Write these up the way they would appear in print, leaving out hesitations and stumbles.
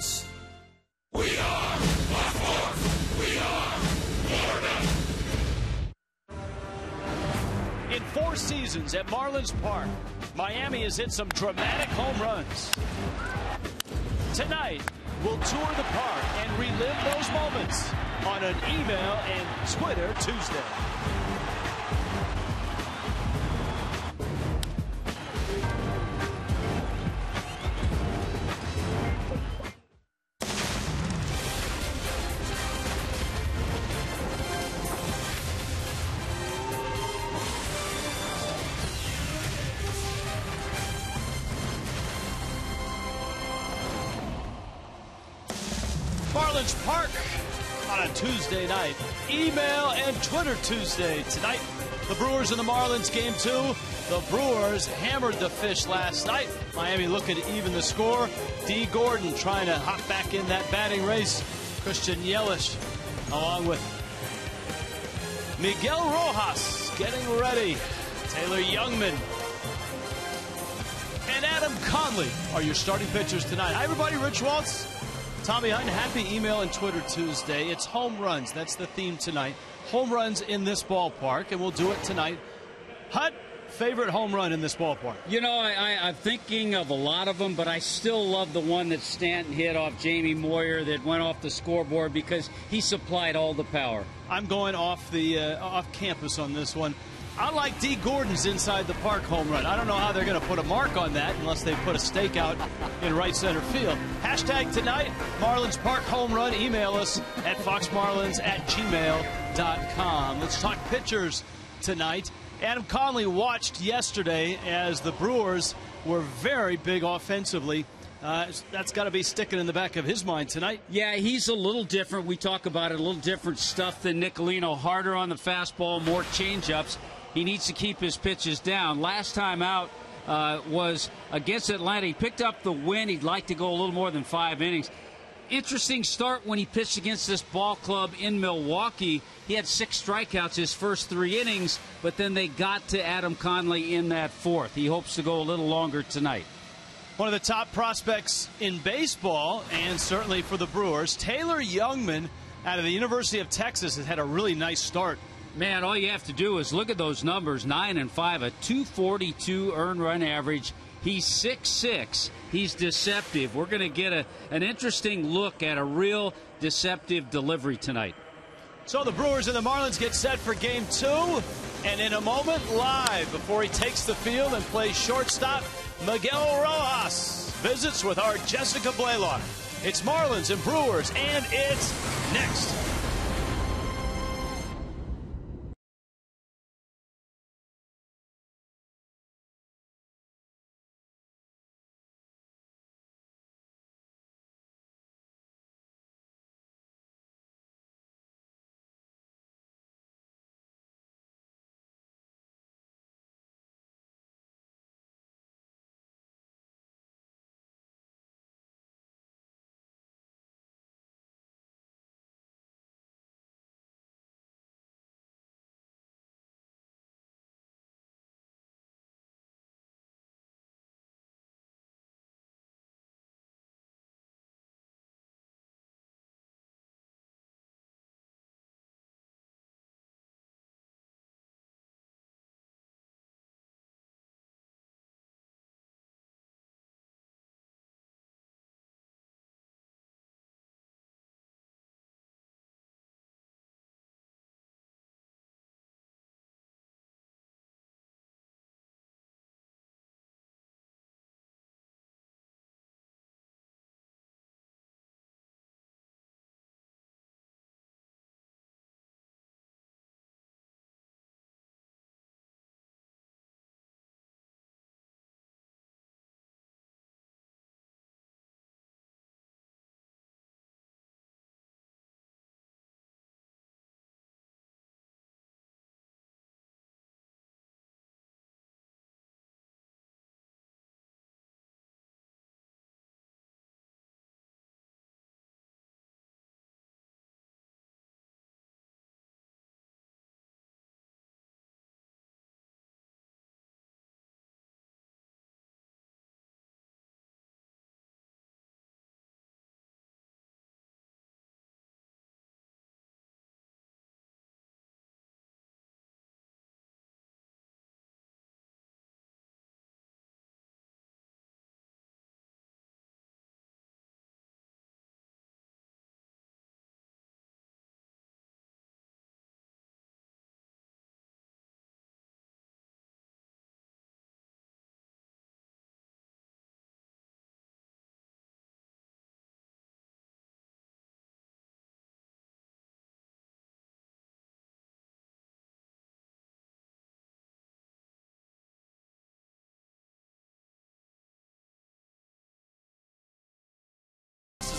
Sports. We are Baltimore. We are Florida. In 4 seasons at Marlins Park, Miami has hit some dramatic home runs. Tonight, we'll tour the park and relive those moments on an Email and Twitter Tuesday. Marlins Park on a Tuesday night. Email and Twitter Tuesday. Tonight, the Brewers and the Marlins game 2. The Brewers hammered the Fish last night. Miami looking to even the score. D. Gordon trying to hop back in that batting race. Christian Yelich along with Miguel Rojas getting ready. Taylor Youngman and Adam Conley are your starting pitchers tonight. Hi, everybody. Rich Waltz. Tommy Hunt, happy Email and Twitter Tuesday. It's home runs. That's the theme tonight. Home runs in this ballpark, and we'll do it tonight. Hunt, favorite home run in this ballpark? You know, I'm thinking of a lot of them, but I still love the one that Stanton hit off Jamie Moyer that went off the scoreboard because he supplied all the power. I'm going off the off campus on this one. I like D. Gordon's inside the park home run. I don't know how they're going to put a mark on that unless they put a stake out in right center field. Hashtag tonight, Marlins Park home run. Email us at foxmarlins@gmail.com. Let's talk pitchers tonight. Adam Conley watched yesterday as the Brewers were very big offensively. That's got to be sticking in the back of his mind tonight. Yeah, he's a little different. We talk about it, a little different stuff than Nicolino. Harder on the fastball, more changeups. He needs to keep his pitches down. Last time out was against Atlanta. He picked up the win. He'd like to go a little more than 5 innings. Interesting start when he pitched against this ball club in Milwaukee. He had 6 strikeouts his first 3 innings, but then they got to Adam Conley in that 4th. He hopes to go a little longer tonight. One of the top prospects in baseball, and certainly for the Brewers, Taylor Youngman out of the University of Texas has had a really nice start. Man, all you have to do is look at those numbers, 9 and 5, a 242 earned run average. He's 6'6". He's deceptive. We're going to get an interesting look at a real deceptive delivery tonight. So the Brewers and the Marlins get set for game 2. And in a moment, live before he takes the field and plays shortstop, Miguel Rojas visits with our Jessica Blaylock. It's Marlins and Brewers, and it's next.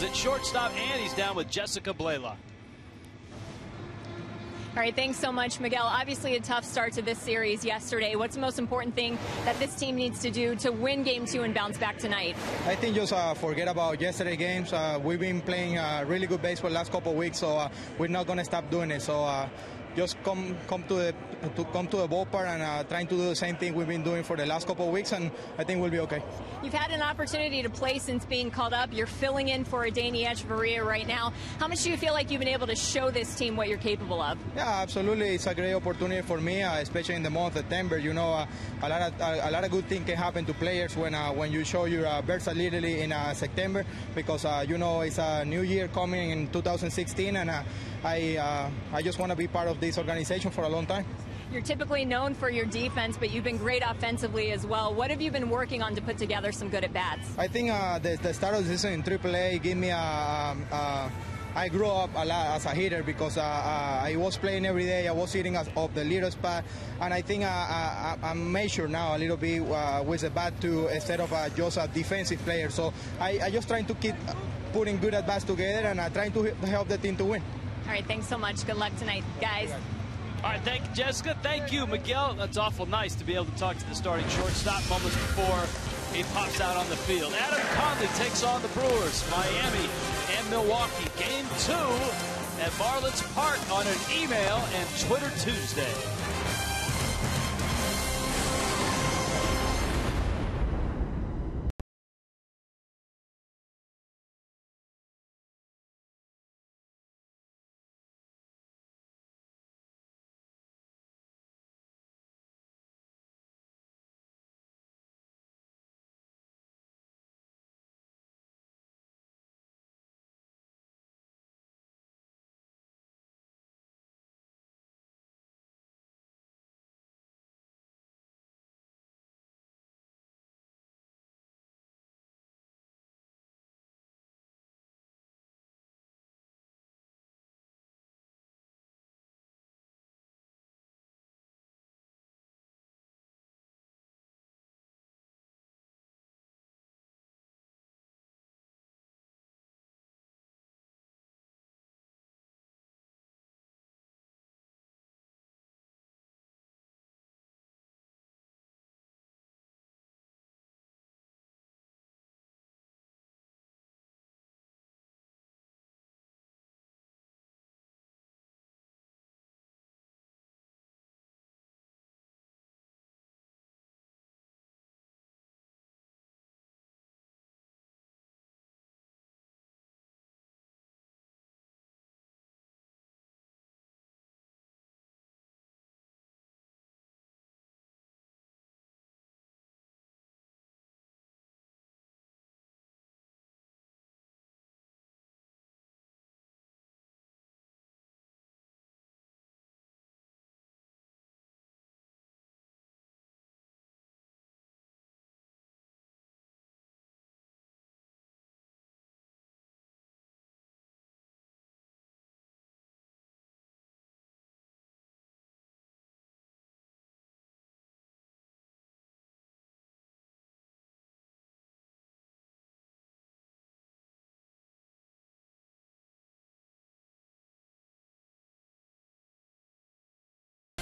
at shortstop, and he's down with Jessica Blaylock. All right, thanks so much, Miguel. Obviously a tough start to this series yesterday. What's the most important thing that this team needs to do to win Game 2 and bounce back tonight? I think just forget about yesterday's games. We've been playing really good baseball the last couple of weeks, so we're not going to stop doing it. So just come to the ballpark and trying to do the same thing we've been doing for the last couple of weeks, and I think we'll be okay. You've had an opportunity to play since being called up. You're filling in for Adeiny Echeverria right now. How much do you feel like you've been able to show this team what you're capable of? Yeah, absolutely. It's a great opportunity for me, especially in the month of September. You know, a lot of good things can happen to players when you show your versatility in September, because you know it's a new year coming in 2016, and I just want to be part of this organization for a long time. You're typically known for your defense, but you've been great offensively as well. What have you been working on to put together some good at-bats? I think the start of the season in AAA gave me I grew up a lot as a hitter, because I was playing every day. I was hitting off the leader spot, and I think I'm measured now a little bit with the bat too, instead of just a defensive player. So I just trying to keep putting good at-bats together and trying to help the team to win. All right, thanks so much. Good luck tonight, guys. All right, thank you, Jessica. Thank you, Miguel. That's awful nice to be able to talk to the starting shortstop moments before he pops out on the field. Adam Conley takes on the Brewers, Miami and Milwaukee. Game 2 at Marlins Park on an email and Twitter Tuesday.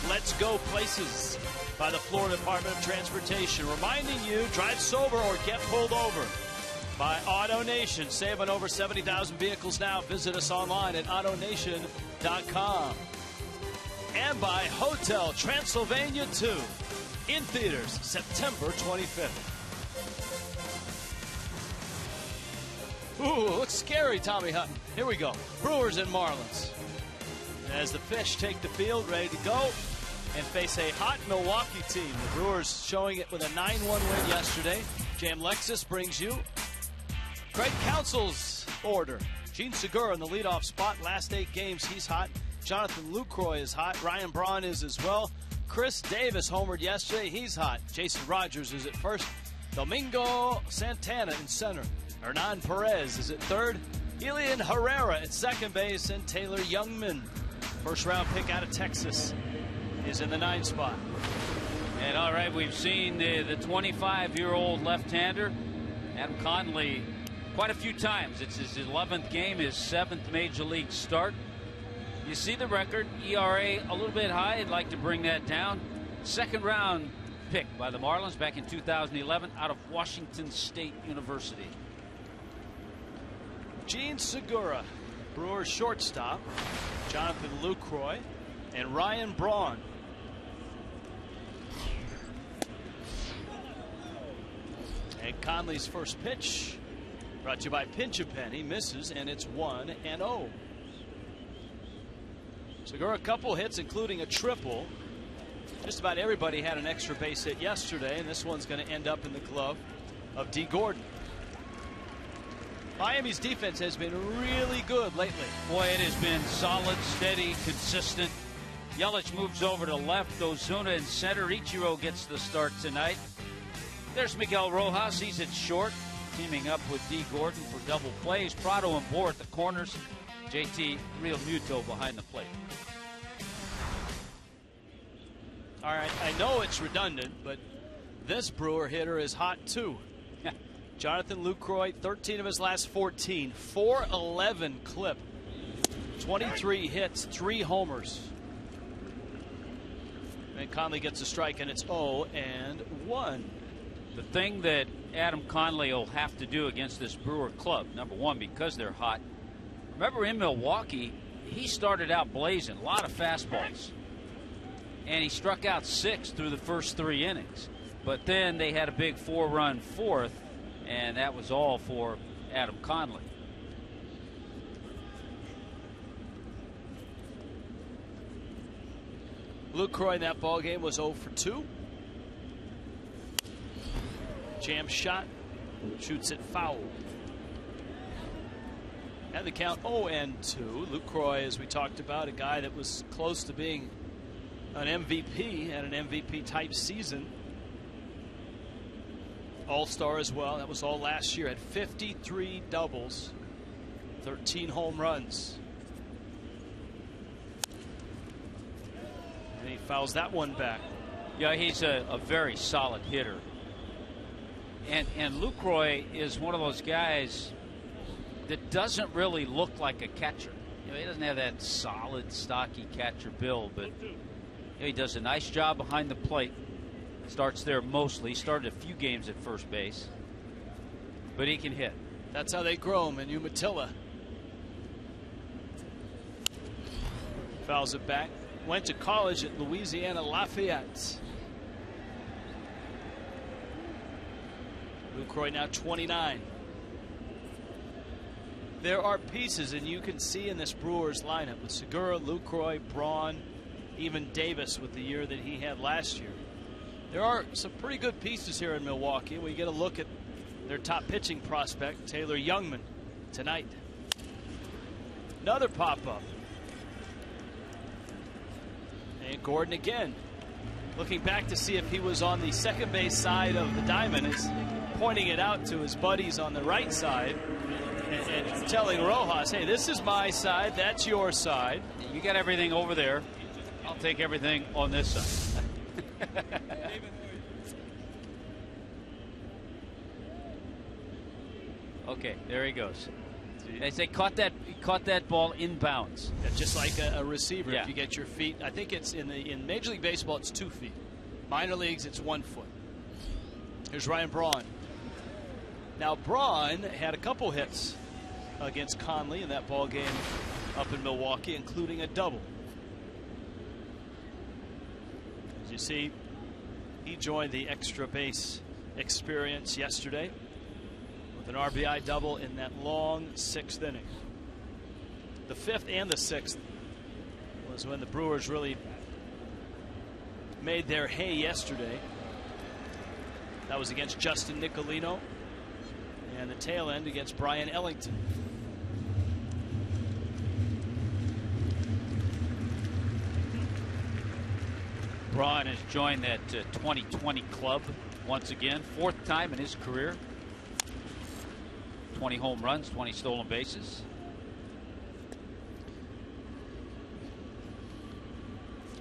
Let's Go Places by the Florida Department of Transportation, reminding you, drive sober or get pulled over. By AutoNation, save on over 70,000 vehicles now. Visit us online at AutoNation.com. And by Hotel Transylvania 2, in theaters September 25th. Ooh, looks scary, Tommy Hutton. Here we go. Brewers and Marlins. As the Fish take the field, ready to go, and face a hot Milwaukee team. The Brewers showing it with a 9-1 win yesterday. Jam Lexus brings you Craig Counsell's order. Gene Segura in the leadoff spot. Last 8 games, he's hot. Jonathan Lucroy is hot. Ryan Braun is as well. Chris Davis homered yesterday. He's hot. Jason Rogers is at first. Domingo Santana in center. Hernan Perez is at third. Elian Herrera at second base. And Taylor Youngman, first-round pick out of Texas, is in the 9 spot. And all right, we've seen the 25-year-old left-hander, Adam Conley, quite a few times. It's his 11th game, his 7th major league start. You see the record, ERA a little bit high. I'd like to bring that down. Second round pick by the Marlins back in 2011 out of Washington State University. Gene Segura, Brewers shortstop, Jonathan Lucroy, and Ryan Braun. And Conley's first pitch, brought to you by Pinch a Penny, misses, and it's 1-0. Segura, a couple hits, including a triple. Just about everybody had an extra base hit yesterday, and this one's going to end up in the glove of D. Gordon. Miami's defense has been really good lately. Boy, it has been solid, steady, consistent. Yelich moves over to left. OZUNA in center. Ichiro gets the start tonight. There's Miguel Rojas. He's at short, teaming up with D. Gordon for double plays. Prado and Bohr at the corners. JT Real Muto behind the plate. All right, I know it's redundant, but this Brewer hitter is hot too. Jonathan Lucroy, 13 of his last 14, 411 clip, 23 hits, 3 homers. And Conley gets a strike, and it's 0-1. The thing that Adam Conley will have to do against this Brewer club, number one, because they're hot. Remember in Milwaukee, he started out blazing, a lot of fastballs. And he struck out 6 through the first 3 innings. But then they had a big 4-run fourth, and that was all for Adam Conley. Lucroy in that ball game was 0 for 2. Jam shot, shoots it foul. And the count 0-2. Lucroy, as we talked about, a guy that was close to being an MVP and an MVP type season. All-Star as well. That was all last year. Had 53 doubles, 13 home runs. And he fouls that one back. Yeah, he's a very solid hitter. And Lucroy is one of those guys that doesn't really look like a catcher. You know, he doesn't have that solid, stocky catcher build, but he does a nice job behind the plate. Starts there mostly. He started a few games at first base, but he can hit. That's how they grow him in Umatilla. Fouls it back. Went to college at Louisiana Lafayette. Lucroy now 29. There are pieces, and you can see in this Brewers lineup with Segura, Lucroy, Braun, even Davis with the year that he had last year. There are some pretty good pieces here in Milwaukee. We get a look at their top pitching prospect, Taylor Youngman, tonight. Another pop-up. And Gordon again, looking back to see if he was on the second base side of the diamond, is pointing it out to his buddies on the right side and telling Rojas, hey, this is my side, that's your side. You got everything over there. I'll take everything on this side. Okay, there he goes. They say caught that ball inbounds. Yeah, just like a receiver. Yeah. If you get your feet, I think it's in Major League Baseball it's 2 feet. Minor leagues it's 1 foot. Here's Ryan Braun. Now Braun had a couple hits against Conley in that ball game up in Milwaukee, including a double. As you see, he joined the extra base experience yesterday with an RBI double in that long 6th inning. The 5th and the 6th was when the Brewers really made their hay yesterday. That was against Justin Nicolino, and the tail end against Brian Ellington. Braun has joined that 2020 club once again, 4th time in his career. 20 home runs, 20 stolen bases.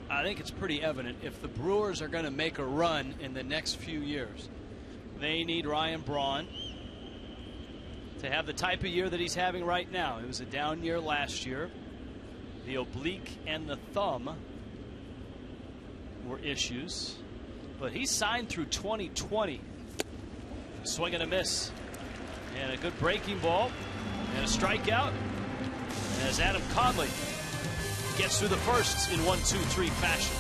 I think it's pretty evident if the Brewers are going to make a run in the next few years, they need Ryan Braun to have the type of year that he's having right now. It was a down year last year. The oblique and the thumb were issues, but he signed through 2020. Swing and a miss, and a good breaking ball, and a strikeout as Adam Conley gets through the first in 1-2-3 fashion.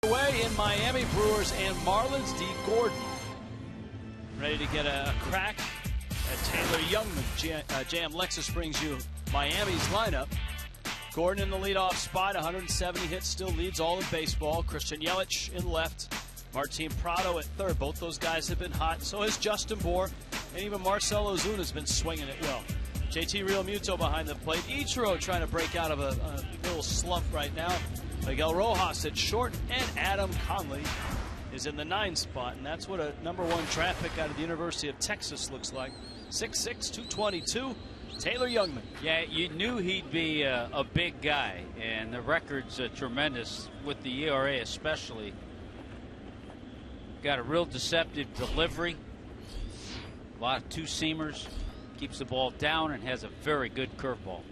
Away in Miami, Brewers and Marlins. D. Gordon ready to get a crack at Taylor Youngman. JM Lexus brings you Miami's lineup. Gordon in the leadoff spot, 170 hits, still leads all of baseball. Christian Yelich in left, Martin Prado at third. Both those guys have been hot. So has Justin Bour, and even Marcell Ozuna has been swinging it well. JT Realmuto behind the plate. Ichiro trying to break out of a little slump right now. Miguel Rojas at short, and Adam Conley is in the 9 spot, and that's what a #1 draft pick out of the University of Texas looks like. 6'6", 222, Taylor Youngman. Yeah, you knew he'd be a big guy, and the record's tremendous with the ERA especially. Got a real deceptive delivery, a lot of two-seamers, keeps the ball down, and has a very good curveball.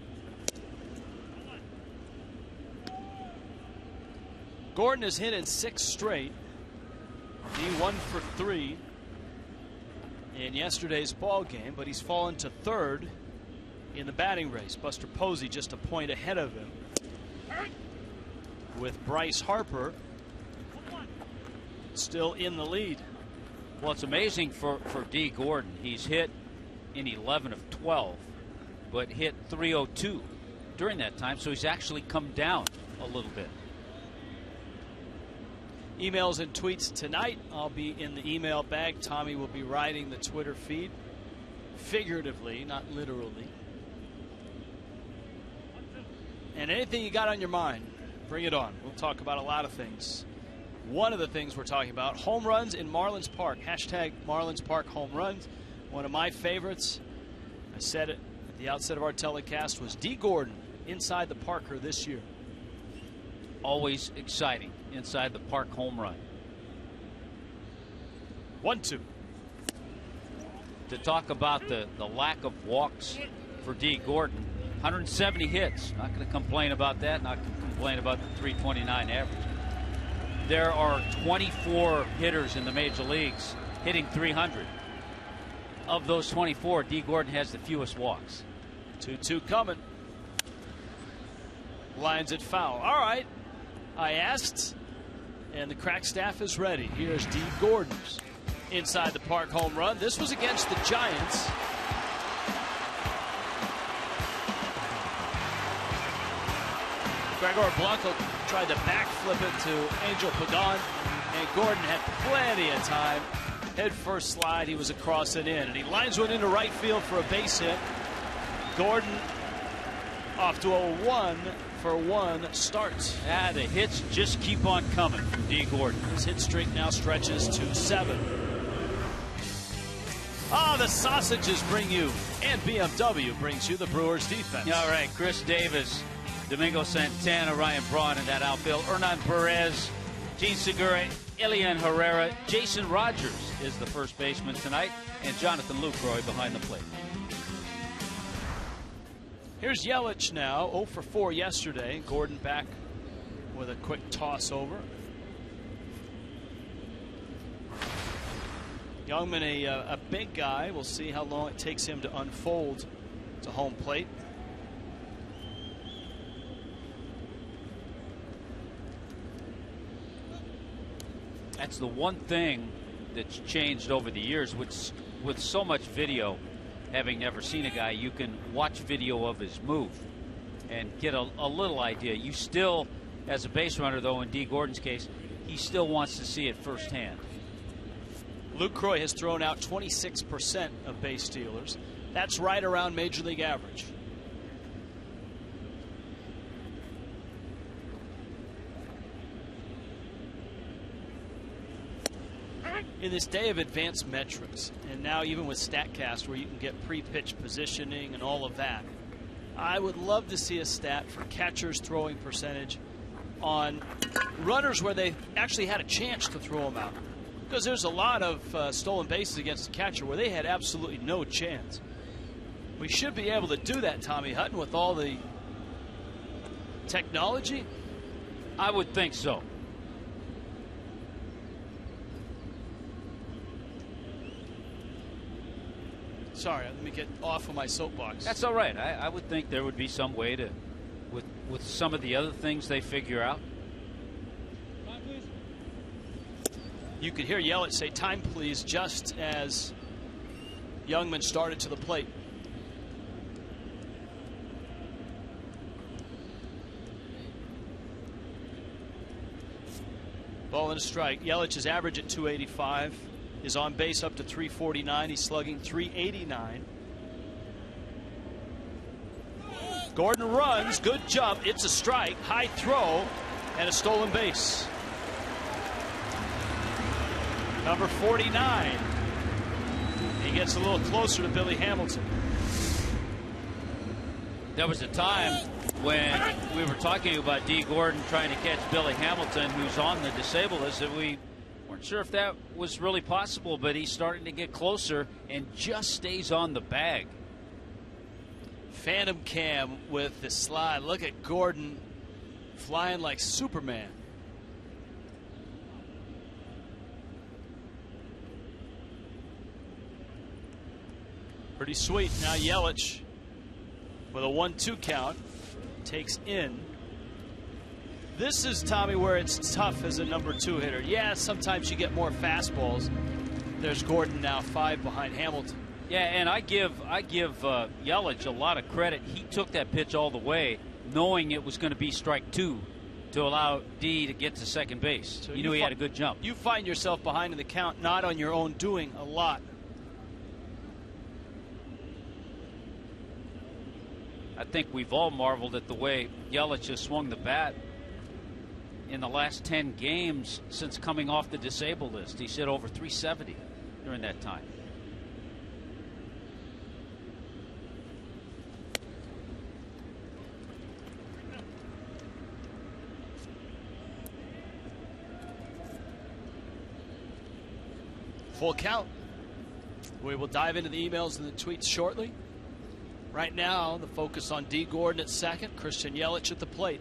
Gordon has hit in 6 straight. He 1 for 3 in yesterday's ball game, but he's fallen to 3rd in the batting race. Buster Posey just a point ahead of him, with Bryce Harper still in the lead. Well, it's amazing for D. Gordon. He's hit in 11 of 12, but hit 302 during that time, so he's actually come down a little bit. Emails and tweets tonight. I'll be in the email bag. Tommy will be riding the Twitter feed, figuratively, not literally. And anything you got on your mind, bring it on. We'll talk about a lot of things. One of the things we're talking about, home runs in Marlins Park. Hashtag Marlins Park home runs. One of my favorites, I said it at the outset of our telecast, was D. Gordon inside the Parker this year. Always exciting inside the park home run. 1-2. To talk about the lack of walks for D. Gordon, 170 hits. Not going to complain about that. Not going to complain about the 329 average. There are 24 hitters in the major leagues hitting 300. Of those 24, D. Gordon has the fewest walks. 2-2 coming. Lines it foul. All right. I asked, and the crack staff is ready. Here's D. Gordon's inside the park home run. This was against the Giants. Gregor Blanco tried to backflip it to Angel Pagan, and Gordon had plenty of time. Head first slide, he was across and in, and he lines one into right field for a base hit. Gordon Off to a 1-for-1 start. Yeah, the hits just keep on coming from D. Gordon. His hit streak now stretches to 7. The sausages bring you, and BMW brings you the Brewers defense. All right, Chris Davis, Domingo Santana, Ryan Braun in that outfield. Hernan Perez, Gene Segura, Elian Herrera. Jason Rogers is the first baseman tonight, and Jonathan Lucroy behind the plate. Here's Yelich now, 0 for 4 yesterday. Gordon back with a quick toss over. Youngman, a big guy. We'll see how long it takes him to unfold to home plate. That's the one thing that's changed over the years with so much video. Having never seen a guy, you can watch video of his move and get a little idea. You still, as a base runner, though, in D. Gordon's case, he still wants to see it firsthand. LUCROY has thrown out 26% of base stealers. That's right around Major League average. In this day of advanced metrics, and now even with StatCast where you can get pre-pitch positioning and all of that, I would love to see a stat for catchers' throwing percentage on runners where they actually had a chance to throw them out. Because there's a lot of stolen bases against the catcher where they had absolutely no chance. We should be able to do that, Tommy Hutton, with all the technology. I would think so. Sorry, let me get off of my soapbox. That's all right. I would think there would be some way to, with some of the other things they figure out. Time, please. You could hear Yelich say time please just as Youngman started to the plate. Ball and a strike. Yelich's average at 285. Is on base up to 349. He's slugging 389. Gordon runs. Good jump. It's a strike. High throw and a stolen base. Number 49. He gets a little closer to Billy Hamilton. There was a time when we were talking about D. Gordon trying to catch Billy Hamilton, who's on the disabled list, that we weren't sure if that was really possible, but he's starting to get closer and just stays on the bag. Phantom cam with the slide. Look at Gordon flying like Superman. Pretty sweet. Now Yelich with a 1-2 count takes in. This is, Tommy, where it's tough as a number 2 hitter. Yeah, sometimes you get more fastballs. There's Gordon now 5 behind Hamilton. Yeah, and I give Yelich a lot of credit. He took that pitch all the way, knowing it was going to be strike 2 to allow D to get to second base. So he knew he had a good jump. You find yourself behind in the count, not on your own doing a lot. I think we've all marveled at the way Yelich has swung the bat in the last 10 games since coming off the disabled list. He's hit over 370 during that time. Full count. We will dive into the emails and the tweets shortly. Right now, the focus on D. Gordon at second, Christian Yelich at the plate.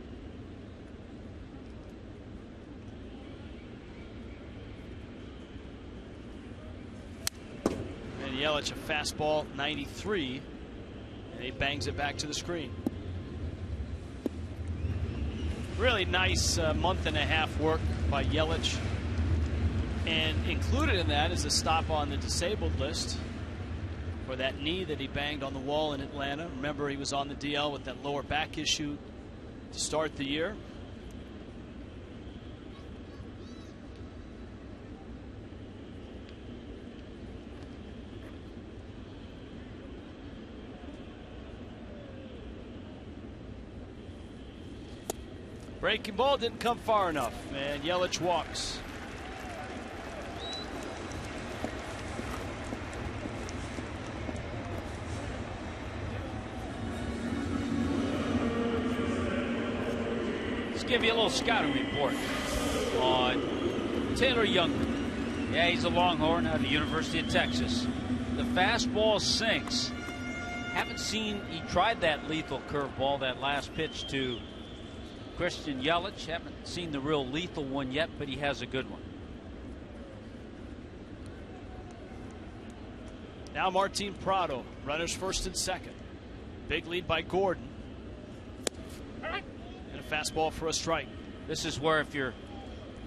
And Yelich, a fastball, 93, and he bangs it back to the screen. Really nice month and a half work by Yelich. And included in that is a stop on the disabled list for that knee that he banged on the wall in Atlanta. Remember, he was on the DL with that lower back issue to start the year. Breaking ball didn't come far enough, and Yelich walks. Let's give you a little scouting report on Taylor Jungmann. Yeah, he's a Longhorn out of the University of Texas. The fastball sinks. Haven't seen, he tried that lethal curveball, that last pitch to Christian Yelich. Haven't seen the real lethal one yet, but he has a good one. Now Martin Prado, runners first and second. Big lead by Gordon. And a fastball for a strike. This is where if you're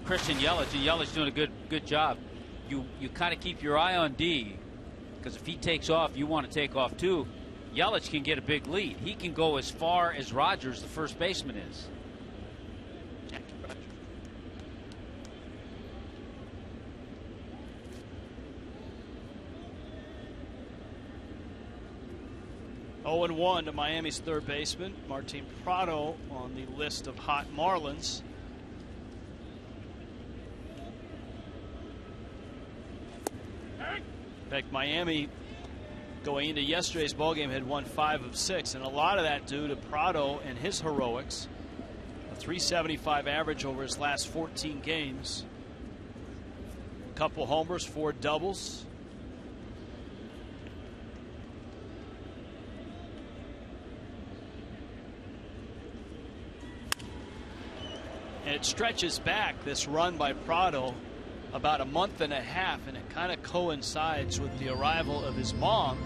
Christian Yelich, and Yelich doing a good job, you kind of keep your eye on D, because if he takes off, you want to take off too. Yelich can get a big lead. He can go as far as Rogers, the first baseman, is. 0-1 to Miami's third baseman. Martin Prado on the list of hot Marlins. In fact, Miami going into yesterday's ballgame had won 5 of 6, and a lot of that due to Prado and his heroics. A 375 average over his last 14 games. A couple homers, 4 doubles. And it stretches back, this run by Prado, about a month and a half, and it kind of coincides with the arrival of his mom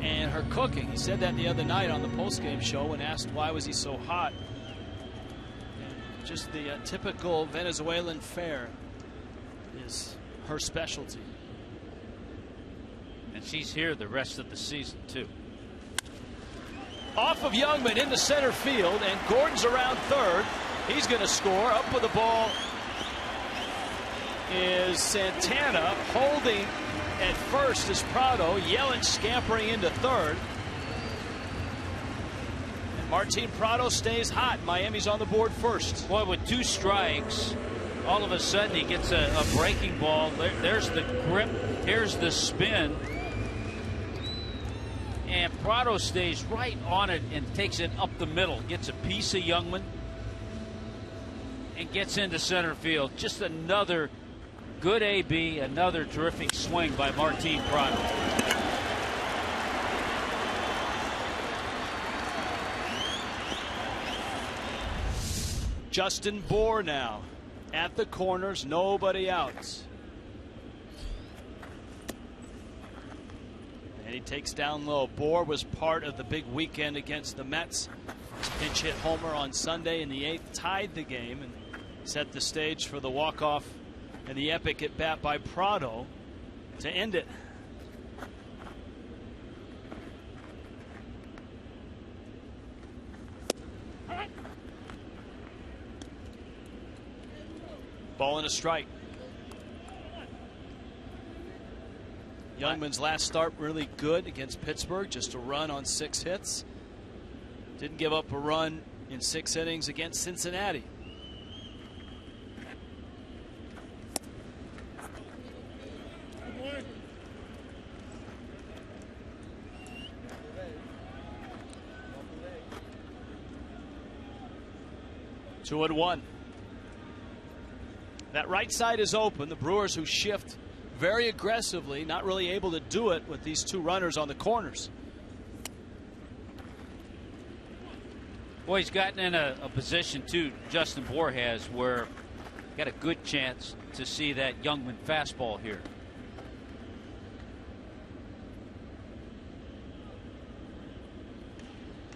and her cooking. He said that the other night on the postgame show when asked why was he so hot. And just the typical Venezuelan fare is her specialty. And she's here the rest of the season too. Off of Jungmann into center field, and Gordon's around third. He's going to score. Up with the ball is Santana. Holding at first is Prado. Yelich scampering into third. And Martin Prado stays hot. Miami's on the board first. Boy, with 2 strikes, all of a sudden he gets a breaking ball. There's the grip. Here's the spin. And Prado stays right on it and takes it up the middle. Gets a piece of Jungmann and gets into center field. Just another good AB, another terrific swing by Martin Prado. Justin Bour now at the corners, nobody out. And he takes down low. Bour was part of the big weekend against the Mets. His pinch hit homer on Sunday in the 8th tied the game and set the stage for the walk-off and the epic at bat by Prado to end it. Ball and a strike. Youngman's last start really good against Pittsburgh, just a run on 6 hits. Didn't give up a run in 6 innings against Cincinnati. Two and one. That right side is open. The Brewers, who shift very aggressively, not really able to do it with these 2 runners on the corners. Boy, he's gotten in a position too, Justin Bour has, where got a good chance to see that Jungmann fastball here.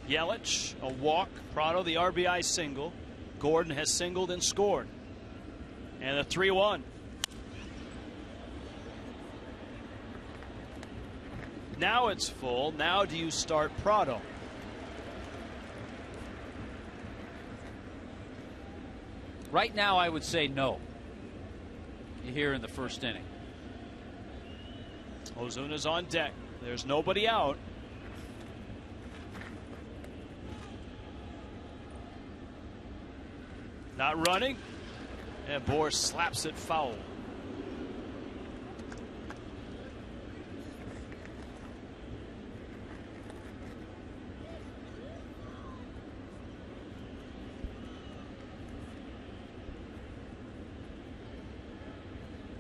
Yelich, a walk. Prado, the RBI single. Gordon has singled and scored. And a 3-1. Now it's full. Now do you start Prado? Right now I would say no. Here in the first inning. Ozuna's on deck. There's nobody out. Not running. And Bohr slaps it foul.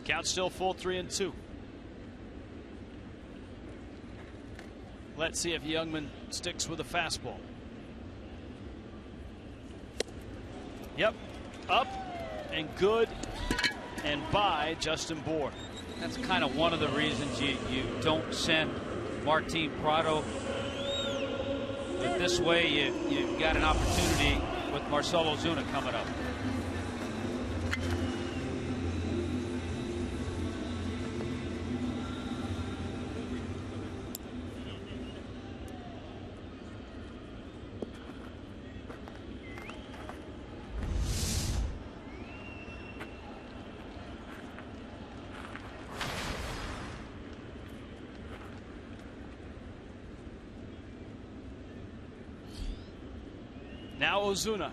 Count still full, 3-2. Let's see if Jungmann sticks with a fastball. Yep, up and good, and by Justin Bohr. That's kind of one of the reasons you don't send Martin Prado. But this way you got an opportunity with Marcell Ozuna coming up. Now Ozuna.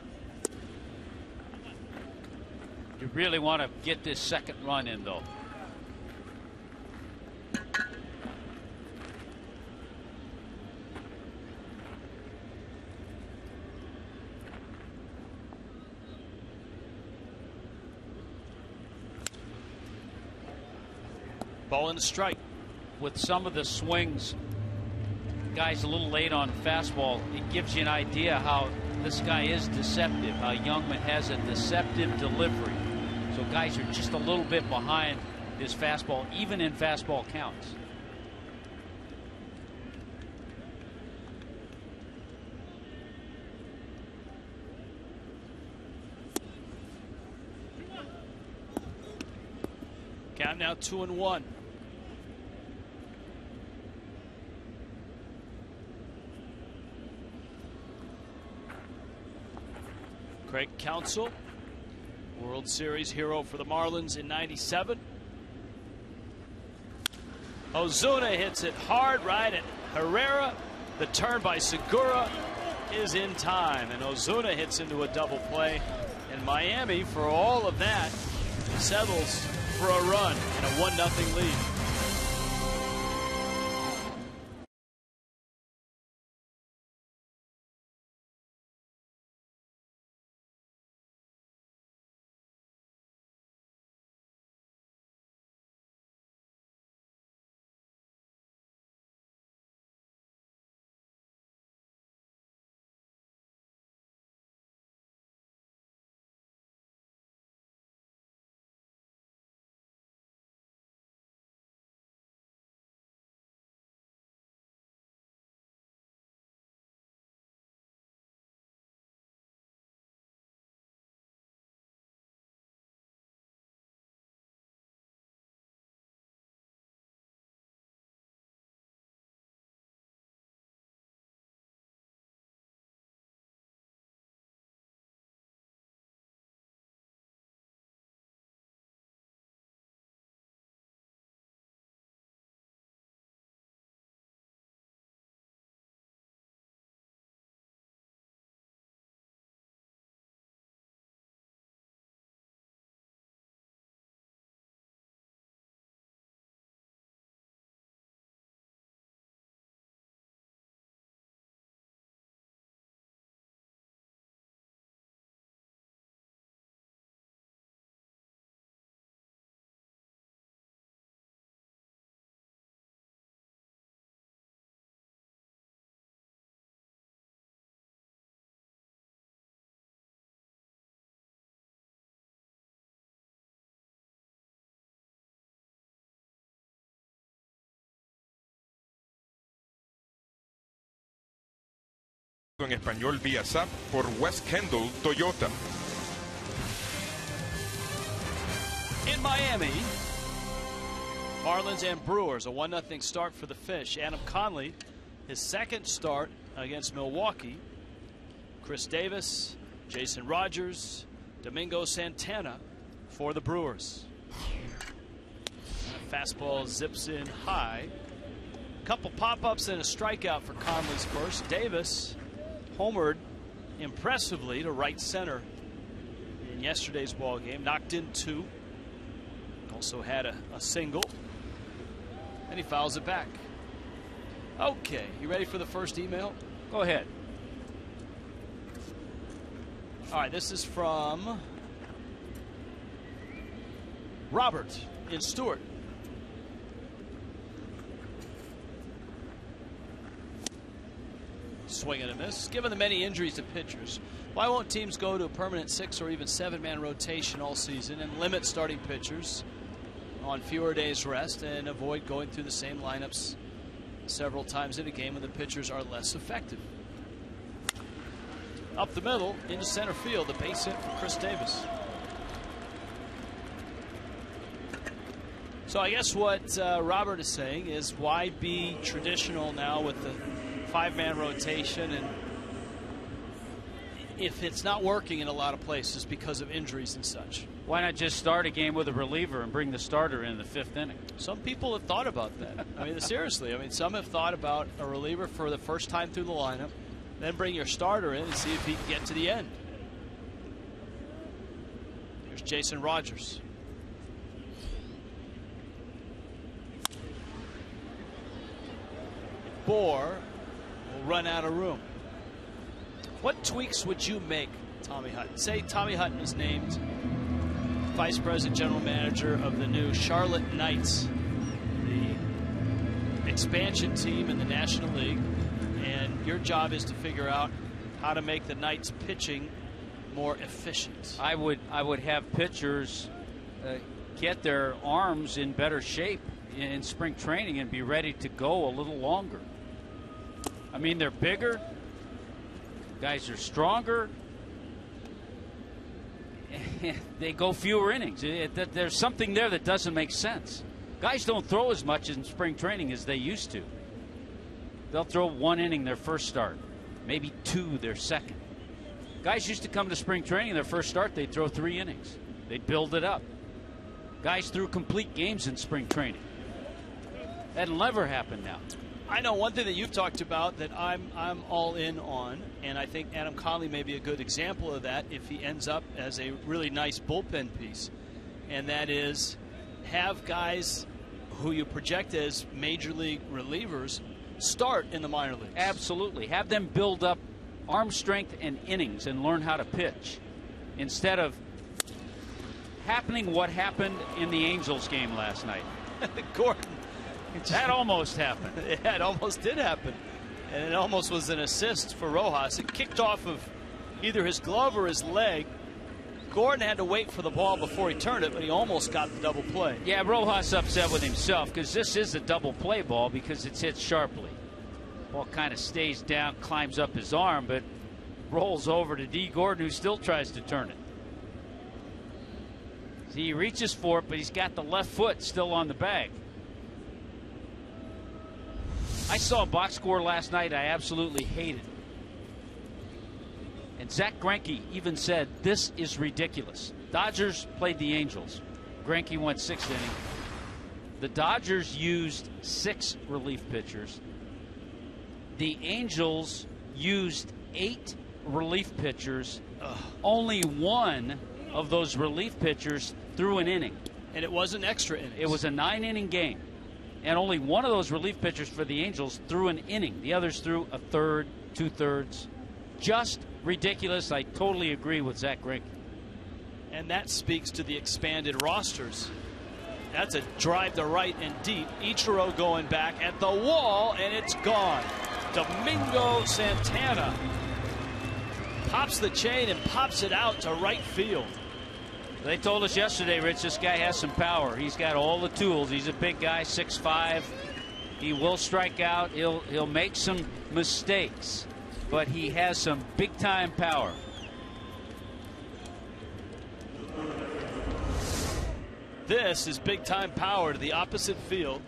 You really want to get this second run in, though. Ball and a strike. With some of the swings, guys a little late on fastball, it gives you an idea how this guy is deceptive, how Jungmann has a deceptive delivery. So guys are just a little bit behind his fastball, even in fastball counts. Count now 2-1. Craig Counsell, World Series hero for the Marlins in '97. Ozuna hits it hard right at Herrera. The turn by Segura is in time, and Ozuna hits into a double play. And Miami, for all of that, settles for a run and a 1-0 lead. En español vía SAP por West Kendall Toyota. In Miami, Marlins and Brewers, a 1-0 start for the Fish. Adam Conley, his second start against Milwaukee. Chris Davis, Jason Rogers, Domingo Santana for the Brewers. Fastball zips in high. Couple pop-ups and a strikeout for Conley's first. Davis homered impressively to right center in yesterday's ball game. Knocked in 2. Also had a single. And he fouls it back. Okay, you ready for the first email? Go ahead. All right, this is from Robert in Stewart. Swing and a miss. Given the many injuries to pitchers, why won't teams go to a permanent 6 or even 7-man rotation all season and limit starting pitchers on fewer days rest and avoid going through the same lineups several times in a game when the pitchers are less effective? Up the middle into center field, the base hit for Chris Davis. So I guess what Robert is saying is, why be traditional now with the 5-man rotation, and if it's not working in a lot of places because of injuries and such? Why not just start a game with a reliever and bring the starter in the 5th inning? Some people have thought about that. I mean, seriously. I mean, some have thought about a reliever for the first time through the lineup, then bring your starter in and see if he can get to the end. Here's Jason Rogers. Bohr will run out of room. What tweaks would you make, Tommy Hutton? Say Tommy Hutton is named Vice President General Manager of the new Charlotte Knights, the expansion team in the National League, and your job is to figure out how to make the Knights pitching more efficient. I would have pitchers get their arms in better shape in spring training and be ready to go a little longer. I mean, they're bigger, guys are stronger, they go fewer innings. There's something there that doesn't make sense. Guys don't throw as much in spring training as they used to. They'll throw 1 inning their first start, maybe 2 their second. Guys used to come to spring training, their first start, they'd throw 3 innings. They'd build it up. Guys threw complete games in spring training. That'll never happen now. I know one thing that you've talked about that I'm all in on, and I think Adam Conley may be a good example of that if he ends up as a really nice bullpen piece, and that is have guys who you project as major league relievers start in the minor leagues. Absolutely. Have them build up arm strength and innings and learn how to pitch, instead of happening what happened in the Angels game last night. Gordon. That almost happened. Yeah, it almost did happen. And it almost was an assist for Rojas. It kicked off of either his glove or his leg. Gordon had to wait for the ball before he turned it, but he almost got the double play. Yeah, Rojas upset with himself because this is a double play ball because it's hit sharply. Ball kind of stays down, climbs up his arm, but rolls over to D. Gordon, who still tries to turn it. See, he reaches for it, but he's got the left foot still on the bag. I saw a box score last night I absolutely hated. And Zach Greinke even said, this is ridiculous. Dodgers played the Angels. Greinke went 6th inning. The Dodgers used 6 relief pitchers. The Angels used 8 relief pitchers. Only 1 of those relief pitchers threw an inning. And it wasn't extra innings. It was a 9-inning game. And only 1 of those relief pitchers for the Angels threw an inning. The others threw a third, 2/3. Just ridiculous. I totally agree with Zach Greinke. And that speaks to the expanded rosters. That's a drive to right and deep. Ichiro going back at the wall, and it's gone. Domingo Santana pops the chain and pops it out to right field. They told us yesterday, Rich, this guy has some power. He's got all the tools. He's a big guy, 6'5". He will strike out. He'll make some mistakes, but he has some big-time power. This is big-time power to the opposite field.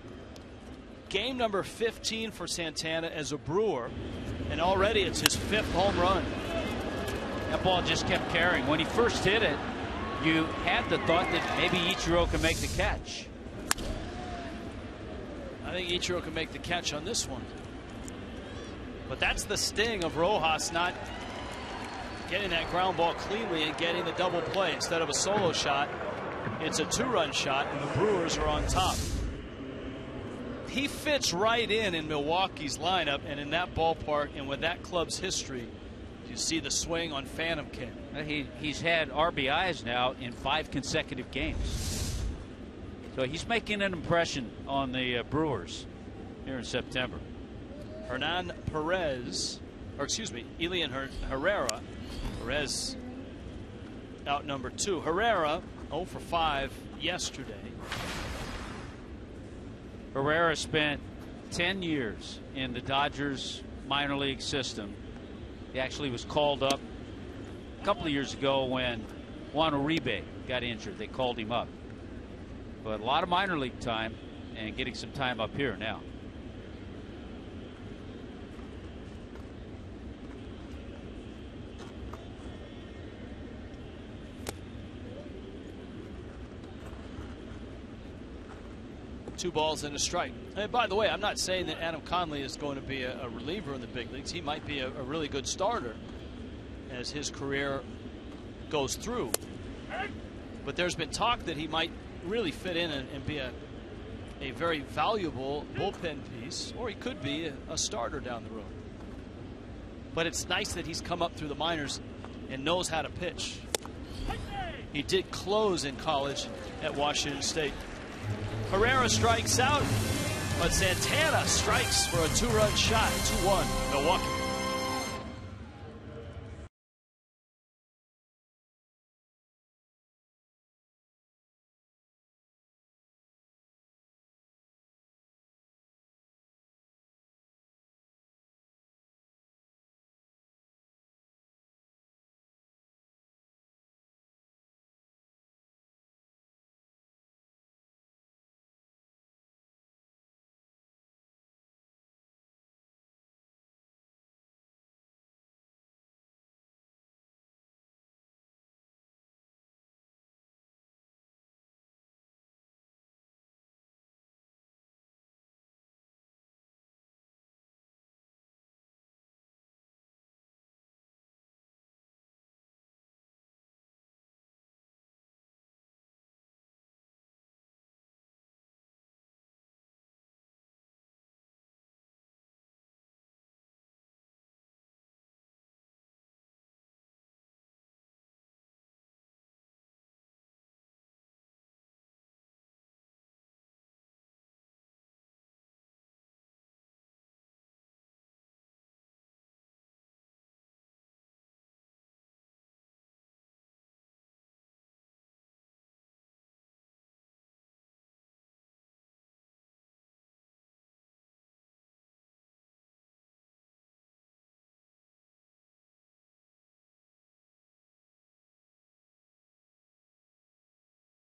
Game number 15 for Santana as a Brewer, and already it's his 5th home run. That ball just kept carrying. When he first hit it, you had the thought that maybe Ichiro can make the catch. I think Ichiro can make the catch on this one. But that's the sting of Rojas not getting that ground ball cleanly and getting the double play. Instead of a solo shot, it's a 2-run shot, and the Brewers are on top. He fits right in Milwaukee's lineup and in that ballpark, and with that club's history, you see the swing on Phantom King. He's had RBIs now in 5 consecutive games. So he's making an impression on the Brewers here in September. Hernan Perez, or excuse me, Elian Herrera. Perez out number 2. Herrera 0 for 5 yesterday. Herrera spent 10 years in the Dodgers minor league system. He actually was called up a couple of years ago when Juan Uribe got injured. They called him up. But a lot of minor league time and getting some time up here now. Two balls and a strike. And by the way, I'm not saying that Adam Conley is going to be a reliever in the big leagues. He might be a really good starter as his career goes through. But there's been talk that he might really fit in and be a very valuable bullpen piece, or he could be a starter down the road. But it's nice that he's come up through the minors and knows how to pitch. He did close in college at Washington State. Herrera strikes out, but Santana strikes for a 2-run shot. 2-1 Milwaukee.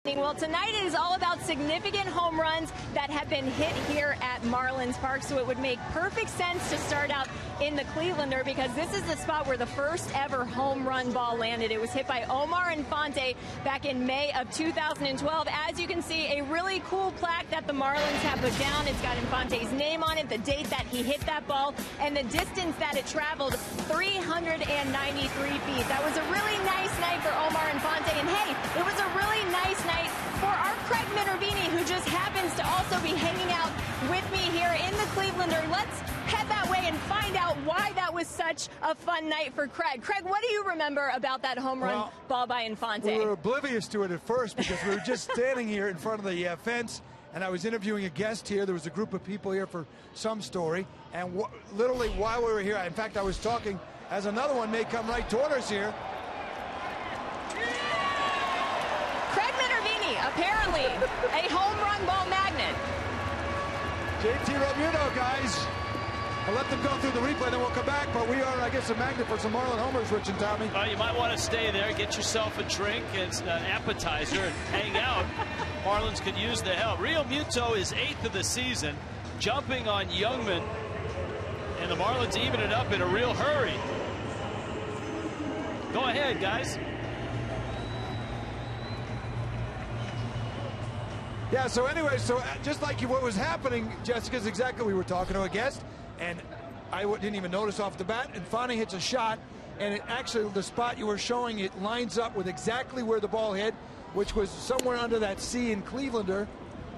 Well, tonight it is all about significant home runs that have been hit here at Marlins Park, so it would make perfect sense to start out in the Clevelander because this is the spot where the first ever home run ball landed. It was hit by Omar Infante back in May of 2012. As you can see, a really cool plaque that the Marlins have put down. It's got Infante's name on it, the date that he hit that ball, and the distance that it traveled, 393 feet. That was a really nice night for Omar Infante, and hey, it was a really nice night for our Craig Minervini, who just happens to also be hanging out with me here in the Clevelander. Let's head that way and find out why that was such a fun night for Craig. Craig, what do you remember about that home run ball by Infante? We were oblivious to it at first because we were just standing here in front of the fence, and I was interviewing a guest here. There was a group of people here for some story, and literally while we were here, in fact, I was talking as another one may come right toward us here. Apparently, a home run ball magnet. JT Romuto, guys. I'll let them go through the replay, then we'll come back. But we are, I guess, a magnet for some Marlin homers, Rich and Tommy. You might want to stay there, get yourself a drink and an appetizer, and hang out. Marlins could use the help. Real Muto is 8th of the season, jumping on Youngman, and the Marlins even it up in a real hurry. Go ahead, guys. Yeah, so anyway, so just like what was happening, Jessica's exactly, we were talking to a guest, and I didn't even notice off the bat, and Infante hits a shot, and it actually, the spot you were showing, it lines up with exactly where the ball hit, which was somewhere under that C in Clevelander,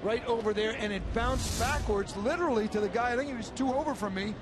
right over there, and it bounced backwards literally to the guy, I think he was 2 over from me,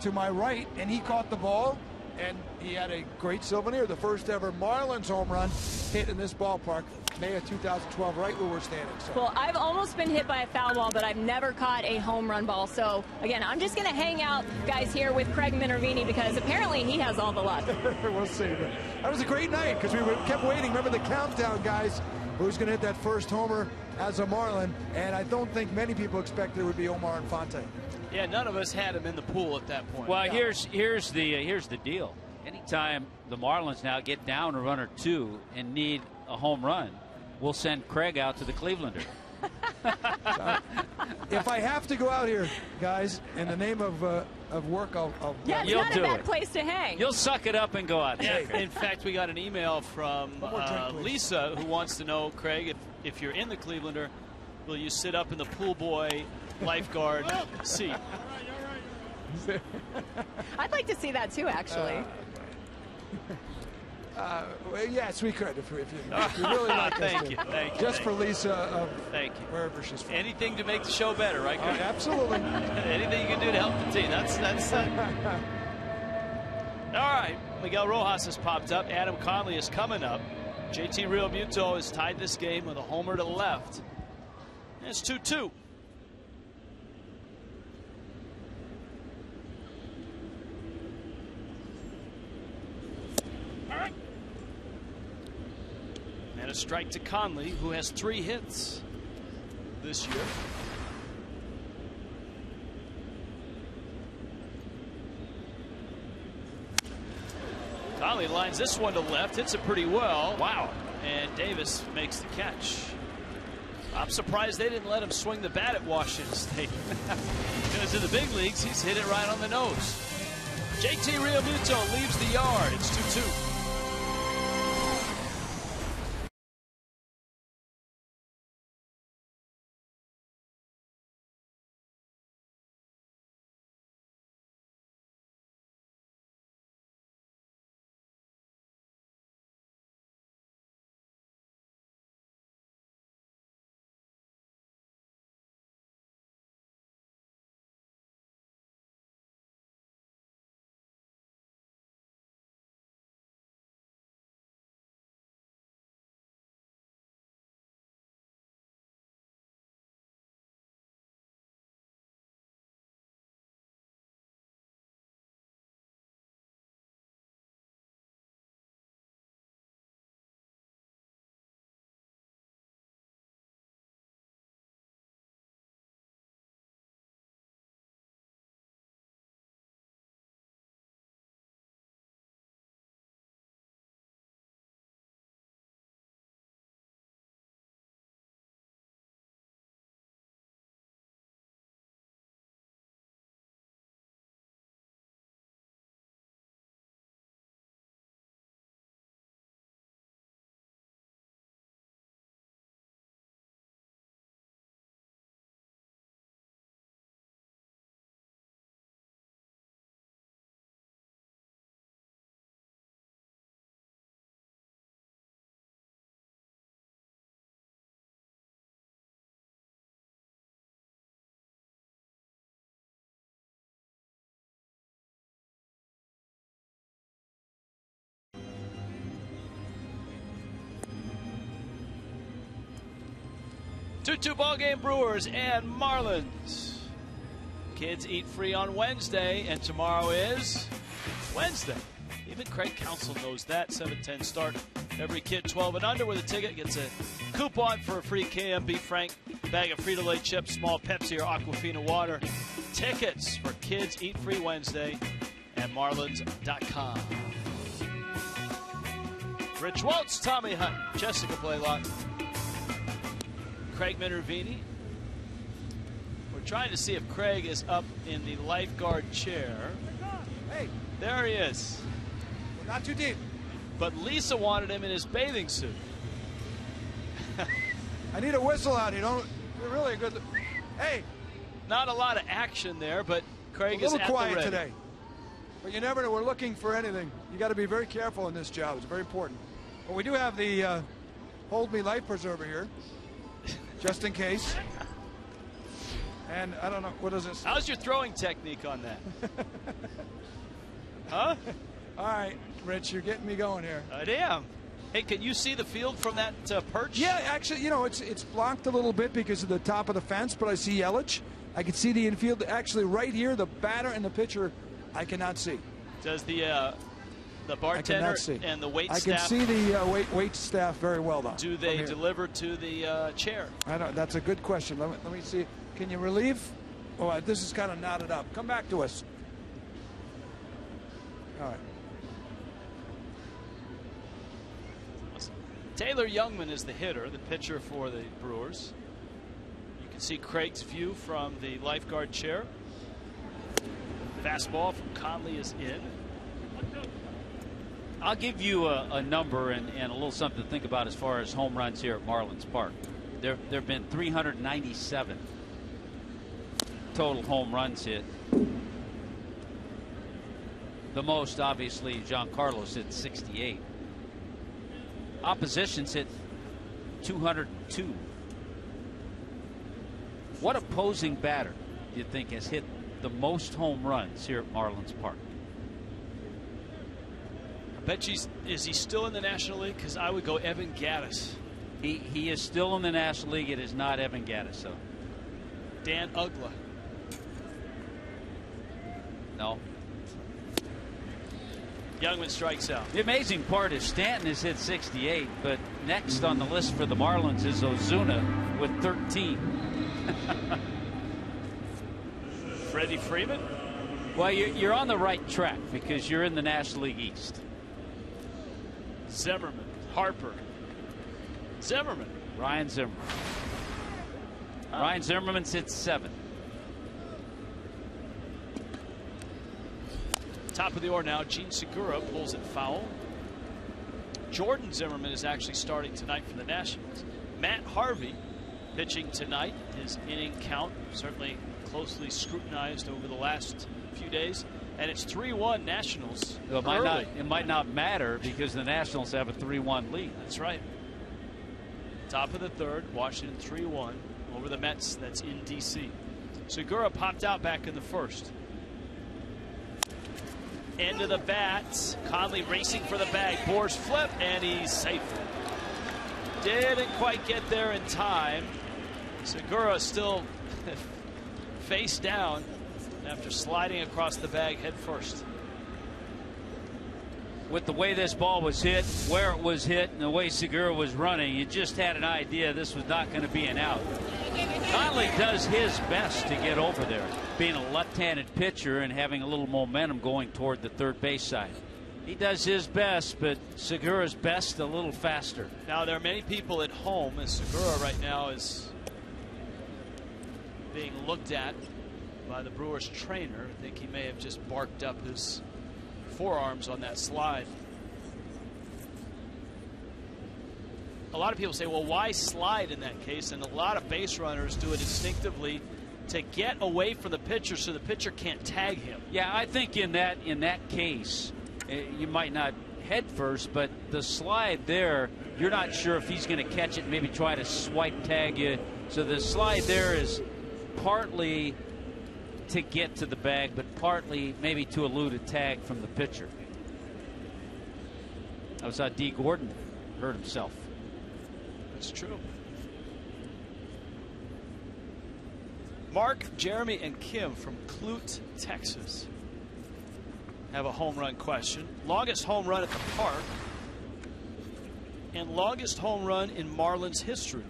to my right, and he caught the ball, and he had a great souvenir, the first ever Marlins home run hit in this ballpark, May of 2012, right where we're standing. So. Well, I've almost been hit by a foul ball, but I've never caught a home run ball. So, again, I'm just going to hang out, guys, here with Craig Minervini because apparently he has all the luck. We'll see. That was a great night because we kept waiting. Remember the countdown, guys, who's going to hit that first homer as a Marlin, and I don't think many people expected it would be Omar Infante. Yeah, none of us had him in the pool at that point. Well, here's the deal. Anytime the Marlins now get down a run or 2 and need a home run, we'll send Craig out to the Clevelander. If I have to go out here, guys, in the name of work, I'll yeah, it's not a bad place to hang. You'll suck it up and go out there. Yeah, in fact, we got an email from Lisa who wants to know, Craig, if you're in the Clevelander, will you sit up in the pool boy lifeguard seat? I'd like to see that too, actually. Well, yes, we could if you really like us Thank to. you. Thank you. Just for Lisa, thank you. Wherever she's from. Anything to make the show better, right, Craig? Absolutely. Anything you can do to help the team. That's All right. Miguel Rojas has popped up. Adam Conley is coming up. JT Realmuto has tied this game with a homer to the left. And it's 2-2. And a strike to Conley, who has 3 hits this year. Conley lines this one to left, hits it pretty well. Wow. And Davis makes the catch. I'm surprised they didn't let him swing the bat at Washington State. Because in the big leagues, he's hit it right on the nose. JT Realmuto leaves the yard. It's 2-2. Two ball game, Brewers and Marlins. Kids eat free on Wednesday, and tomorrow is Wednesday. Even Craig Counsell knows that. 7:10 start. Every kid 12 and under with a ticket gets a coupon for a free KMB Frank bag of Frito-Lay chips, small Pepsi or Aquafina water. Tickets for Kids Eat Free Wednesday at Marlins.com. Rich Waltz, Tommy Hunt, Jessica Blaylock, Craig Minervini. We're trying to see if Craig is up in the lifeguard chair. Hey, there he is. We're not too deep. But Lisa wanted him in his bathing suit. I need a whistle out here. You're really a good. Hey. Not a lot of action there, but Craig is at the ready. A little quiet today. But you never know. We're looking for anything. You got to be very careful in this job. It's very important. But we do have the hold me life preserver here, just in case. And I don't know, what is this? How's your throwing technique on that? Huh? All right, Rich, you're getting me going here. I am. Hey, can you see the field from that perch? Yeah, actually, you know, it's blocked a little bit because of the top of the fence, but I see Yelich. I can see the infield. Actually, right here, the batter and the pitcher, I cannot see. Does the bartender and the wait staff? I can see the wait staff very well, though. Do they deliver to the chair? I don't. That's a good question. Let me see. Can you relieve? Oh, this is kind of knotted up. Come back to us. All right. Taylor Youngman is the hitter, the pitcher for the Brewers. You can see Craig's view from the lifeguard chair. Fastball from Conley is in. I'll give you a number and a little something to think about as far as home runs here at Marlins Park. There have been 397 total home runs hit. The most, obviously, Giancarlo's hit 68. Opposition's hit 202. What opposing batter do you think has hit the most home runs here at Marlins Park? I bet is he still in the National League? Because I would go Evan Gattis. He is still in the National League. It is not Evan Gattis, though. Dan Uggla. No. Youngman strikes out. The amazing part is Stanton has hit 68, but next on the list for the Marlins is OZUNA with 13. Freddie Freeman? Well, you're on the right track because you're in the National League East. Zimmerman, Harper, Zimmerman. Ryan Zimmerman. Ryan Zimmerman's hit 7. Top of the order now, Gene Segura pulls it foul. Jordan Zimmerman is actually starting tonight for the Nationals. Matt Harvey pitching tonight. His inning count certainly closely scrutinized over the last few days. And it's 3-1 Nationals. Well, it might not matter because the Nationals have a 3-1 lead. That's right. Top of the third, Washington 3-1 over the Mets. That's in D.C. Segura popped out back in the first. End of the bat. Conley racing for the bag. Boers flip, and he's safe. Didn't quite get there in time. Segura still face down after sliding across the bag head first. With the way this ball was hit, where it was hit, and the way Segura was running, you just had an idea this was not going to be an out. Conley does his best to get over there, being a left-handed pitcher and having a little momentum going toward the third base side. He does his best, but Segura's best a little faster. Now, there are many people at home as Segura right now is being looked at by the Brewers trainer. I think he may have just barked up his forearms on that slide. A lot of people say, well, why slide in that case? And a lot of base runners do it instinctively to get away from the pitcher so the pitcher can't tag him. Yeah, I think in that case, you might not head first, but the slide there, you're not sure if he's going to catch it and maybe try to swipe tag you. So the slide there is partly to get to the bag, but partly maybe to elude a tag from the pitcher. I saw D. Gordon hurt himself. That's true. Mark, Jeremy, and Kim from Clute, Texas have a home run question. Longest home run at the park and longest home run in Marlins history.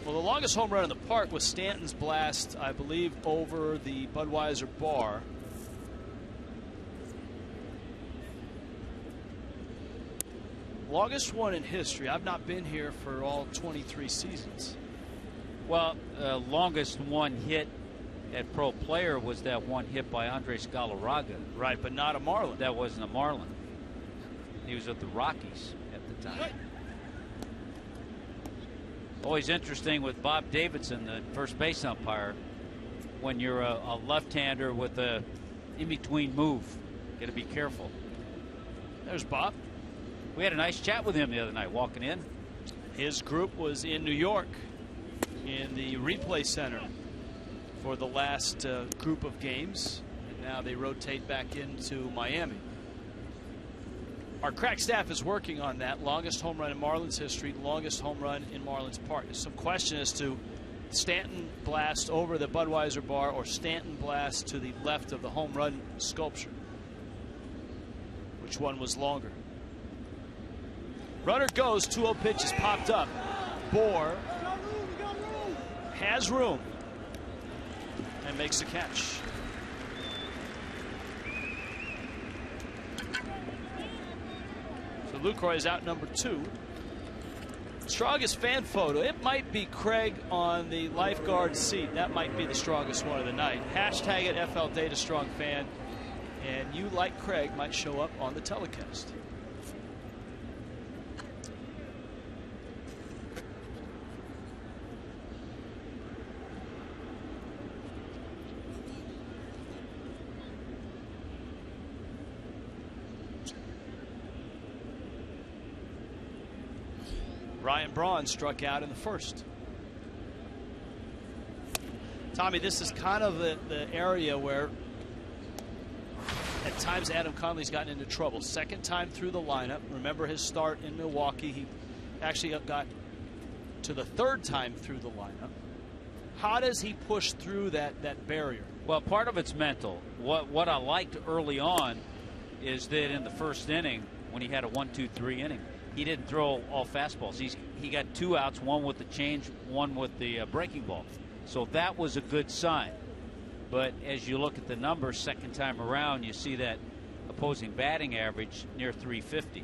Well, the longest home run in the park was Stanton's blast, I believe, over the Budweiser bar. Longest one in history. I've not been here for all 23 seasons. Well, longest one hit at Pro Player was that one hit by Andres Galarraga. Right, but not a Marlin. That wasn't a Marlin. He was with the Rockies at the time. Always interesting with Bob Davidson, the first base umpire. when you're a left-hander with a in-between move. Got to be careful. There's Bob. We had a nice chat with him the other night walking in. His group was in New York in the replay center for the last group of games. And now they rotate back into Miami. Our crack staff is working on that. Longest home run in Marlins history, longest home run in Marlins Park. There's some question as to Stanton blast over the Budweiser bar or Stanton blast to the left of the home run sculpture. Which one was longer? Runner goes, 2-0 pitch is popped up. Bohr has room and makes the catch. So LUCROY is out number 2. Strongest fan photo. It might be Craig on the lifeguard seat. That might be the strongest one of the night. Hashtag it FL Data Strong Fan. And you, like Craig, might show up on the telecast. BRAUN struck out in the first. Tommy, this is kind of the area where at times Adam Conley's gotten into trouble. Second time through the lineup. Remember his start in Milwaukee. He actually got to the third time through the lineup. How does he push through that barrier? Well, part of it's mental. What I liked early on is that in the first inning, when he had a 1-2-3 inning, he didn't throw all fastballs. He got 2 outs, one with the change, one with the breaking ball. So that was a good sign. But as you look at the numbers second time around, you see that opposing batting average near 350.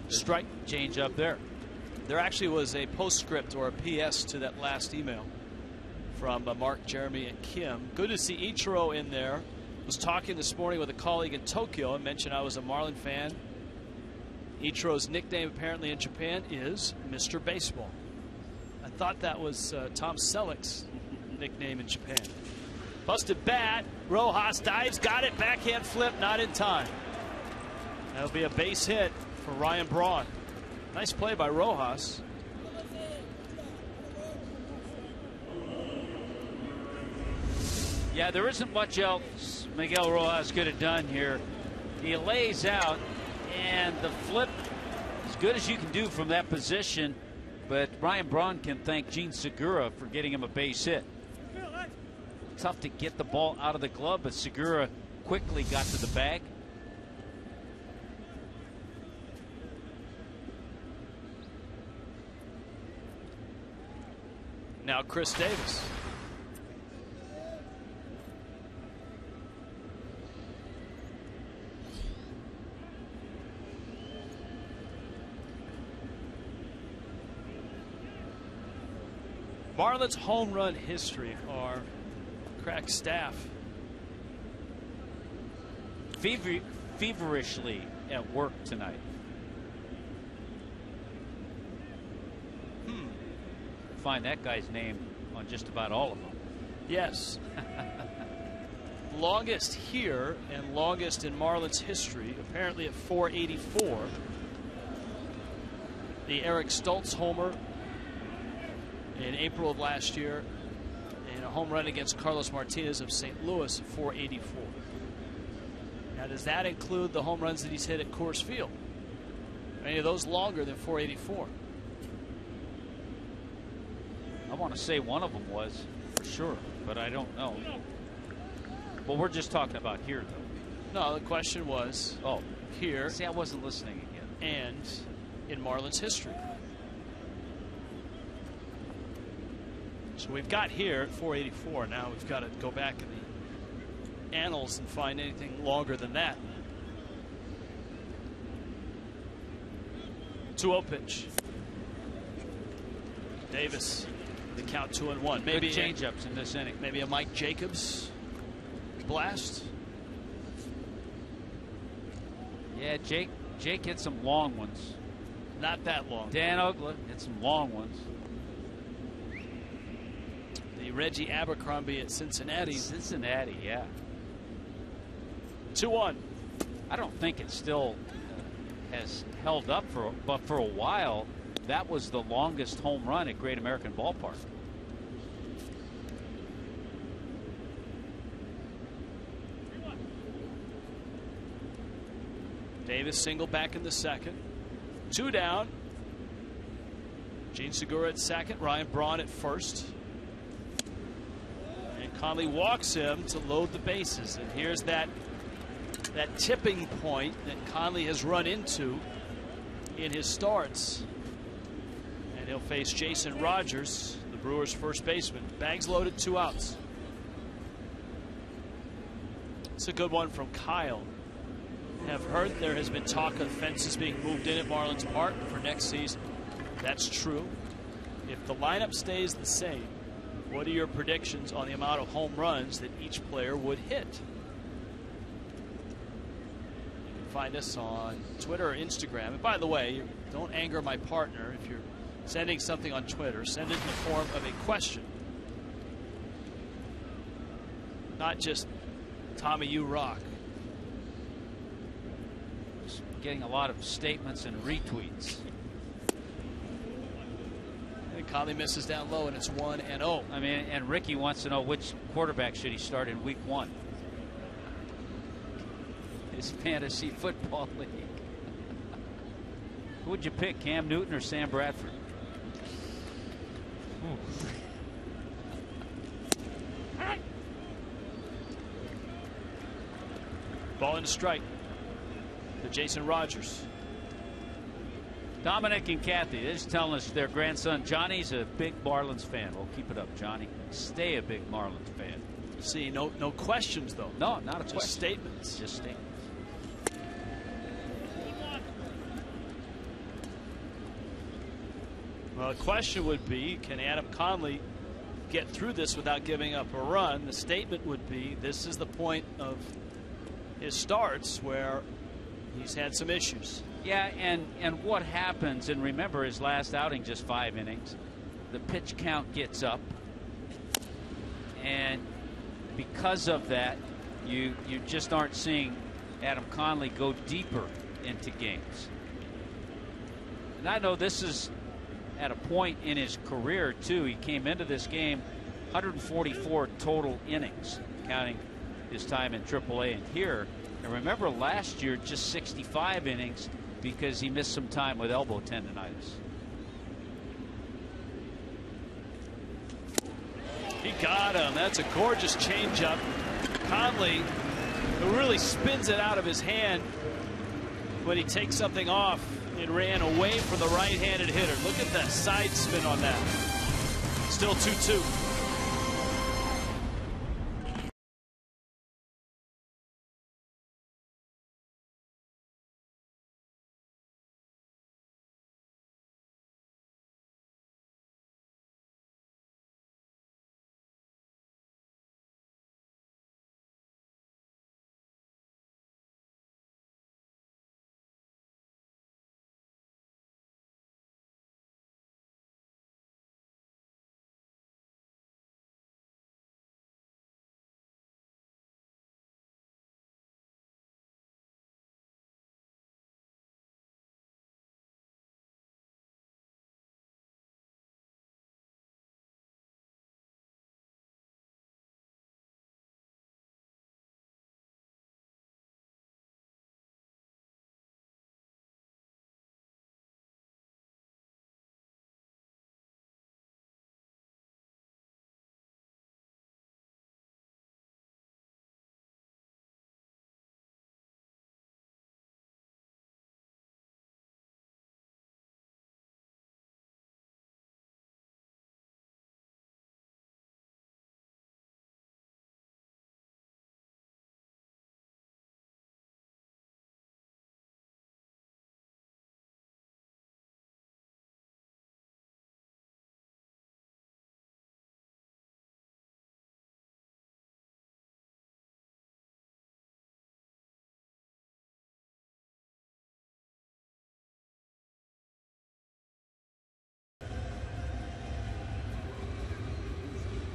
Strike change up there. There actually was a postscript or a PS to that last email from Mark, Jeremy, and Kim. Good to see Ichiro in there. Was talking this morning with a colleague in Tokyo and mentioned I was a Marlin fan. Ichiro's nickname apparently in Japan is Mr. Baseball. I thought that was Tom Selleck's nickname in Japan. Busted bat. Rojas dives. Got it. Backhand flip. Not in time. That'll be a base hit for Ryan Braun. Nice play by Rojas. Yeah, there isn't much else Miguel Rojas could have done here. He lays out, and the flip, as good as you can do from that position, but Ryan Braun can thank Gene Segura for getting him a base hit. Tough to get the ball out of the glove, but Segura quickly got to the bag. Now Chris Davis. Marlins home run history, our crack staff feverishly at work tonight. Find that guy's name on just about all of them. Yes. Longest here and longest in Marlins history, apparently at 484. The Eric Stultz homer in April of last year, and a home run against Carlos Martinez of St. Louis at 484. Now, does that include the home runs that he's hit at Coors Field? Are any of those longer than 484? I want to say one of them was, for sure, but I don't know. But we're just talking about here, though. No, the question was, here. See, I wasn't listening again. And in Marlins history. So we've got here at 484. Now we've got to go back in the annals and find anything longer than that. 2-0 pitch. Davis, the count 2-1. Maybe change-ups in this inning. Maybe a Mike Jacobs blast. Yeah, Jake hit some long ones. Not that long. Dan Oakland hit some long ones. The Reggie Abercrombie at Cincinnati. Cincinnati, yeah. 2-1. I don't think it still has held up but for a while, that was the longest home run at Great American Ballpark. Davis single back in the second. 2 down. Gene Segura at second. Ryan Braun at first. And Conley walks him to load the bases. And here's that tipping point that Conley has run into in his starts. And he'll face Jason Rogers, the Brewers' first baseman. Bags loaded, 2 outs. It's a good one from Kyle. Have heard there has been talk of fences being moved in at Marlins Park for next season. That's true. If the lineup stays the same, what are your predictions on the amount of home runs that each player would hit? You can find us on Twitter or Instagram. And by the way, don't anger my partner. If you're sending something on Twitter, send it in the form of a question. Not just Tommy, you rock. Getting a lot of statements and retweets. And Conley misses down low, and it's 1-0. I mean, and Ricky wants to know which quarterback should he start in week 1. His fantasy football league. Who would you pick, Cam Newton or Sam Bradford? Ball and strike to Jason Rogers. Dominic and Kathy, they're just telling us their grandson Johnny's a big Marlins fan. Well, keep it up, Johnny. Stay a big Marlins fan. See, no questions though. No, not a just question. Statements. Just statements. Well, the question would be, can Adam Conley get through this without giving up a run? The statement would be, this is the point of his starts where he's had some issues. Yeah, and what happens, and remember his last outing, just 5 innings, the pitch count gets up, and because of that, you just aren't seeing Adam Conley go deeper into games. And I know this is at a point in his career too. He came into this game 144 total innings, counting his time in AAA and here. And remember last year, just 65 innings because he missed some time with elbow tendonitis. He got him. That's a gorgeous changeup. Conley, who really spins it out of his hand when he takes something off. It ran away from the right-handed hitter. Look at that side spin on that. Still 2-2.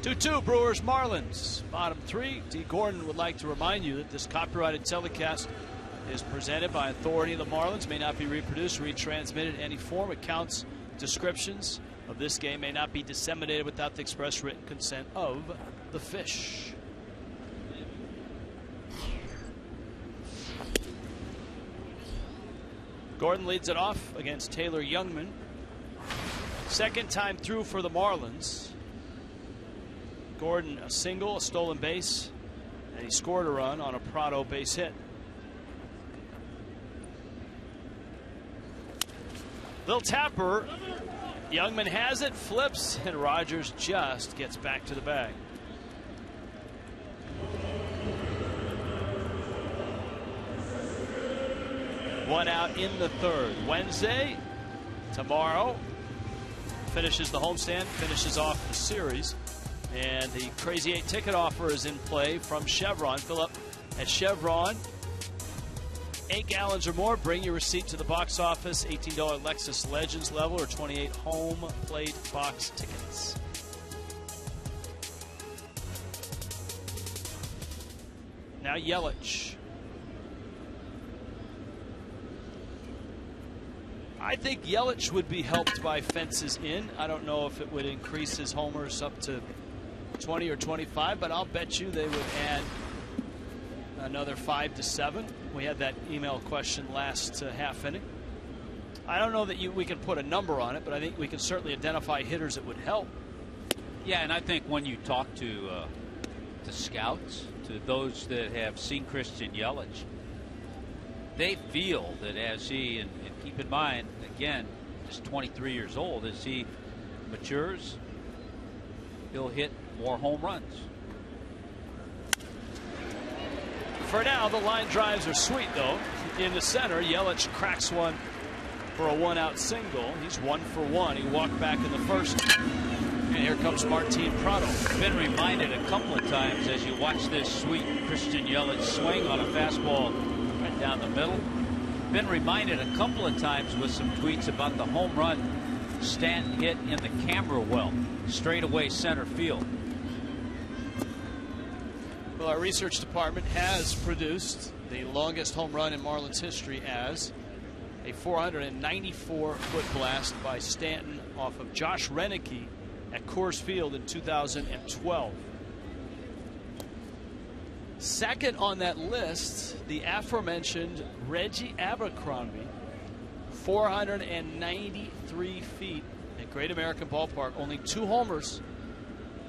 2-2 Brewers Marlins. Bottom 3. D. Gordon would like to remind you that this copyrighted telecast is presented by authority of the Marlins, may not be reproduced, retransmitted in any form. Accounts, descriptions of this game may not be disseminated without the express written consent of the fish. Gordon leads it off against Taylor Youngman. Second time through for the Marlins. Gordon a single, a stolen base, and he scored a run on a Prado base hit. Little tapper. Youngman has it, flips, and Rogers just gets back to the bag. One out in the third. Wednesday, tomorrow, finishes the homestand, finishes off the series. And the Crazy 8 ticket offer is in play from Chevron. Fill up at Chevron. 8 gallons or more. Bring your receipt to the box office. $18 Lexus Legends level or 28 home plate box tickets. Now Yelich. I think Yelich would be helped by fences in. I don't know if it would increase his homers up to 20 or 25, but I'll bet you they would add another 5 to 7. We had that email question last half inning. I don't know that we can put a number on it, but I think we can certainly identify hitters that would help. Yeah, and I think when you talk to scouts, to those that have seen Christian Yelich, they feel that as he, and keep in mind, again, just 23 years old, as he matures, he'll hit more home runs. For now, the line drives are sweet, though. In the center, Yelich cracks one for a one-out single. He's 1 for 1. He walked back in the first. And here comes Martin Prado. Been reminded a couple of times as you watch this sweet Christian Yelich swing on a fastball right down the middle. Been reminded a couple of times with some tweets about the home run Stanton hit in the camera well, straightaway center field. Well, our research department has produced the longest home run in Marlins history as a 494-foot blast by Stanton off of Josh Renicky at Coors Field in 2012. Second on that list, the aforementioned Reggie Abercrombie, 493 feet at Great American Ballpark. Only 2 homers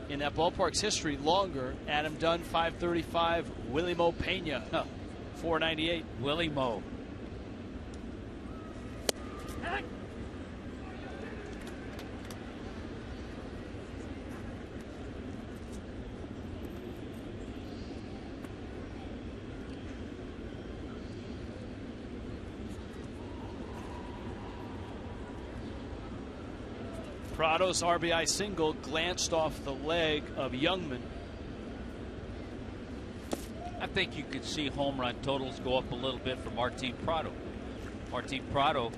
in that ballpark's history longer. Adam Dunn, 535. Willie Mo Pena, 498. Willie Mo. Prado's RBI single glanced off the leg of Youngman. I think you could see home run totals go up a little bit for Martin Prado. Martin Prado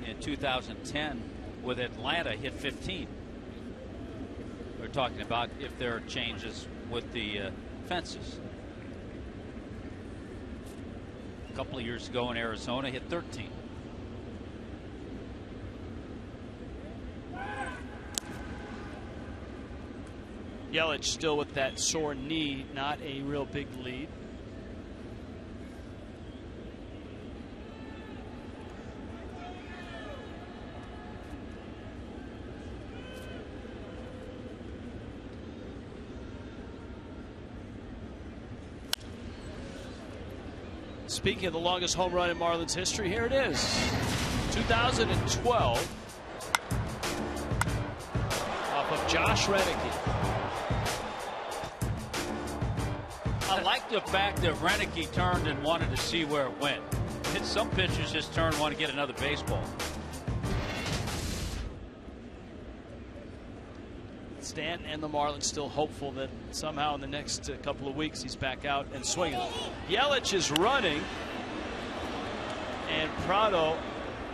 in 2010 with Atlanta hit 15. We're talking about if there are changes with the fences. A couple of years ago in Arizona, hit 13. Yelich still with that sore knee, not a real big lead. Speaking of the longest home run in Marlins history, here it is. 2012 off of Josh Renicky. I like the fact that Renicky turned and wanted to see where it went. Some pitchers just turn and want to get another baseball. Stanton and the Marlins still hopeful that somehow in the next couple of weeks he's back out and swinging. Yelich is running, and Prado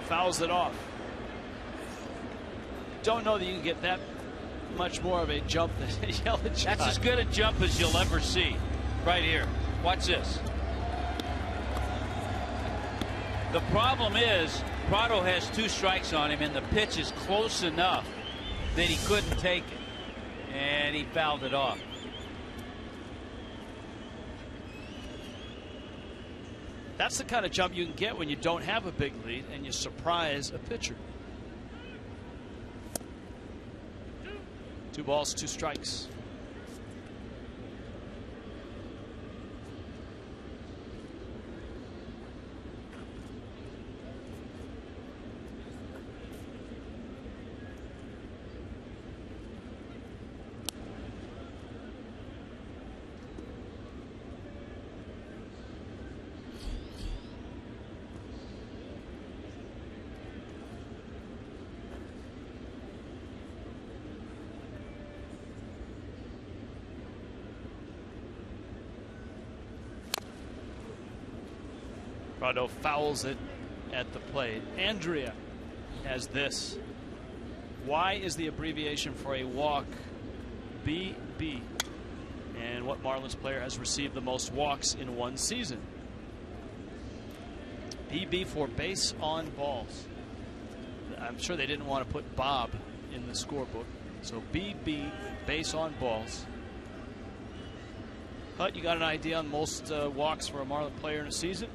fouls it off. Don't know that you can get that much more of a jump than Yelich. That's as good a jump as you'll ever see. Right here. Watch this. The problem is Prado has 2 strikes on him, and the pitch is close enough that he couldn't take it, and he fouled it off. That's the kind of jump you can get when you don't have a big lead and you surprise a pitcher. 2 balls, 2 strikes. Prado fouls it at the plate. Andrea has this. Why is the abbreviation for a walk BB? And what Marlins player has received the most walks in one season? BB for base on balls. I'm sure they didn't want to put Bob in the scorebook. So BB, base on balls. Hut, you got an idea on most walks for a Marlin player in a season?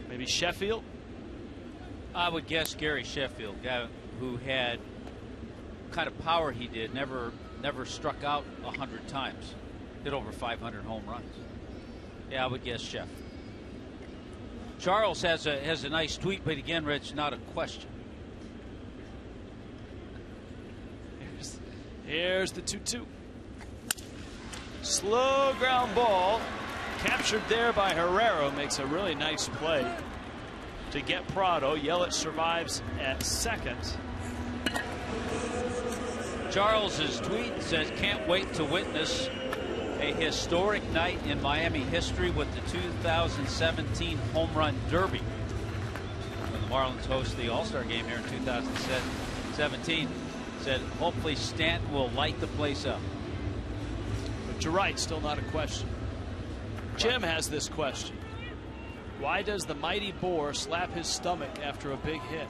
Maybe Sheffield? I would guess Gary Sheffield, guy who had kind of power he did, never struck out 100 times, hit over 500 home runs. Yeah, I would guess Sheffield. Charles has a nice tweet, but again, Rich, not a question. Here's the 2-2. Slow ground ball. Captured there by Herrera. Makes a really nice play to get Prado. Yelich survives at second. Charles's tweet says, can't wait to witness a historic night in Miami history with the 2017 Home Run Derby. When the Marlins host the All-Star game here in 2017, said hopefully Stanton will light the place up. But you're right, still not a question. Jim has this question. Why does the mighty Boar slap his stomach after a big hit?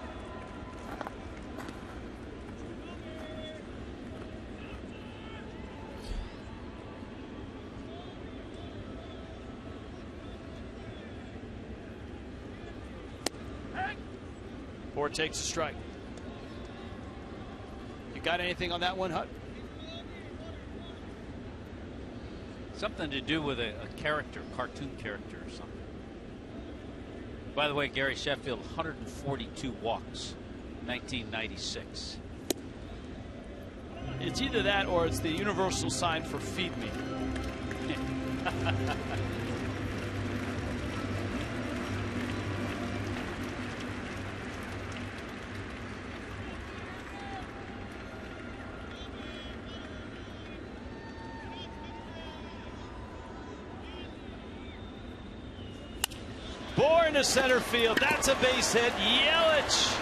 Boar takes a strike. You got anything on that one, Hut? Something to do with a character, cartoon character or something. By the way, Gary Sheffield, 142 walks, 1996. It's either that or it's the universal sign for feed me. Boar into center field. That's a base hit. Yelich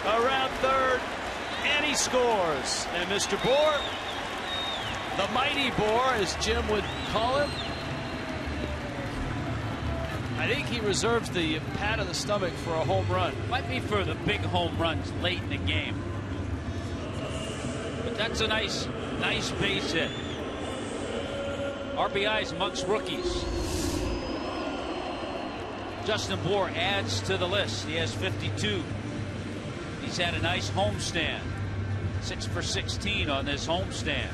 around third, and he scores. And Mr. Boar, the mighty Boar, as Jim would call him, I think he reserves the pat on the stomach for a home run. Might be for the big home runs late in the game. But that's a nice base hit. RBIs amongst rookies. Justin Bour adds to the list. He has 52. He's had a nice homestand. 6 for 16 on this homestand.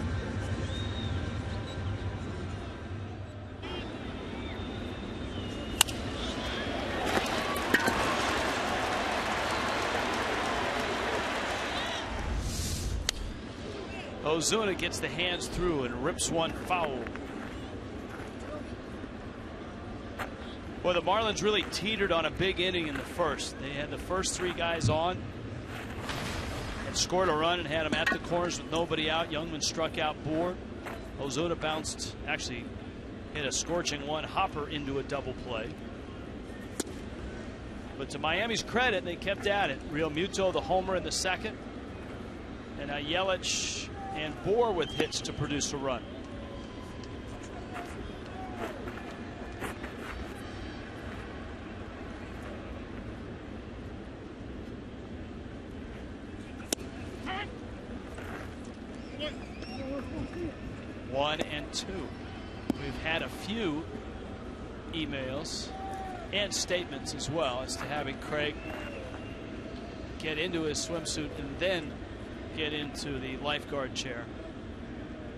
Ozuna gets the hands through and rips one foul. Well, the Marlins really teetered on a big inning in the first. They had the first 3 guys on and scored a run and had them at the corners with nobody out. Youngman struck out Bour. Ozuna bounced, actually hit a scorching one hopper into a double play. But to Miami's credit, they kept at it. Real Muto, the homer in the second. And Yelich and Bohr with hits to produce a run. One and two. We've had a few emails and statements as well as to having Craig get into his swimsuit and then get into the lifeguard chair.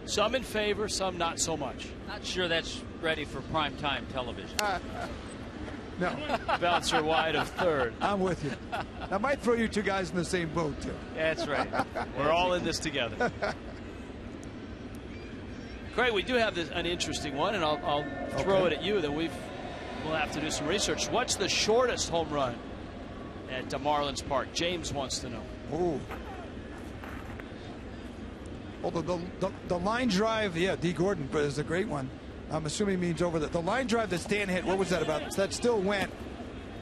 Some in favor, some not so much. Not sure that's ready for primetime television. No. Bouncer wide of third. I'm with you. I might throw you two guys in the same boat, too. That's right. We're all in this together. Craig, we do have an interesting one, and I'll throw it at you. That we'll have to do some research. What's the shortest home run at Marlins Park? James wants to know. Oh. Well, the line drive, yeah, D. Gordon is a great one. I'm assuming he means over the line drive that Stan hit. What was that about? That still went,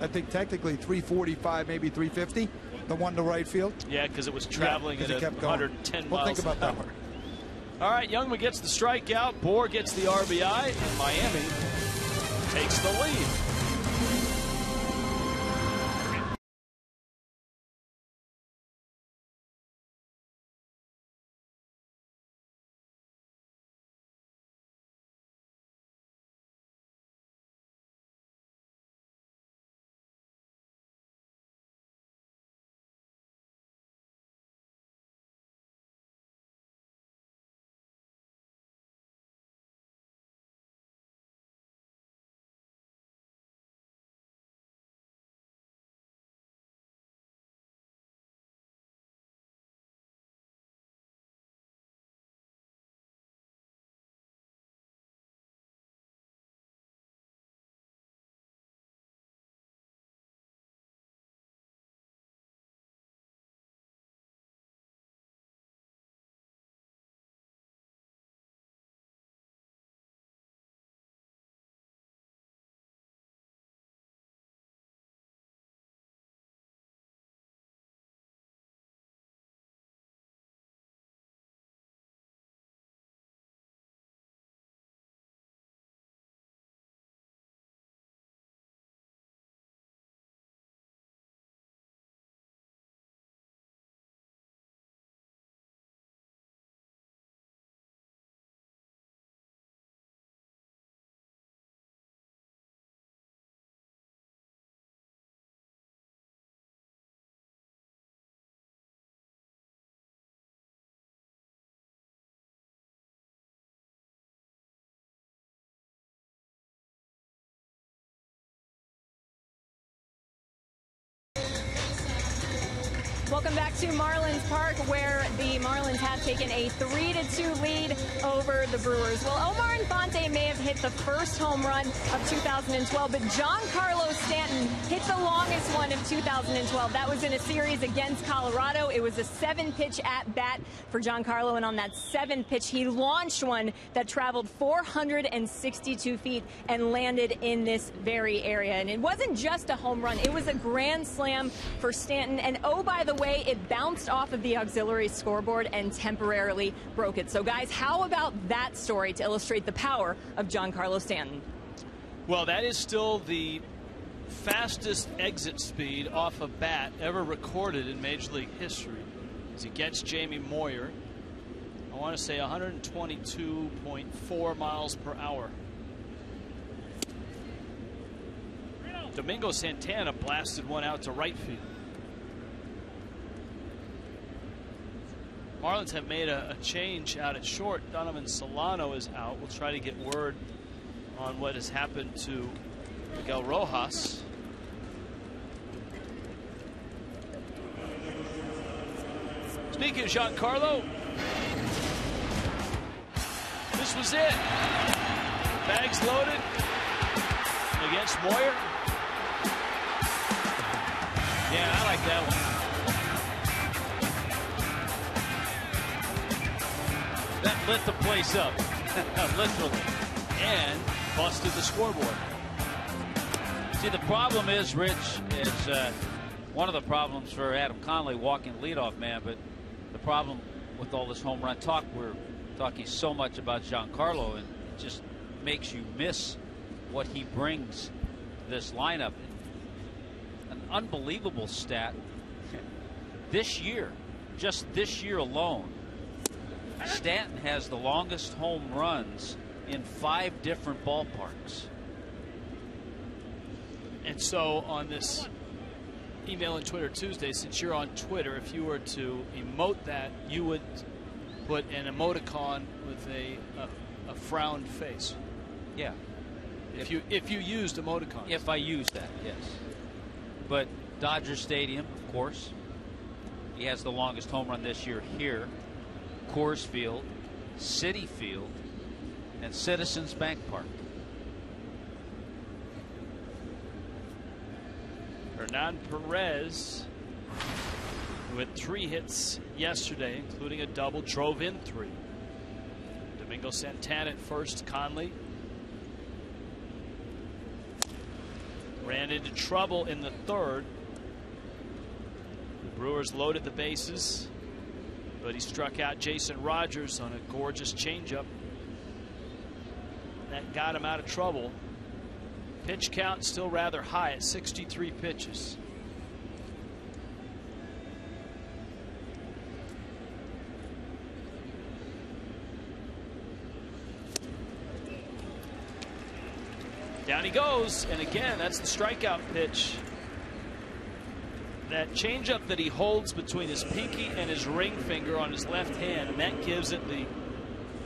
I think, technically 345, maybe 350. The one to right field. Yeah, because it was traveling at 110 miles. We'll think about that one. All right, Youngman gets the strikeout. Bohr gets the RBI, and Miami takes the lead. Welcome back to Marlins Park, where the Marlins have taken a 3-2 lead over the Brewers. Well, Omar Infante may have hit the first home run of 2012, but Giancarlo Stanton hit the longest one of 2012. That was in a series against Colorado. It was a 7-pitch at-bat for Giancarlo, and on that 7th pitch, he launched one that traveled 462 feet and landed in this very area. And it wasn't just a home run. It was a grand slam for Stanton. And oh, by the way, it bounced off of the auxiliary scoreboard and temporarily broke it. So, guys, how about that story to illustrate the power of Giancarlo Stanton? Well, that is still the fastest exit speed off a bat ever recorded in Major League history. As he gets Jamie Moyer, I want to say 122.4 miles per hour. Domingo Santana blasted one out to right field. Marlins have made a change out at short. Donovan Solano is out. We'll try to get word on what has happened to Miguel Rojas. Speaking of Giancarlo, this was it. Bags loaded against Moyer. Yeah, I like that one. That lit the place up, literally, and busted the scoreboard. See, the problem is, Rich, is one of the problems for Adam Conley walking leadoff man, but the problem with all this home run talk, we're talking so much about Giancarlo, and it just makes you miss what he brings to this lineup. An unbelievable stat. This year, just this year alone, Stanton has the longest home runs in 5 different ballparks. And so on this email and Twitter Tuesday, since you're on Twitter, if you were to emote that, you would put an emoticon with a frowned face. Yeah. If you used emoticons. If I used that, yes. But Dodger Stadium, of course. He has the longest home run this year here. Coors Field, Citi Field, and Citizens Bank Park. Hernan Perez, who had 3 hits yesterday, including a double, drove in 3. Domingo Santana at first. Conley ran into trouble in the 3rd. The Brewers loaded the bases, but he struck out Jason Rogers on a gorgeous changeup. That got him out of trouble. Pitch count still rather high at 63 pitches. Down he goes, and again, that's the strikeout pitch. That changeup that he holds between his pinky and his ring finger on his left hand, and that gives it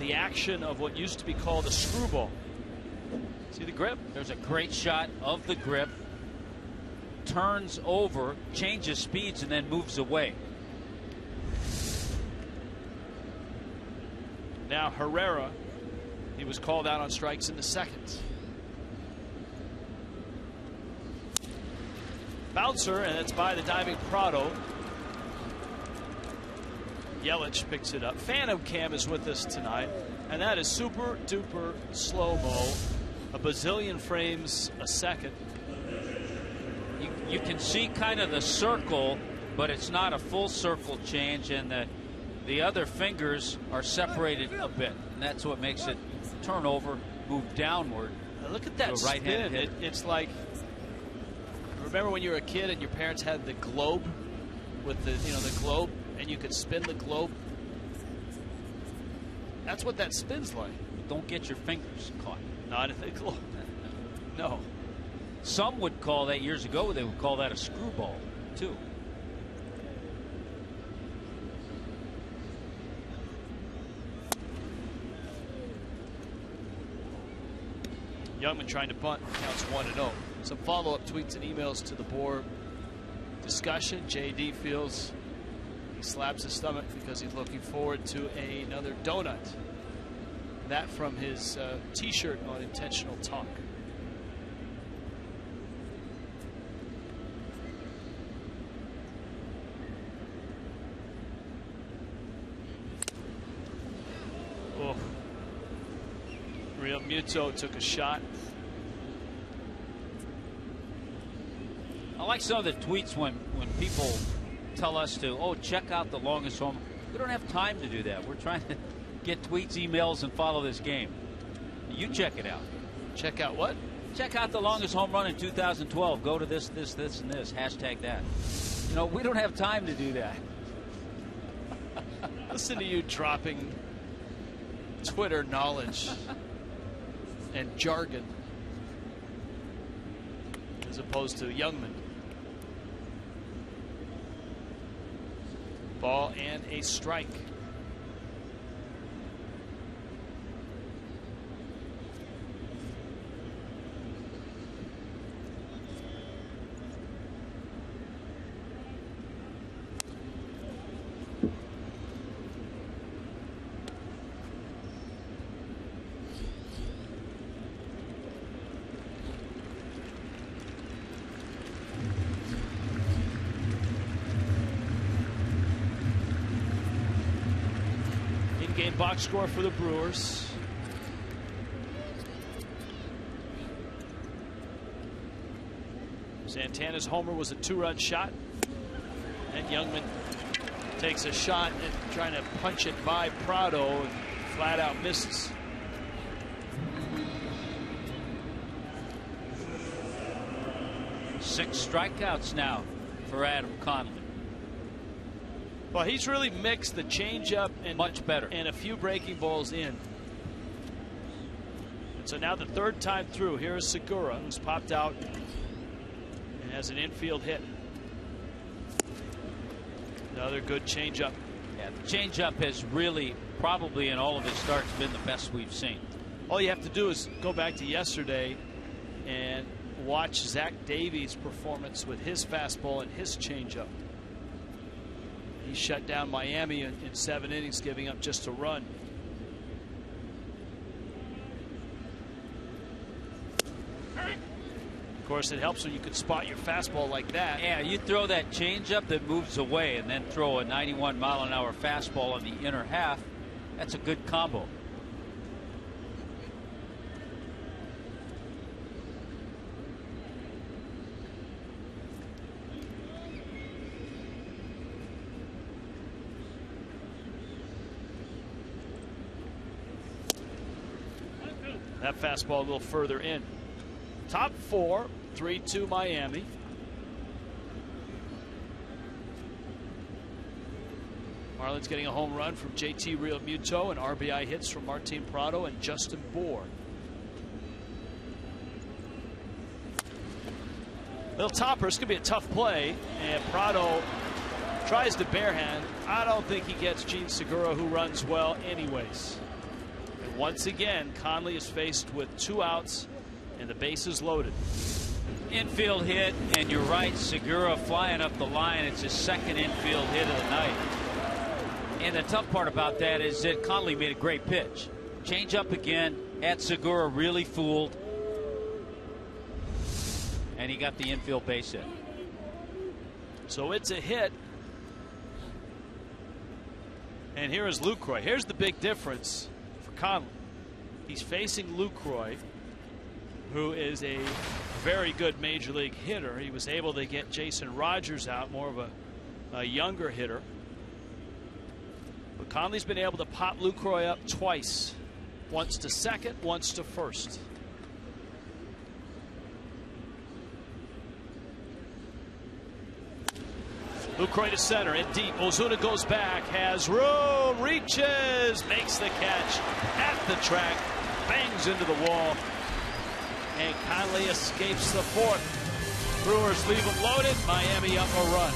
the action of what used to be called a screwball. See the grip? There's a great shot of the grip. Turns over, changes speeds, and then moves away. Now Herrera, he was called out on strikes in the 2nd. Bouncer, and it's by the diving Prado. Yelich picks it up. Phantom Cam is with us tonight, and that is super duper slow-mo. A bazillion frames a second. You can see kind of the circle, but it's not a full circle change, and the other fingers are separated a bit, and that's what makes it turn over, move downward. Now look at that spin. It's like, remember when you were a kid and your parents had the globe with the globe, and you could spin the globe? That's what that spins like. Don't get your fingers caught. Not in the globe. No. Some would call that, years ago, they would call that a screwball, too. Youngman trying to bunt, counts 1-0. Some follow-up tweets and emails to the board discussion. JD feels he slaps his stomach because he's looking forward to another donut. That from his t-shirt on Intentional Talk. Oh. Real Muto took a shot. I like some of the tweets when people tell us to, check out the longest home. We don't have time to do that. We're trying to get tweets, emails, and follow this game. You check it out. Check out what? Check out the longest home run in 2012. Go to this, and this. Hashtag that. You know, we don't have time to do that. Listen to you dropping Twitter knowledge and jargon as opposed to Youngman. Ball and a strike. In-game box score for the Brewers. Santana's homer was a 2-run shot, and Youngman Takes a shot and trying to punch it by Prado and flat out misses. Six strikeouts now for Adam Conley. Well, he's really mixed the changeup and much better, and a few breaking balls in. And so now the third time through, here is Segura, who's popped out and has an infield hit. Another good changeup. Yeah, the changeup has really, probably in all of his starts, been the best we've seen. All you have to do is go back to yesterday and watch Zach Davies' performance with his fastball and his changeup. He shut down Miami in 7 innings, giving up just a run. Of course, it helps when you can spot your fastball like that. Yeah, you throw that changeup that moves away and then throw a 91-mile-an-hour fastball in the inner half. That's a good combo. That fastball a little further in. Top 4, 3-2 Miami. Marlins getting a home run from JT Realmuto and RBI hits from Martin Prado and Justin Bour. Little topper. It's going to be a tough play, and Prado tries to barehand. I don't think he gets Gene Segura, who runs well anyways. And once again, Conley is faced with 2 outs and the bases loaded. Infield hit, and you're right, Segura flying up the line. It's his second infield hit of the night. And the tough part about that is that Conley made a great pitch. Change up again, had Segura really fooled, and he got the infield base hit. So it's a hit. And here is LUCROY. Here's the big difference for Conley. He's facing LUCROY, who is a very good major league hitter. He was able to get Jason Rogers out, more of a younger hitter. But Conley's been able to pop LUCROY up twice. Once to second, once to first. LUCROY to center and deep. Ozuna goes back, has room, reaches, makes the catch at the track, bangs into the wall, and Conley escapes the 4th. Brewers leave him loaded. Miami up a run.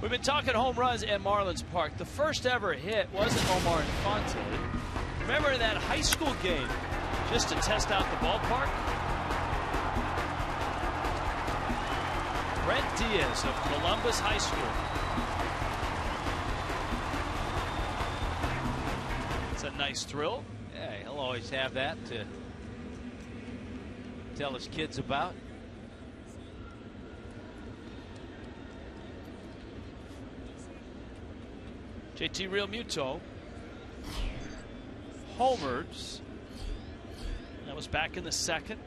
We've been talking home runs at Marlins Park. The first ever hit wasn't Omar Infante. Remember in that high school game, just to test out the ballpark? Brent Diaz of Columbus High School. It's a nice thrill. Yeah, he'll always have that to tell his kids about. JT Realmuto homers. That was back in the second.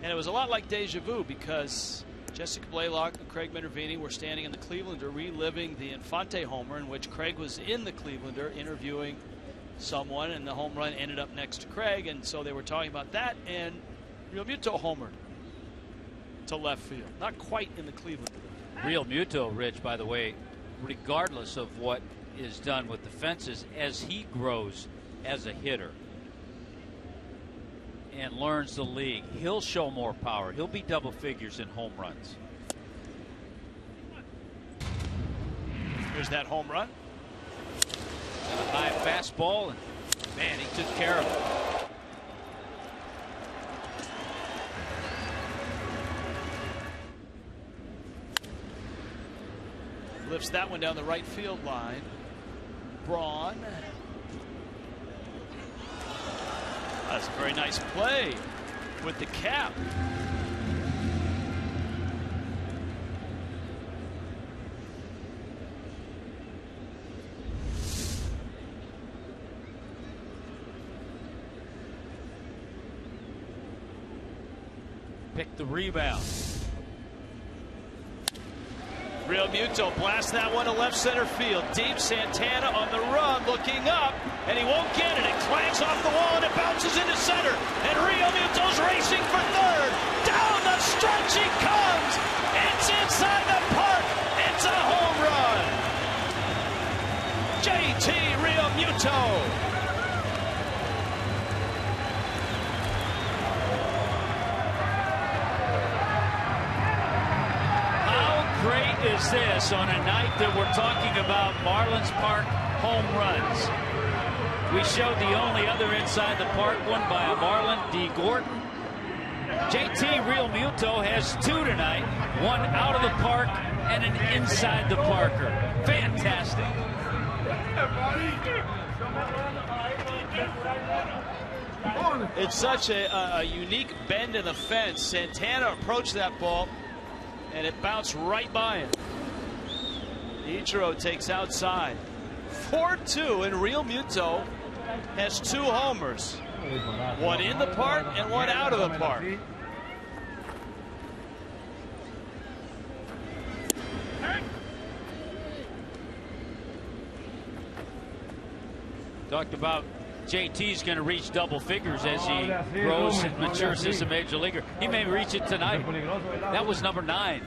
And it was a lot like deja vu because Jessica Blaylock and Craig Minervini were standing in the Clevelander reliving the Infante homer in which Craig was in the Clevelander interviewing someone, and the home run ended up next to Craig, and so they were talking about that, and Realmuto homered to left field. Not quite in the Clevelander. Realmuto, Rich, by the way, regardless of what is done with the fences, as he grows as a hitter and learns the league, he'll show more power. He'll be double figures in home runs. Here's that home run. And a high fastball, and man, he took care of it. Lifts that one down the right field line. Braun. That's a very nice play with the cap. Pick the rebound. Realmuto blasts that one to left center field. Deep. Santana on the run, looking up, and he won't get it. It clangs off the wall and it bounces into center. And Realmuto's racing for third. Down the stretch he comes. It's inside the park. It's a home run. JT Realmuto. Is this on a night that we're talking about Marlins Park home runs? We showed the only other inside the park one by a Marlin, D. Gordon. JT Realmuto has two tonight, one out of the park and an inside the parker. Fantastic. It's such a unique bend in the fence. Santana approached that ball and it bounced right by him. Ichiro takes outside. 4-2, and Realmuto has two homers. One in the park and one out of the park. Talked about JT's going to reach double figures as he grows and matures as a major leaguer. He may reach it tonight. That was number 9.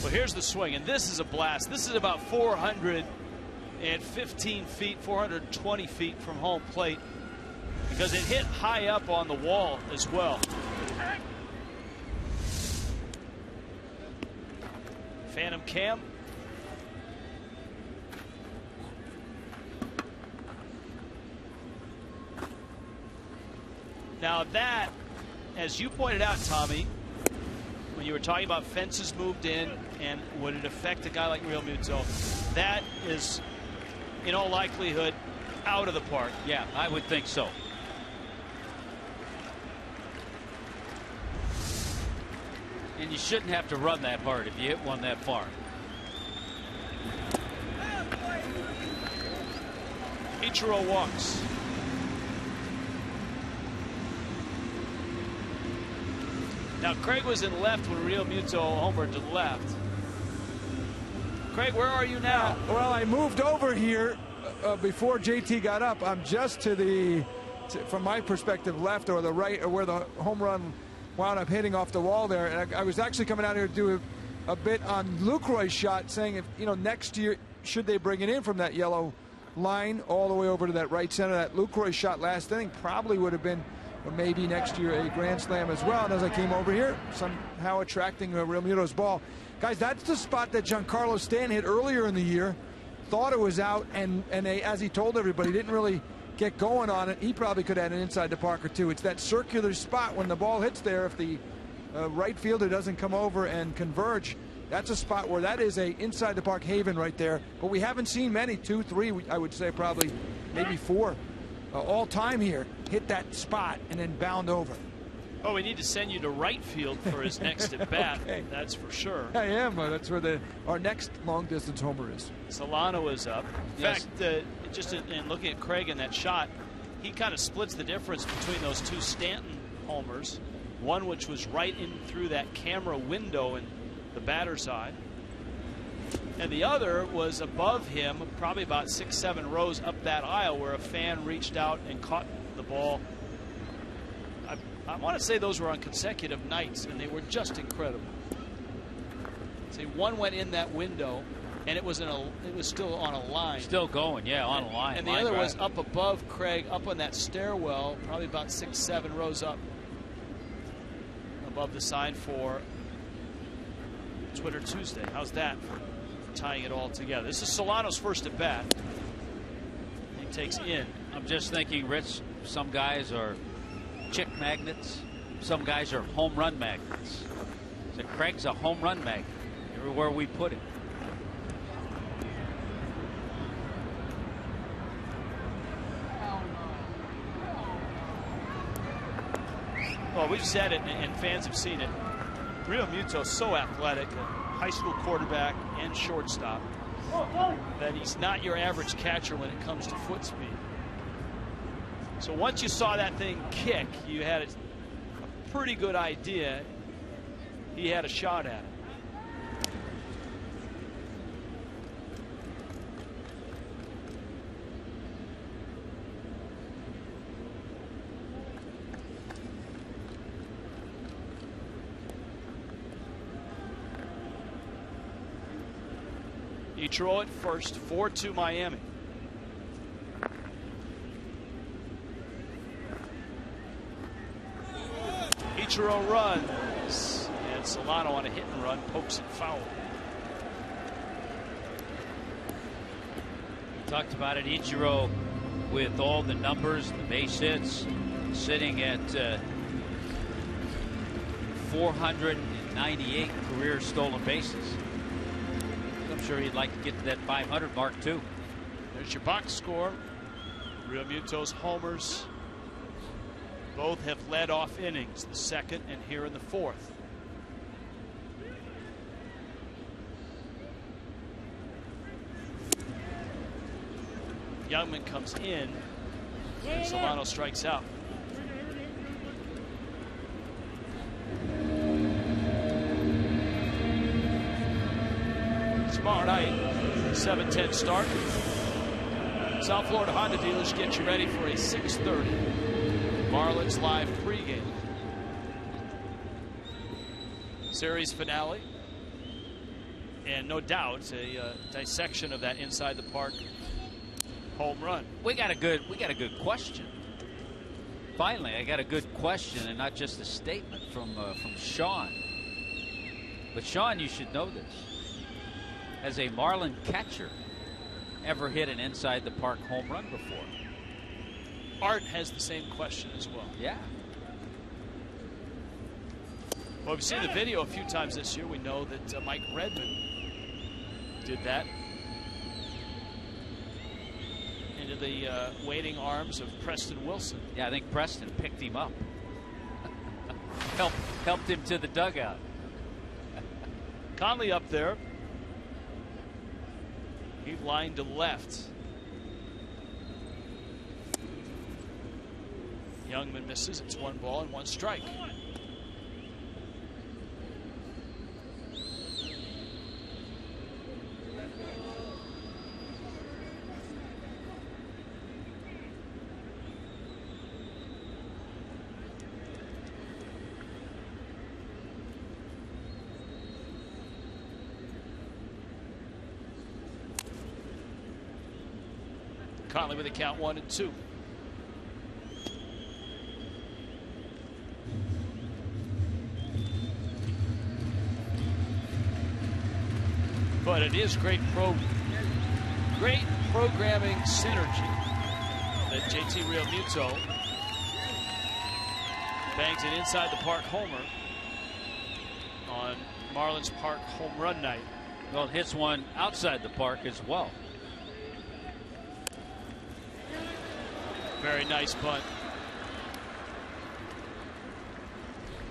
Well, here's the swing, and this is a blast. This is about 415 feet, 420 feet from home plate, because it hit high up on the wall as well. Phantom cam. Now that, as you pointed out, Tommy, when you were talking about fences moved in and would it affect a guy like Realmuto, that is in all likelihood out of the park. Yeah, I would think so. And you shouldn't have to run that hard if you hit one that far. Ichiro walks. Now Craig was in left when Realmuto homered to the left. Craig, where are you now? Well, I moved over here before JT got up. I'm just to the, from my perspective, left or the right, or where the home run wound up hitting off the wall there. And I was actually coming out here to do a bit on LUCROY's shot, saying if, you know, next year, should they bring it in from that yellow line all the way over to that right center? That LUCROY shot last inning probably would have been, or maybe next year, a grand slam as well. And as I came over here, somehow attracting Realmuto's ball. Guys, that's the spot that Giancarlo Stanton hit earlier in the year. Thought it was out, and they, as he told everybody, didn't really get going on it, he probably could have had an inside the Parker too. It's that circular spot when the ball hits there. If the right fielder doesn't come over and converge, that's a spot where that is a inside the park haven right there. But we haven't seen many, 2, 3, I would say probably maybe 4 all time here hit that spot and then bound over. Oh, we need to send you to right field for his next at bat. Okay. That's for sure. I am. That's where our next long distance homer is. Solano is up. In Yes. fact, just in looking at Craig in that shot, he kind of splits the difference between those 2 Stanton homers. One which was right in through that camera window in the batter's eye, and the other was above him, probably about 6, 7 rows up that aisle, where a fan reached out and caught the ball. I want to say those were on consecutive nights, and they were just incredible. See, one went in that window, and it was still on a line. Still going, yeah, on a line. And the other was up above Craig, up on that stairwell, probably about 6, 7 rows up above the sign for Twitter Tuesday. How's that for tying it all together? This is Solano's first at bat. He takes in. I'm just thinking, Rich, some guys are chick magnets, some guys are home run magnets. So Craig's a home run magnet everywhere we put him. Well, we've said it, and fans have seen it. Real Muto's so athletic, a high school quarterback and shortstop, that he's not your average catcher when it comes to foot speed. So once you saw that thing kick, you had a pretty good idea he had a shot at it. Ichiro at first, 4-2 Miami. Ichiro runs, and Solano on a hit and run pokes it foul. We talked about it, Ichiro with all the numbers, the base hits, sitting at 498 career stolen bases. I'm sure he'd like to get to that 500 mark too. There's your box score. Real Muto's homers both have led off innings, the second and here in the fourth. Youngman comes in, and Solano strikes out. Tomorrow night, 7:10 start. South Florida Honda dealers get you ready for a 6:30 Marlins live pregame. Series finale, and no doubt a dissection of that inside the park home run. We got a good question. Finally, I got a good question, and not just a statement from Sean. But Sean, you should know this. Has a Marlin catcher ever hit an inside the park home run before? Art has the same question as well. Yeah. Well, we've seen the video a few times this year. We know that Mike Redmond did that into the waiting arms of Preston Wilson. Yeah, I think Preston picked him up. helped him to the dugout. Conley up there. He lined to left. Youngman misses. It's 1 ball and 1 strike. Conley with a count 1-2. But it is great programming synergy. The it. JT Realmuto bangs it inside the park homer on Marlins Park home run night. Well, it hits one outside the park as well. Very nice bunt.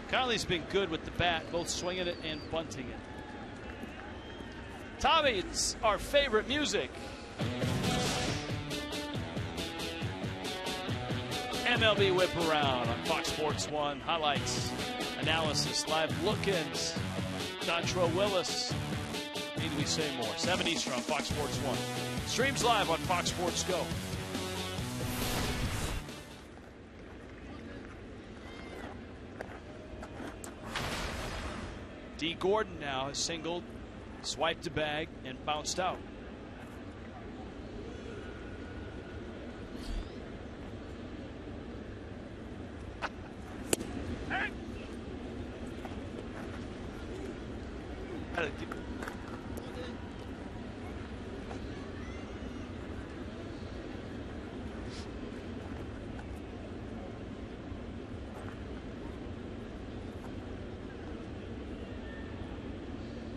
Conley's been good with the bat, both swinging it and bunting it. Tommy, it's our favorite music. MLB Whip Around on Fox Sports 1. Highlights, analysis, live look-ins. Dontrell Willis. Need we say more? 7 Eastern on Fox Sports 1. Streams live on Fox Sports Go. D. Gordon now has singled, swiped a bag, and bounced out.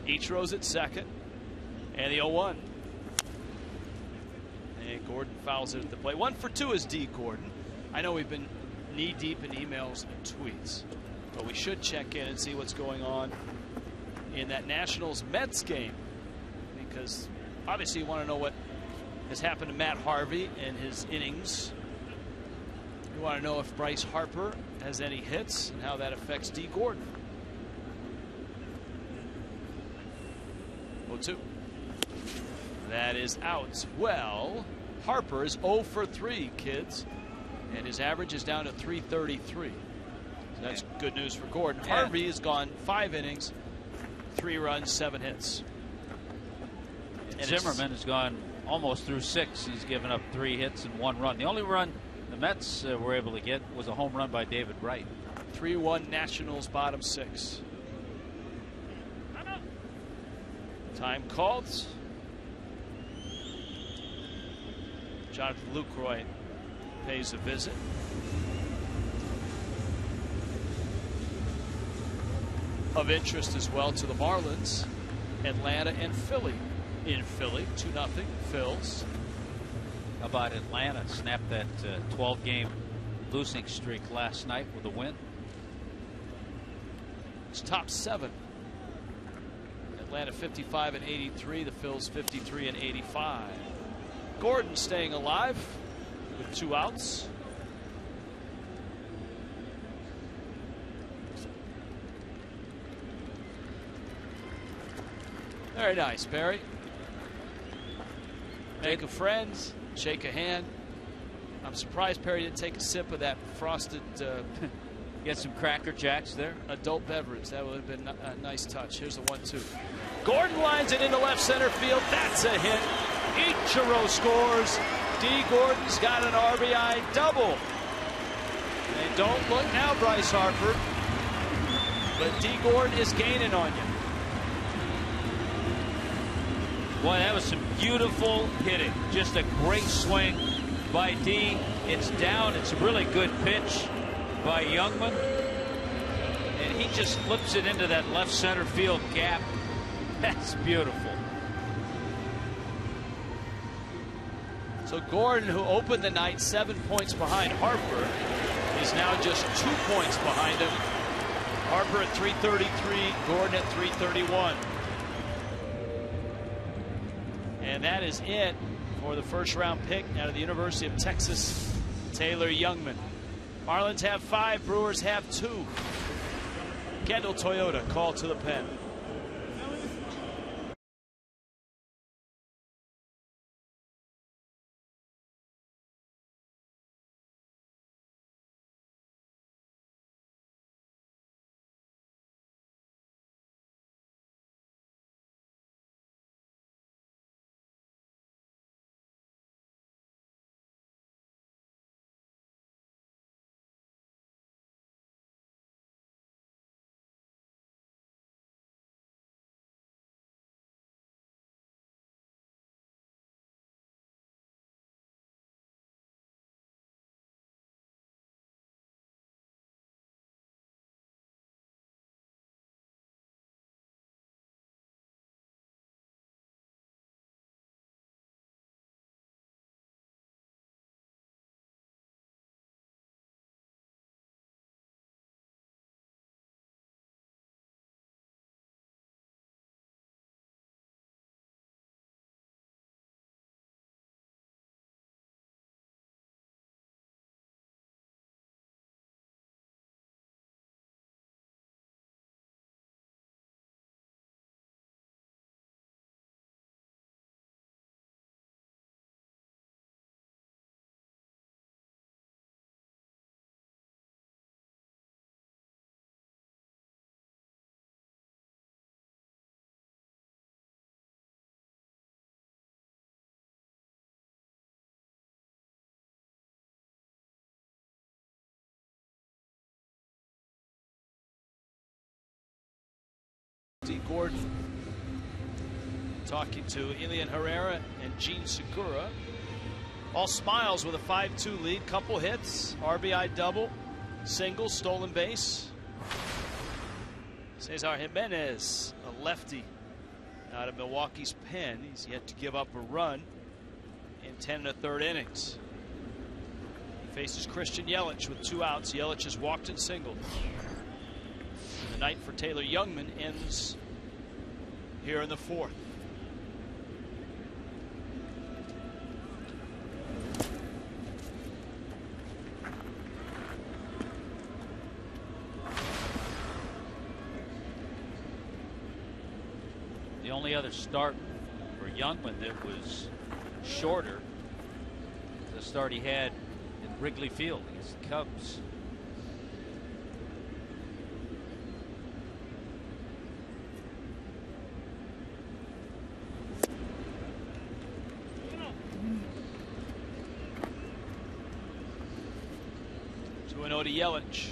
Ichiro's at second, and the 0-1. And Gordon fouls it at the plate. 1 for 2 is D. Gordon. I know we've been knee deep in emails and tweets, but we should check in and see what's going on in that Nationals Mets game, because obviously you want to know what has happened to Matt Harvey and his innings. You want to know if Bryce Harper has any hits and how that affects D. Gordon. 0-2. That is out. Well, Harper is 0 for 3, kids, and his average is down to 333. So that's good news for Gordon. Harvey has gone 5 innings, 3 runs, 7 hits. And Zimmerman has gone almost through 6. He's given up 3 hits and 1 run. The only run the Mets were able to get was a home run by David Wright. 3-1 Nationals, bottom 6. Time called. Jonathan Lucroy pays a visit. Of interest as well to the Marlins, Atlanta and Philly. In Philly, 2-0 Phils. How about Atlanta? Snapped that 12-game losing streak last night with a win. It's top 7. Atlanta 55 and 83. The Phils 53 and 85. Gordon staying alive with 2 outs. Very nice, Barry. Make a friend, shake a hand. I'm surprised Perry didn't take a sip of that frosted. Get some Cracker Jacks there. Adult beverage. That would have been a nice touch. Here's the 1-2. Gordon lines it into left center field. That's a hit. Ichiro scores. D. Gordon's got an RBI double. And don't look now, Bryce Harper. But D. Gordon is gaining on you. Boy, that was some beautiful hitting. Just a great swing by D. It's down. It's a really good pitch by Youngman. And he just flips it into that left center field gap. That's beautiful. So Gordon, who opened the night 7 points behind Harper, is now just 2 points behind him. Harper at 333, Gordon at 331. And that is it for the first round pick out of the University of Texas, Taylor Youngman. Marlins have 5, Brewers have 2. Kendall Toyota called to the pen. Dee Gordon talking to Elian Herrera and Gene Segura. All smiles with a 5-2 lead. Couple hits, RBI double, single, stolen base. Cesar Jimenez, a lefty out of Milwaukee's pen. He's yet to give up a run in 10 1/3 innings. He faces Christian Yelich with 2 outs. Yelich has walked and singled. The night for Taylor Youngman ends here in the 4th. The only other start for Youngman that was shorter, the start he had in Wrigley Field against the Cubs. To Yelich.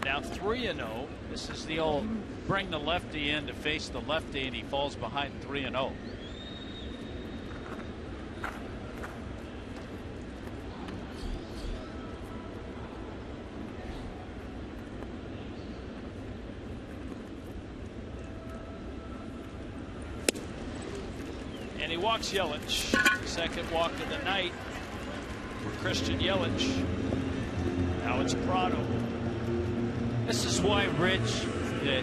Now 3-0. This is the old bring the lefty in to face the lefty, and he falls behind 3-0. And he walks Yelich. Second walk of the night for Christian Yelich. Now it's Prado. This is why, Rich, that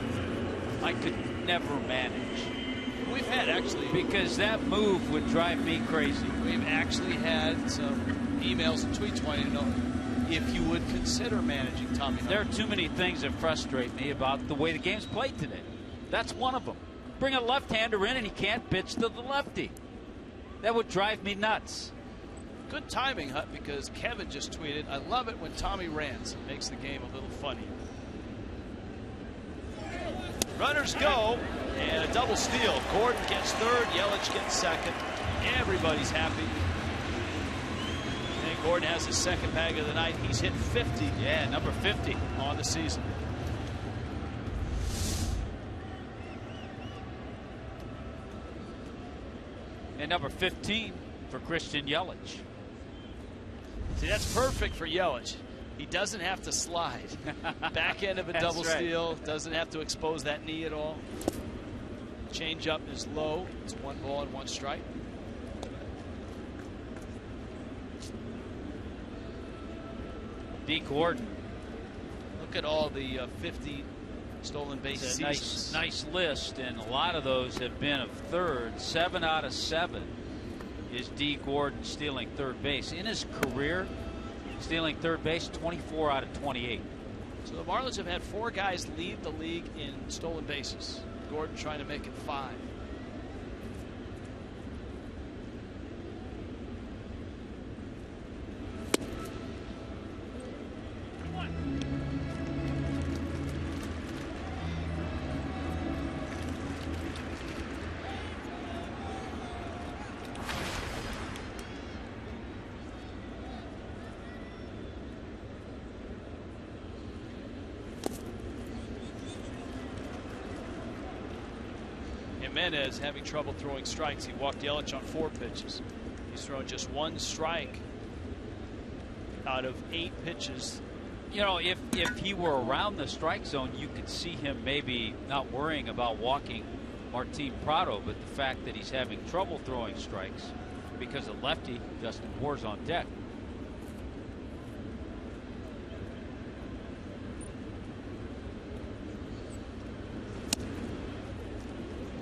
I could never manage. We've had actually, because that move would drive me crazy. We've actually had some emails and tweets wanting to know if you would consider managing Tommy Hunt. There are too many things that frustrate me about the way the game's played today. That's one of them. Bring a left-hander in and he can't pitch to the lefty. That would drive me nuts. Good timing, Hunt, because Kevin just tweeted, I love it when Tommy rants. It makes the game a little funny. Runners go, and a double steal. Gordon gets third, Yelich gets second. Everybody's happy. And Gordon has his second bag of the night. He's hit 50. Yeah, number 50 on the season. And number 15 for Christian Yelich. See, that's perfect for Yelich. He doesn't have to slide. Back end of a double steal. Doesn't have to expose that knee at all. Change up is low. It's 1 ball and 1 strike. Dee Gordon. Look at all the 50 stolen base seasons. Nice list, and a lot of those have been of third. 7 out of 7 is Dee Gordon stealing third base. In his career, stealing third base 24 out of 28. So the Marlins have had 4 guys lead the league in stolen bases. Gordon trying to make it 5. Jimenez having trouble throwing strikes. He walked Yelich on 4 pitches. He's thrown just 1 strike out of 8 pitches. You know, if he were around the strike zone, you could see him maybe not worrying about walking Martin Prado, but the fact that he's having trouble throwing strikes because of lefty Justin Bour's on deck.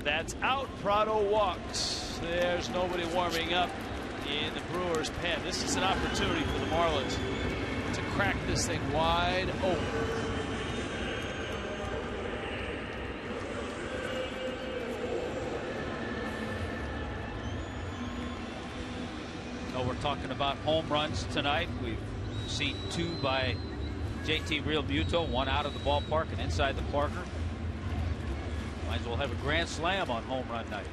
That's out. Prado walks. There's nobody warming up in the Brewers' pen. This is an opportunity for the Marlins to crack this thing wide open. Oh, we're talking about home runs tonight. We've seen 2 by JT Realmuto, 1 out of the ballpark and inside the Parker. Might as well have a grand slam on home run night.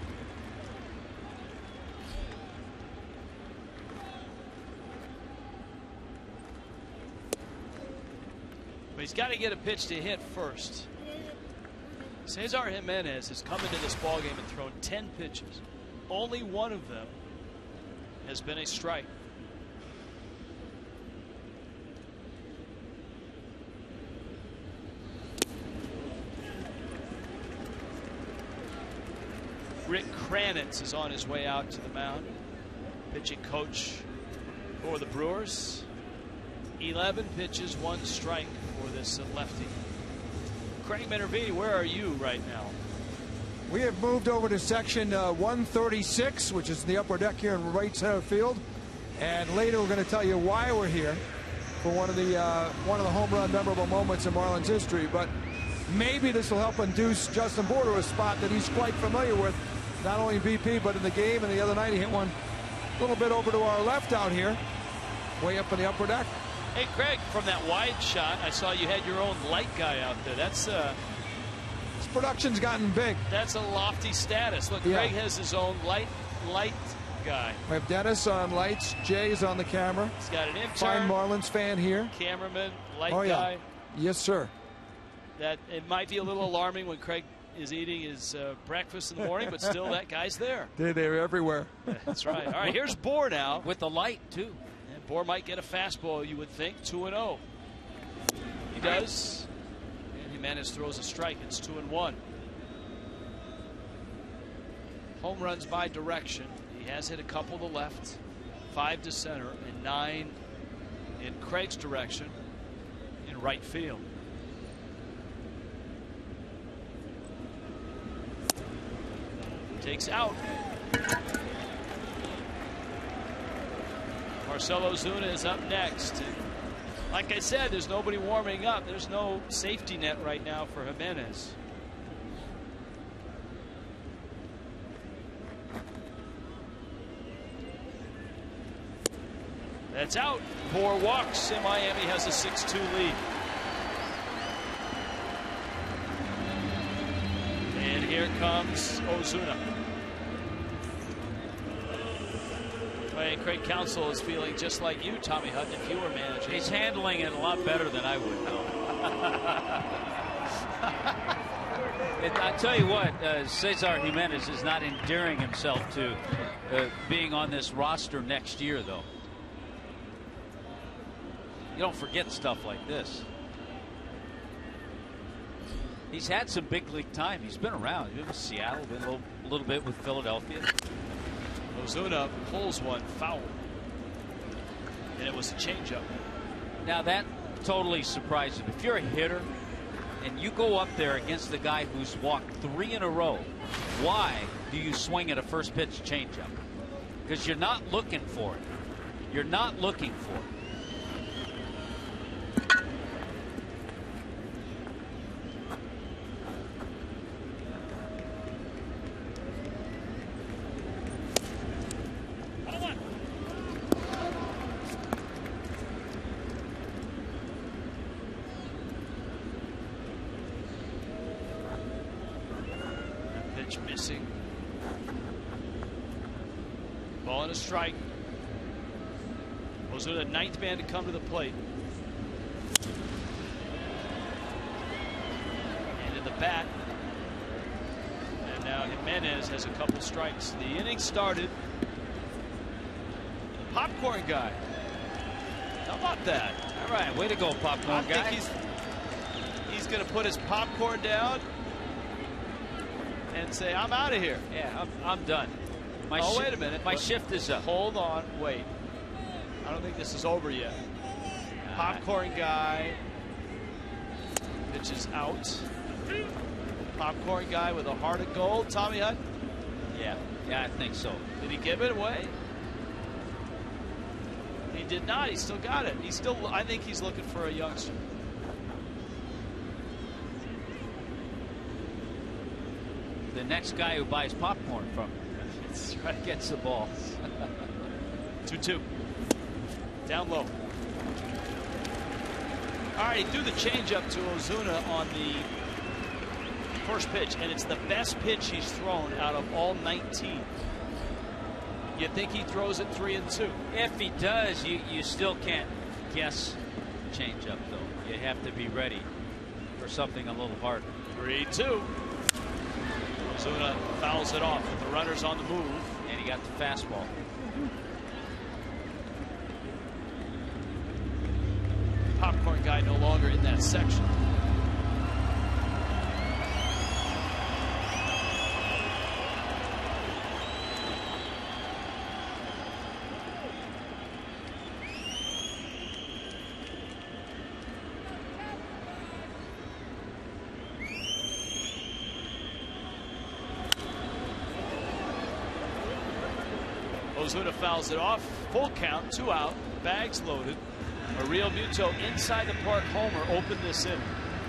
But he's got to get a pitch to hit first. Cesar Jimenez has come into this ballgame and thrown 10 pitches. Only one of them has been a strike. Rick Kranitz is on his way out to the mound. Pitching coach for the Brewers. 11 pitches, 1 strike for this lefty. Craig Minervini, where are you right now? We have moved over to section 136, which is the upper deck here in right center field. And later we're going to tell you why we're here for one of the home run memorable moments in Marlins history. But maybe this will help induce Justin Bour to a spot that he's quite familiar with, not only in BP but in the game. And the other night he hit one a little bit over to our left out here, way up in the upper deck. Hey, Craig, from that wide shot, I saw you had your own light guy out there. That's This production's gotten big. That's a lofty status. Look, Yeah. Craig has his own light guy. We have Dennis on lights. Jay's on the camera. He's got an intern. Fine Marlins fan here. Cameraman, light Oh, yeah. guy. Yes, sir. That it might be a little alarming when Craig is eating his breakfast in the morning, but still that guy's there. They're everywhere. That's right. All right, here's Bour now. With the light, too. And Bour might get a fastball, you would think. 2-0. He does. And Jimenez throws a strike. It's 2-1. Home runs by direction. He has hit a couple to left, 5 to center, and 9 in Craig's direction in right field. Takes out. Marcell OZUNA is up next. And like I said, there's nobody warming up. There's no safety net right now for Jimenez. That's out. Bour walks, and Miami has a 6-2 lead. And here comes OZUNA. And Craig Counsell is feeling just like you, Tommy Hutton, if you were managing. He's handling it a lot better than I would. I tell you what, Cesar Jimenez is not endearing himself to being on this roster next year, though. You don't forget stuff like this. He's had some big league time. He's been around. He's been with Seattle, been a little bit with Philadelphia. OZUNA pulls one foul. And it was a changeup. Now that totally surprises me. If you're a hitter and you go up there against the guy who's walked 3 in a row, why do you swing at a first pitch changeup? Because you're not looking for it. You're not looking for it. Missing. Ball and a strike. OZUNA, the 9th man to come to the plate. And in the bat. And now Jimenez has a couple strikes. The inning started. Popcorn guy. How about that? All right, way to go, popcorn guy. I think he's going to put his popcorn down and say, I'm out of here. Yeah, I'm done. Wait a minute. My shift is up. Hold on. Wait. I don't think this is over yet. Popcorn guy pitches out. Popcorn guy with a heart of gold. Tommy Hutton? Yeah, I think so. Did he give it away? He did not. He still got it. I think he's looking for a youngster. The next guy who buys popcorn from him gets the ball. 2-2. Down low. All right, he threw the changeup to OZUNA on the first pitch, and it's the best pitch he's thrown out of all 19. You think he throws it 3-2? If he does, you still can't guess changeup, though. You have to be ready for something a little harder. 3-2. OZUNA fouls it off with the runners on the move. And he got the fastball. Popcorn guy no longer in that section. OZUNA fouls it off. Full count, 2 out, bags loaded. A Real Muto inside the park homer opened this in.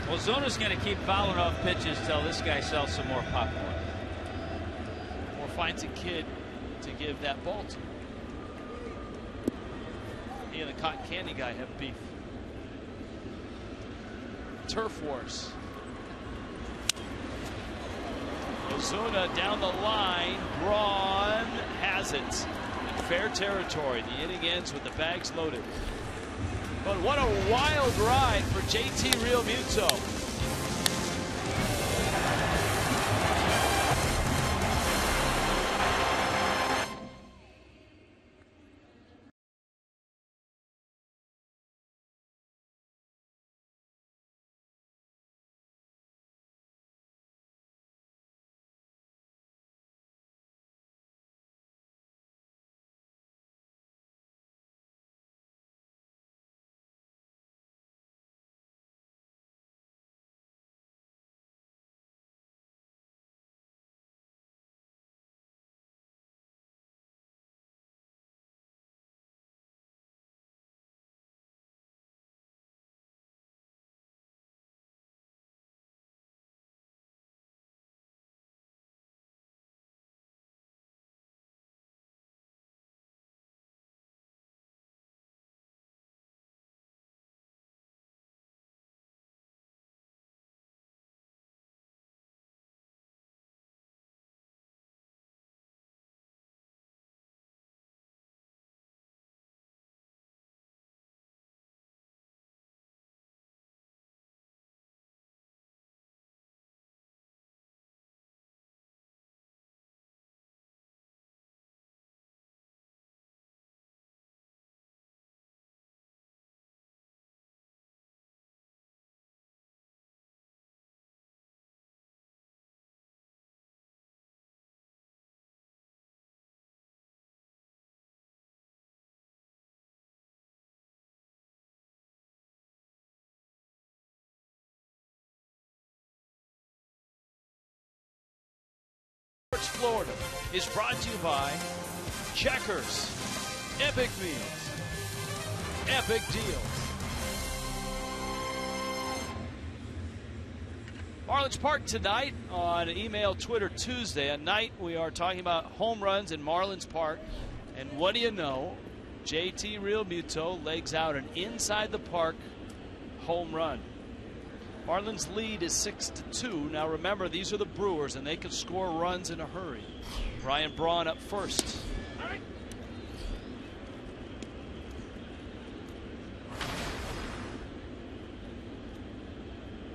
OZUNA's going to keep fouling off pitches till this guy sells some more popcorn. Or finds a kid to give that ball to. He and the cotton candy guy have beef. Turf wars. OZUNA down the line. BRAUN has it in fair territory. The inning ends with the bags loaded. But what a wild ride for JT Real Muto. Florida is brought to you by Checkers. Epic meals. Epic deals. Marlins Park tonight on Email Twitter Tuesday. At night we are talking about home runs in Marlins Park. And what do you know? JT Real Muto legs out an inside the park home run. Marlins lead is 6-2. Now remember, these are the Brewers, and they can score runs in a hurry. Brian BRAUN up first.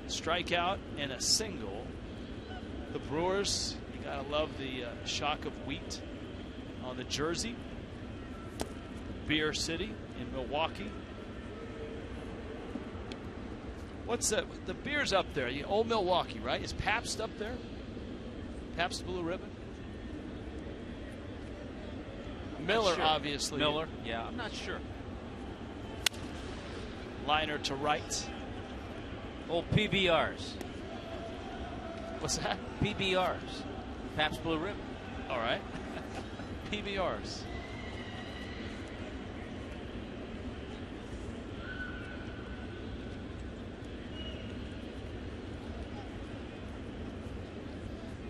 Strikeout and a single. The Brewers, you gotta love the shock of wheat on the jersey. Beer City in Milwaukee. What's that? The beer's up there. Old Milwaukee, right? Is Pabst up there? Pabst Blue Ribbon? Miller, sure. Obviously. Miller, yeah, I'm not sure. Liner to right. Old PBRs. What's that? PBRs. Pabst Blue Ribbon. All right. PBRs.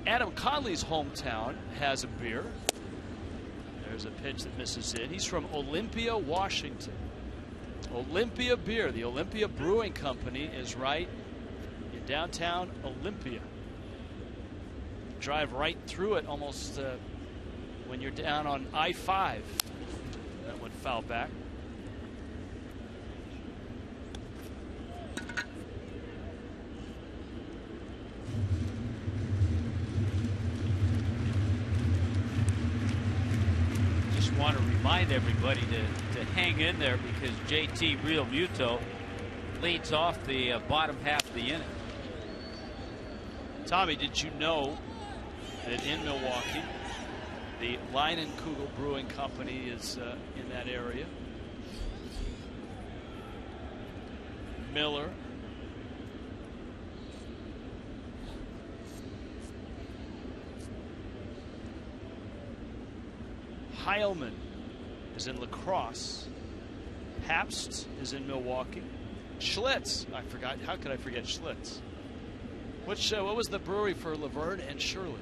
Adam Conley's hometown has a beer. There's a pitch that misses in. He's from Olympia, Washington. Olympia beer. The Olympia Brewing Company is right in downtown Olympia. drive right through it almost when you're down on I-5. That went foul back. Just want to remind everybody to hang in there because JT Realmuto leads off the bottom half of the inning. Tommy, did you know that in Milwaukee, the Leinenkugel Brewing Company is in that area? Miller. Heilman is in Lacrosse. Pabst is in Milwaukee. Schlitz, I forgot. How could I forget Schlitz? What was the brewery for Laverne and Shirley?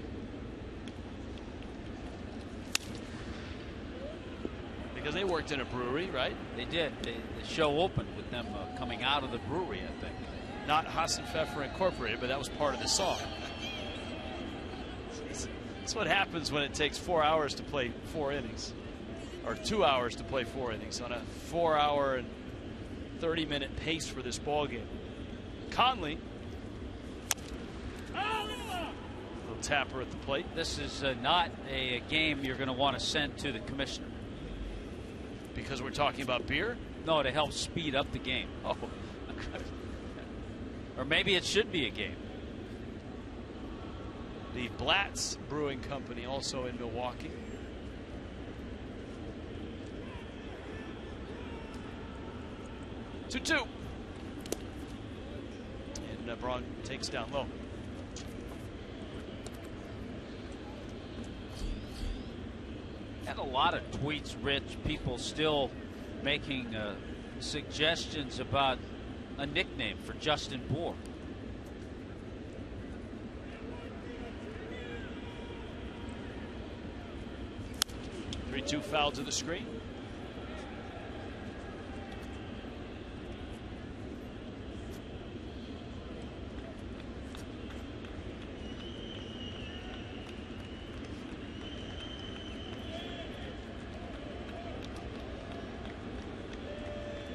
Because they worked in a brewery, right? They did. The show opened with them coming out of the brewery, I think. Not Hassan Pfeffer Incorporated, but that was part of the song. That's what happens when it takes 4 hours to play 4 innings. Or 2 hours to play 4 innings on a 4-hour and 30-minute pace for this ball game. Conley. Little tapper at the plate. This is not a game you're going to want to send to the commissioner. Because we're talking about beer? No, to help speed up the game. Oh. Or maybe it should be a game. The Blatz Brewing Company also in Milwaukee. Two. And Braun takes down low. Had a lot of tweets, Rich. People still making suggestions about a nickname for Justin Bour. 3-2 foul to the screen.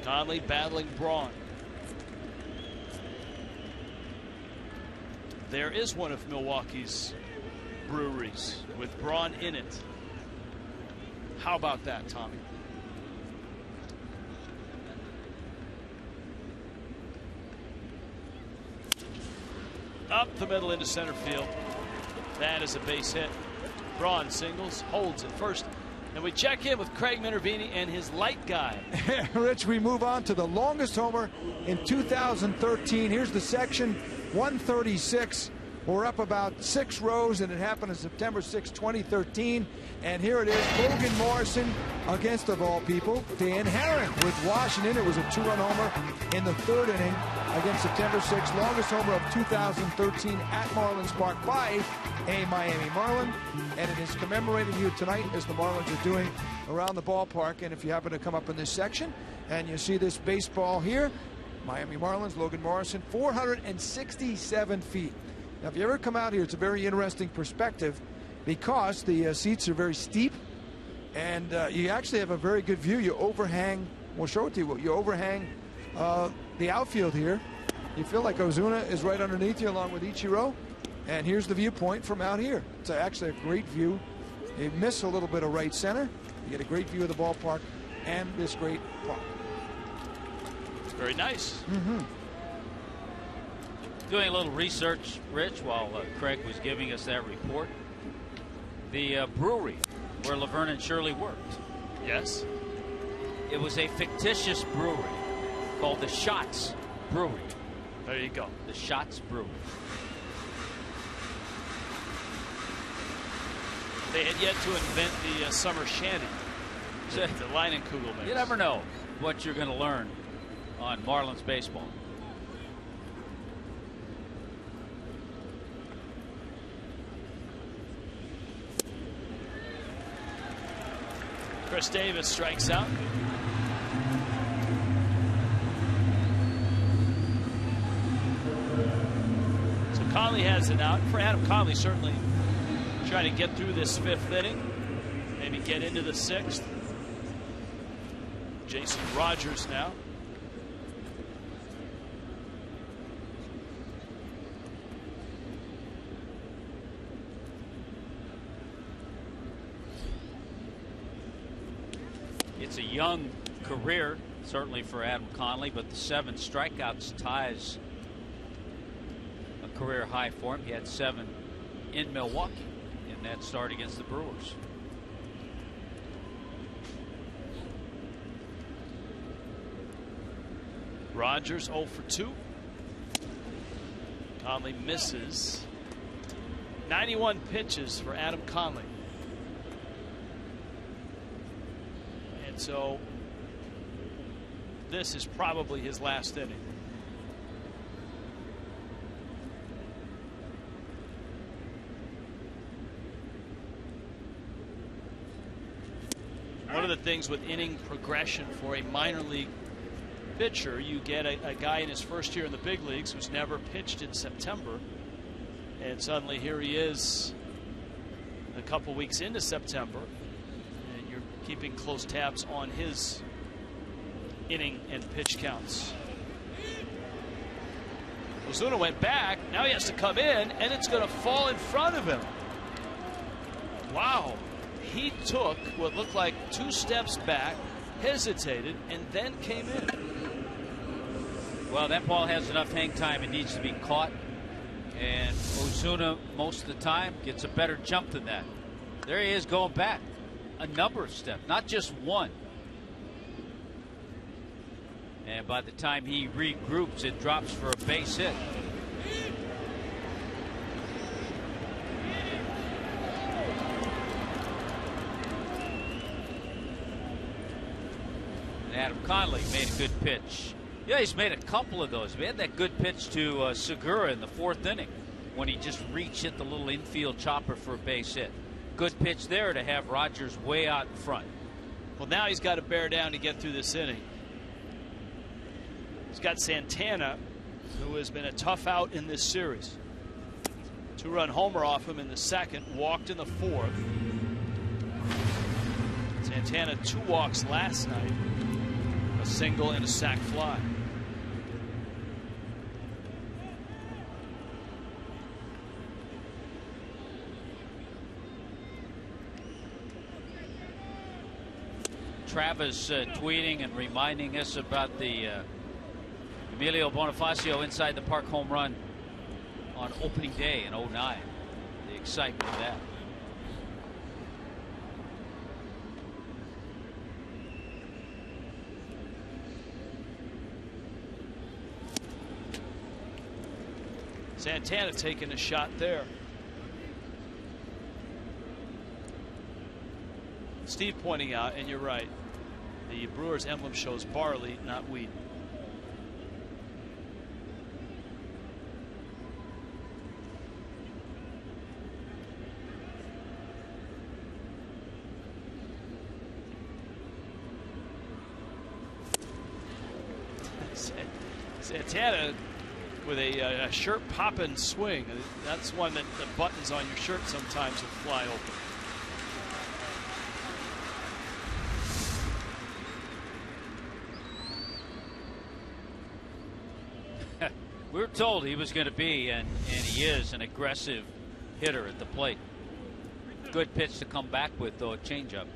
Conley battling Braun. There is one of Milwaukee's breweries with Braun in it. How about that, Tommy? Up the middle into center field. That is a base hit. Braun singles, holds at first. And we check in with Craig Minervini and his light guy. Rich, we move on to the longest homer in 2013. Here's the section, 136. We're up about 6 rows, and it happened on September 6, 2013. And here it is, Logan Morrison against, of all people, Dan Herron with Washington. It was a 2-run homer in the 3rd inning against September 6, longest homer of 2013 at Marlins Park by a Miami Marlin. And it is commemorated here tonight as the Marlins are doing around the ballpark. And if you happen to come up in this section and you see this baseball here, Miami Marlins, Logan Morrison, 467 feet. Now, if you ever come out here, it's a very interesting perspective because the seats are very steep, and you actually have a very good view. You overhang, we'll show it to you, you overhang the outfield here. You feel like OZUNA is right underneath you along with Ichiro, and here's the viewpoint from out here. It's actually a great view. You miss a little bit of right center. You get a great view of the ballpark and this great park. It's very nice. Mm-hmm. Doing a little research, Rich, while Craig was giving us that report. The brewery where Laverne and Shirley worked. Yes. It was a fictitious brewery called the Schatz Brewery. There you go. The Schatz Brewery. They had yet to invent the summer shanty. The Leinenkugel mix. You never know what you're going to learn on Marlins baseball. Chris Davis strikes out. So Conley has it out. For Adam Conley, certainly Try to get through this 5th inning, maybe get into the 6th. Jason Rogers now. It's a young career, certainly for Adam Conley, but the 7 strikeouts ties a career high for him. He had 7 in Milwaukee in that start against the Brewers. Rogers 0 for 2. Conley misses. 91 pitches for Adam Conley. And so this is probably his last inning. One of the things with inning progression for a minor league pitcher, you get a guy in his first year in the big leagues who's never pitched in September, and suddenly here he is a couple weeks into September, and you're keeping close tabs on his inning and pitch counts. OZUNA went back. Now he has to come in, and it's going to fall in front of him. Wow. He took what looked like 2 steps back, hesitated, and then came in. Well, that ball has enough hang time. It needs to be caught. And OZUNA, most of the time, gets a better jump than that. There he is going back. A number of steps, not just one. And by the time he regroups, it drops for a base hit. And Adam Conley made a good pitch. Yeah, he's made a couple of those. We had that good pitch to Segura in the 4th inning when he just hit the little infield chopper for a base hit. Good pitch there to have Rogers way out in front. Well, now he's got to bear down to get through this inning. He's got Santana, who has been a tough out in this series. 2-run homer off him in the 2nd, walked in the 4th. Santana 2 walks last night, a single and a sac fly. Travis tweeting and reminding us about the Emilio Bonifacio inside the park home run on opening day in '09. The excitement of that. Santana taking a shot there. Steve pointing out, and you're right, the Brewers emblem shows barley, not wheat. Santana with a shirt popping swing. That's one that the buttons on your shirt sometimes will fly open. We were told he was going to be, and he is, an aggressive hitter at the plate. Good pitch to come back with, though, a changeup.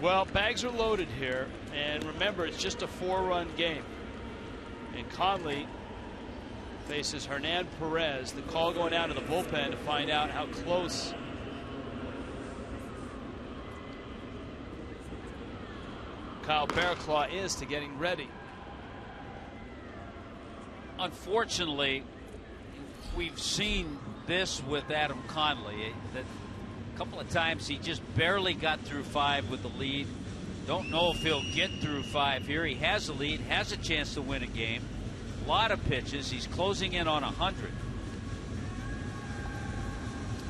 Well, bags are loaded here, and remember, it's just a 4-run game. And Conley faces Hernan Perez. The call going out to the bullpen to find out how close Kyle Barraclough is to getting ready. Unfortunately, we've seen this with Adam Conley. That a couple of times he just barely got through 5 with the lead. Don't know if he'll get through 5 here. He has a lead, has a chance to win a game. A lot of pitches. He's closing in on 100.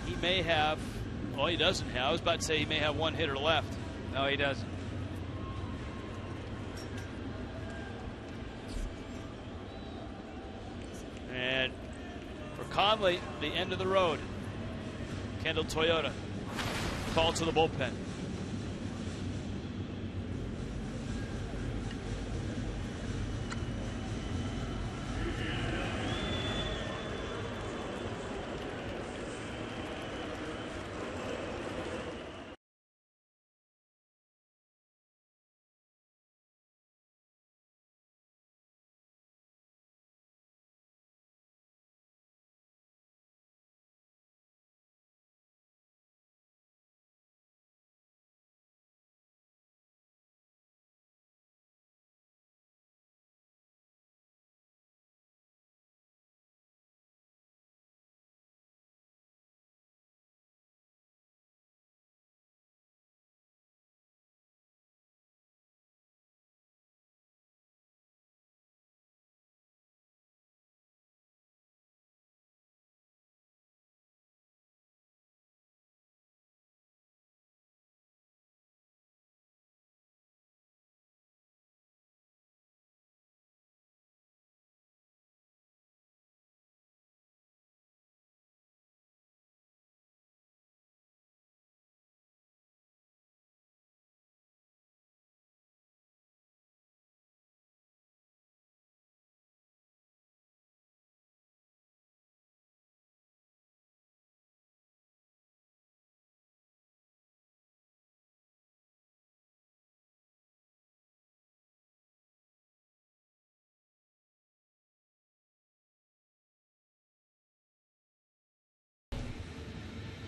He may have, oh, he doesn't have. I was about to say he may have one hitter left. No, he doesn't. And for Conley, the end of the road. Kendall Toyota called to the bullpen.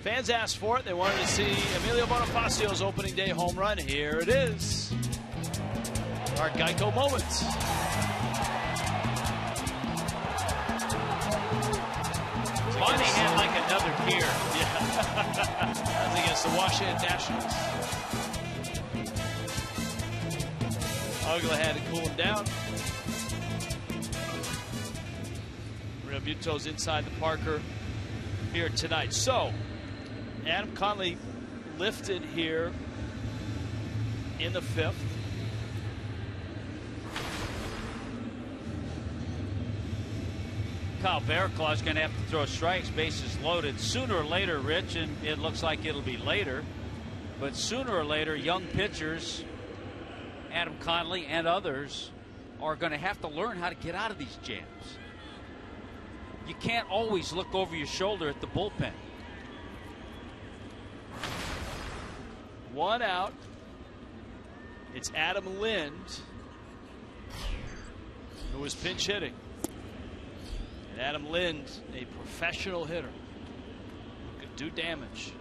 Fans asked for it. They wanted to see Emilio Bonifacio's opening day home run. Here it is. Our Geico moment. Bonnie had like another gear. Yeah. That's against the Washington Nationals. Ugla had to cool him down. Realmuto's inside the Parker here tonight. So, Adam Conley lifted here in the 5th. Kyle Barraclough is going to have to throw strikes, bases loaded sooner or later, Rich, and it looks like it'll be later. But sooner or later, young pitchers, Adam Conley and others, are going to have to learn how to get out of these jams. You can't always look over your shoulder at the bullpen. One out. It's Adam Lind, who was pinch hitting. And Adam Lind, a professional hitter, who could do damage.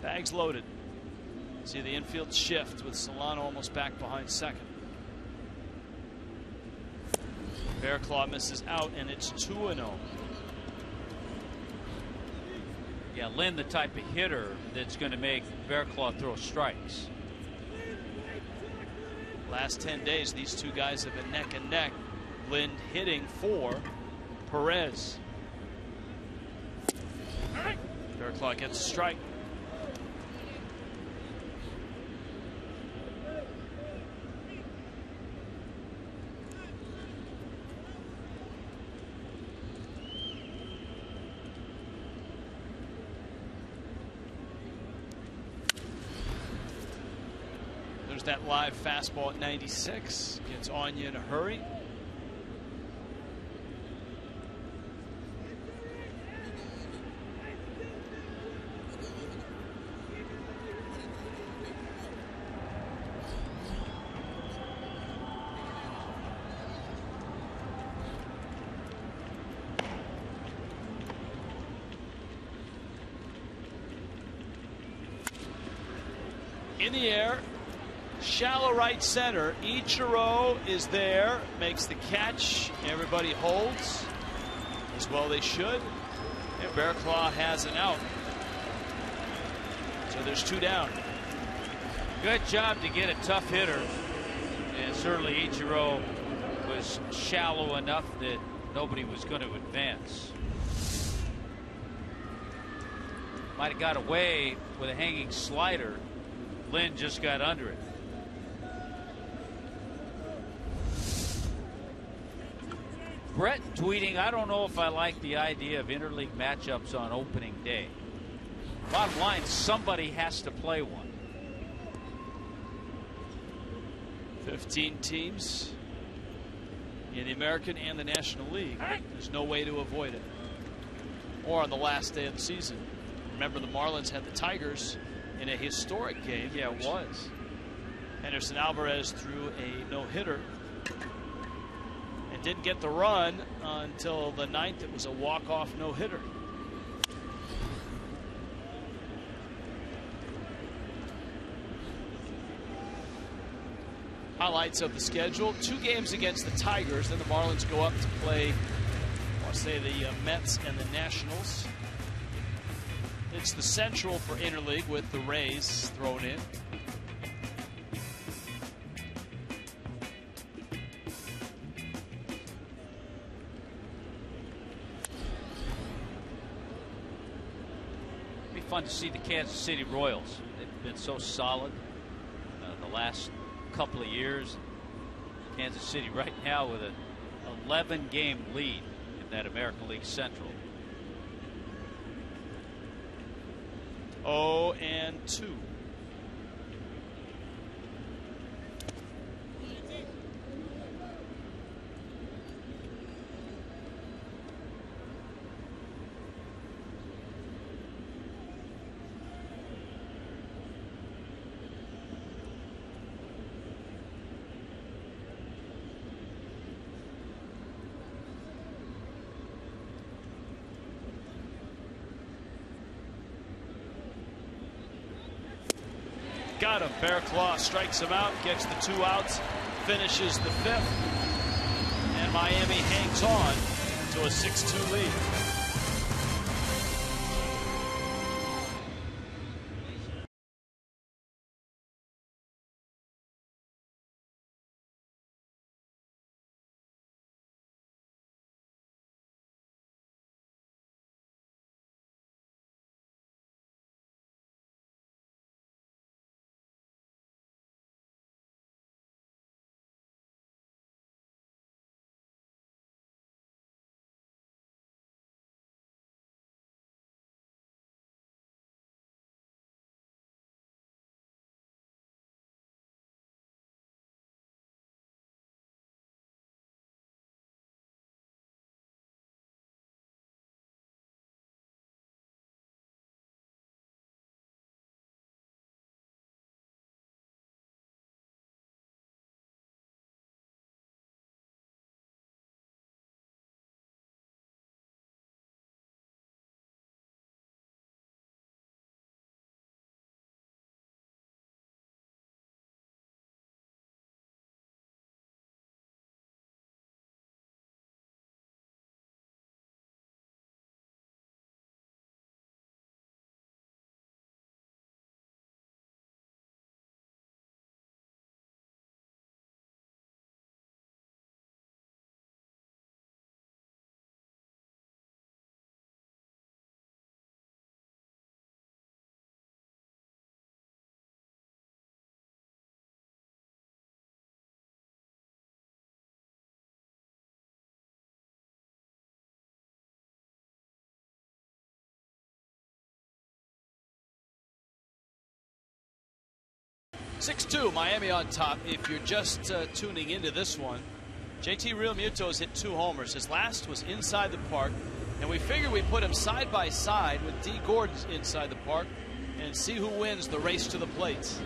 Bags loaded. See the infield shift with Solano almost back behind second. Barraclough misses out, and it's 2-0. Yeah, Lynn, the type of hitter that's going to make Barraclough throw strikes. Last 10 days, these two guys have been neck and neck. Lind hitting for Perez. Barraclough gets a strike. That live fastball at 96 gets Anya in a hurry. In the air. Shallow right center. Ichiro is there, makes the catch. Everybody holds as well they should. And Barraclough has an out. So there's 2 down. Good job to get a tough hitter. And certainly Ichiro was shallow enough that nobody was going to advance. Might have got away with a hanging slider. Lynn just got under it. Brett tweeting, I don't know if I like the idea of interleague matchups on opening day. Bottom line, somebody has to play one. 15 teams in the American and the National League. There's no way to avoid it. Or on the last day of the season. Remember, the Marlins had the Tigers in a historic game. Yeah, it was. Henderson Alvarez threw a no-hitter and didn't get the run until the 9th. It was a walk-off no-hitter. Highlights of the schedule: 2 games against the Tigers, then the Marlins go up to play, I'll say, the Mets and the Nationals. It's the Central for interleague with the Rays thrown in. It'd be fun to see the Kansas City Royals. They've been so solid the last couple of years. Kansas City right now with an 11-game lead in that American League Central. 0-2. Got him. Bearclaw strikes him out, gets the 2 outs, finishes the 5th, and Miami hangs on to a 6-2 lead. (6-2), Miami on top. If you're just tuning into this one, JT Realmuto has hit 2 homers. His last was inside the park, and we figured we'd put him side by side with D. Gordon inside the park and see who wins the race to the plates.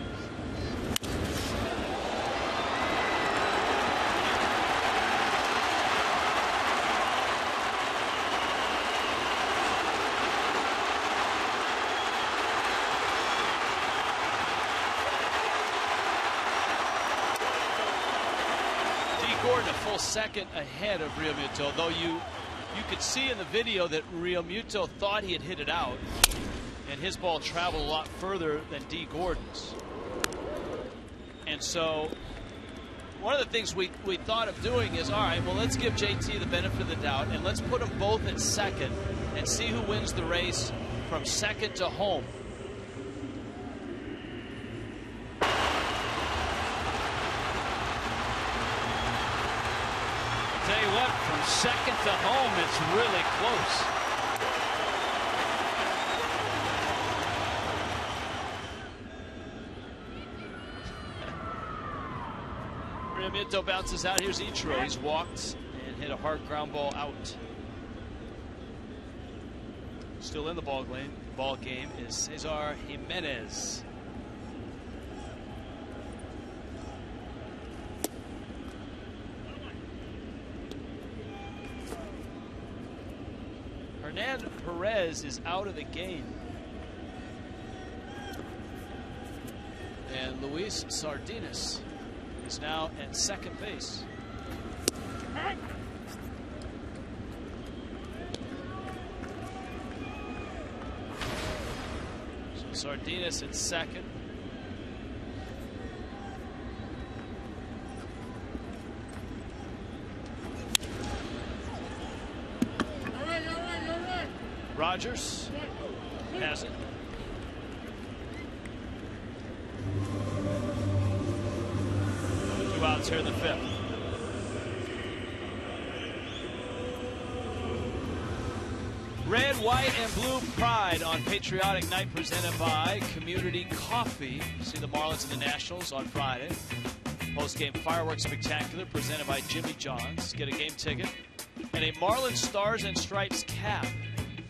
Gordon a full second ahead of Realmuto, though you could see in the video that Realmuto thought he had hit it out, and his ball traveled a lot further than D. Gordon's. And so one of the things we thought of doing is, all right, well, let's give JT the benefit of the doubt, and let's put them both at second and see who wins the race from second to home. I'll tell you what, from second to home, it's really close. Realmuto bounces out. Here's Ichiro. He's walked and hit a hard ground ball out. Still in the ball game is Cesar Jimenez. Hernan Perez is out of the game. And Luis Sardinas is now at second base. So Sardinas at second. Rogers has it. Two outs here in the fifth. Red, white, and blue pride on Patriotic Night presented by Community Coffee. See the Marlins and the Nationals on Friday. Post-game fireworks spectacular presented by Jimmy John's. Get a game ticket and a Marlins Stars and Stripes cap.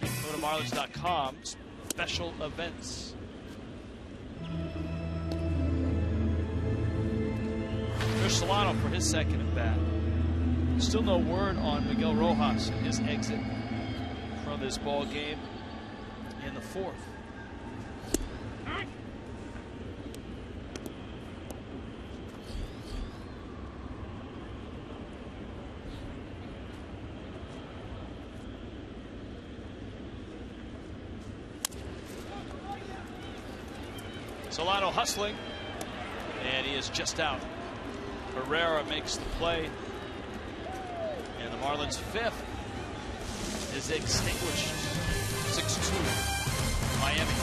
Go to marlins.com, special events. Here's Solano for his second at bat. Still no word on Miguel Rojas and his exit from this ball game in the fourth. Solano hustling, and he is just out. Herrera makes the play, and the Marlins' fifth is extinguished. 6-2 Miami.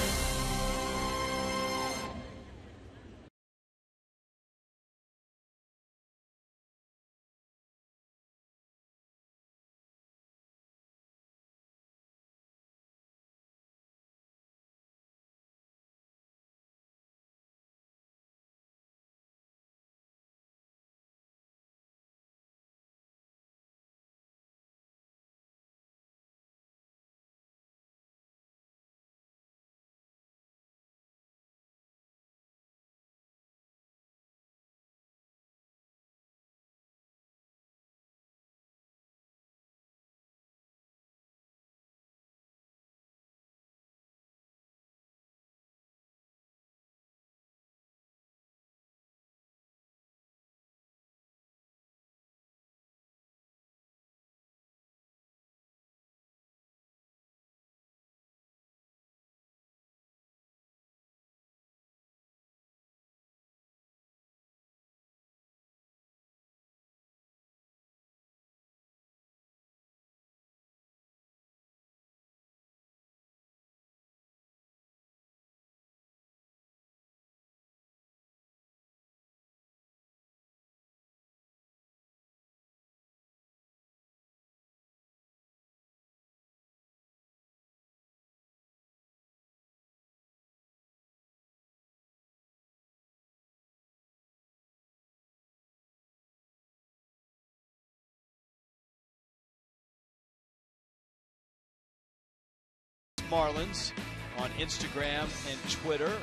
Marlins on Instagram and Twitter.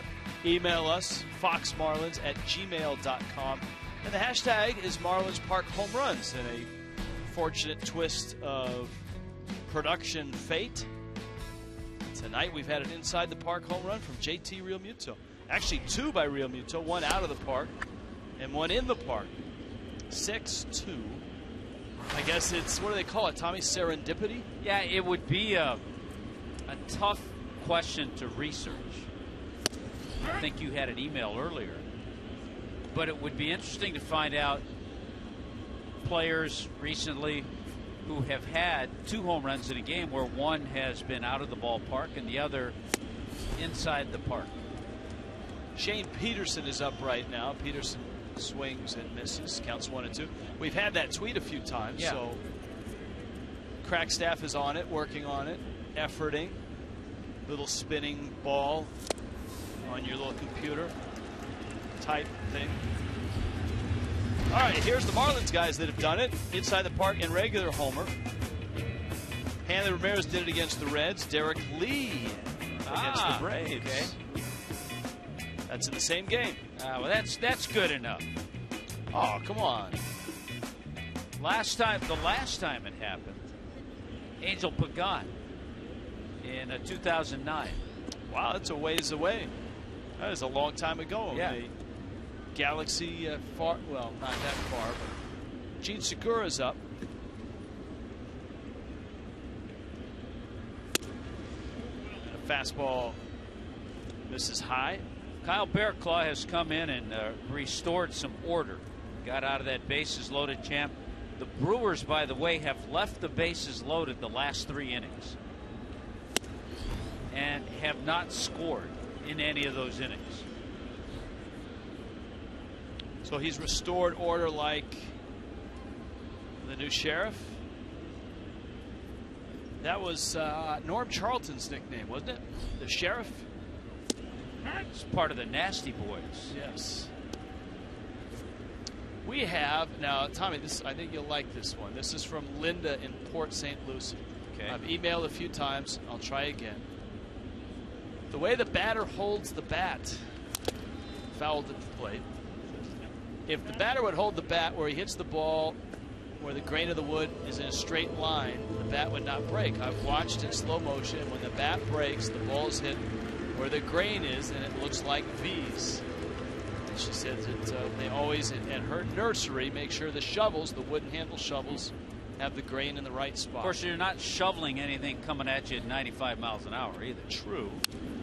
Email us, foxmarlins@gmail.com. And the hashtag is Marlins Park Home Runs. In a fortunate twist of production fate, tonight we've had an inside the park home run from JT Realmuto. Actually, two by Realmuto, one out of the park and one in the park. 6-2. I guess it's, what do they call it, Tommy? Serendipity? Yeah, it would be a tough question to research. I think you had an email earlier. But it would be interesting to find out players recently who have had 2 home runs in a game where one has been out of the ballpark and the other inside the park. Shane Peterson is up right now. Peterson swings and misses, counts 1 and 2. We've had that tweet a few times, yeah. So crack staff is on it, working on it, efforting. Little spinning ball on your little computer type thing. All right, here's the Marlins guys that have done it inside the park in regular homer. Hanley Ramirez did it against the Reds. Derek Lee against the Braves. Okay. That's in the same game. Well, that's good enough. Oh, come on. The last time it happened, Angel Pagan in 2009. Wow, that's a ways away. That is a long time ago. Yeah. The Galaxy far, well, not that far, but Gene Segura's up. A fastball misses high. Kyle Bearclaw has come in and restored some order. Got out of that bases loaded champ. The Brewers, by the way, have left the bases loaded the last 3 innings and have not scored in any of those innings. So he's restored order like the new sheriff. That was Norm Charlton's nickname, wasn't it? The sheriff? It's part of the Nasty Boys. Yes. We have now, Tommy. This, I think you'll like this one. This is from Linda in Port St. Lucie. Okay. I've emailed a few times. I'll try again. The way the batter holds the bat, fouled at the plate. If the batter would hold the bat where he hits the ball, where the grain of the wood is in a straight line, the bat would not break. I've watched in slow motion. When the bat breaks, the ball is hit where the grain is, and it looks like V's. And she says that they always, at her nursery, make sure the shovels, the wooden handle shovels, have the grain in the right spot. Of course, you're not shoveling anything coming at you at 95 miles an hour either. True.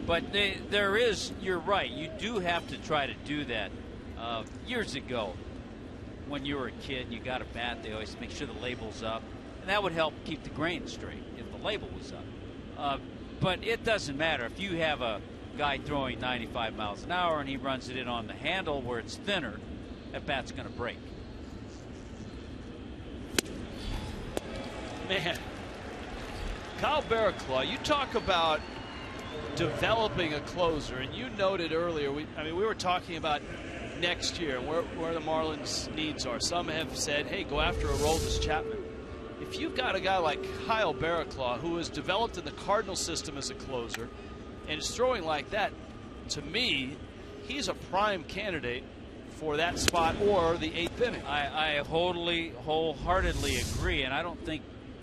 But there is, you're right, you do have to try to do that. Years ago, when you were a kid, you got a bat, they always make sure the label's up. And that would help keep the grain straight if the label was up. But it doesn't matter. If you have a guy throwing 95 miles an hour and he runs it in on the handle where it's thinner, that bat's going to break. Man, Kyle Bearclaw, you talk about developing a closer, and you noted earlier, we were talking about next year where the Marlins' needs are. Some have said, hey, go after Aroldis Chapman. If you've got a guy like Kyle Bearclaw, who is developed in the Cardinal system as a closer and is throwing like that, to me, he's a prime candidate for that spot or the 8th inning. I wholeheartedly agree, and I don't think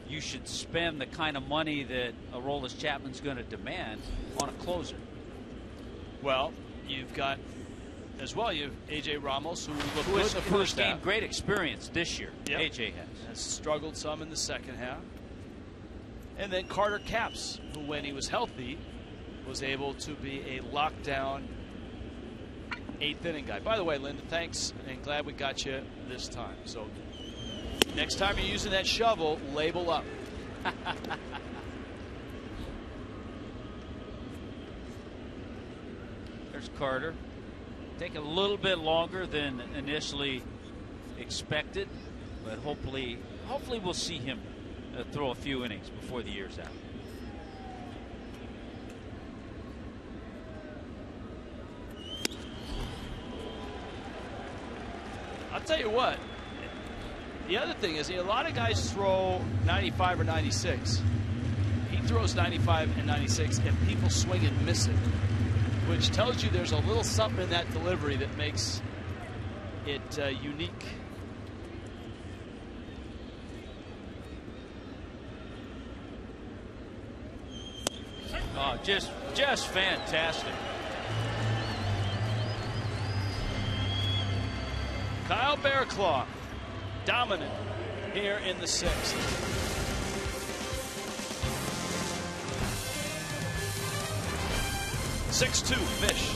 you should spend the kind of money that Aroldis Chapman's going to demand on a closer. Well, you've got as well, you have A.J. Ramos, who looked good in the who has first half. gained great experience this year. Yep. A.J. has struggled some in the second half. And then Carter Capps, who when he was healthy was able to be a lockdown 8th inning guy. By the way, Linda, thanks, and glad we got you this time. So next time you're using that shovel, label up. There's Carter. Take a little bit longer than initially expected, but hopefully we'll see him throw a few innings before the year's out. I'll tell you what, the other thing is, a lot of guys throw 95 or 96. He throws 95 and 96, and people swing and miss it, which tells you there's a little something in that delivery that makes it unique. Oh, just fantastic. Kyle Bearclaw, dominant here in the 6th. Six-2 Fish.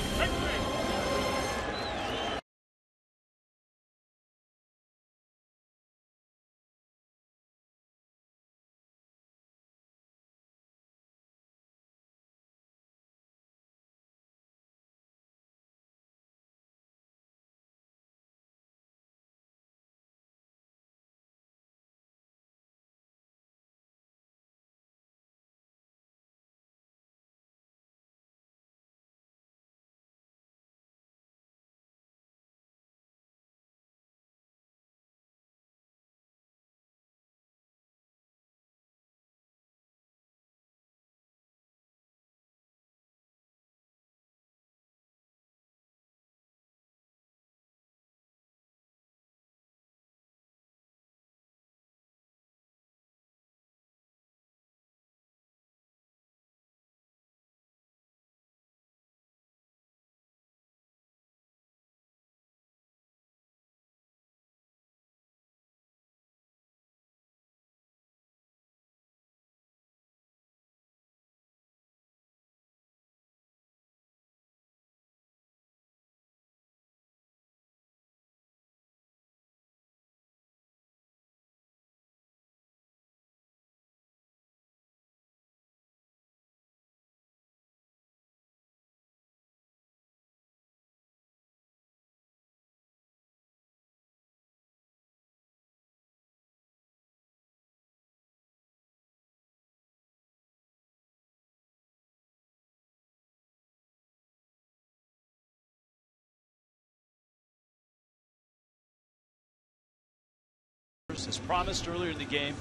Brewers. As promised earlier in the game,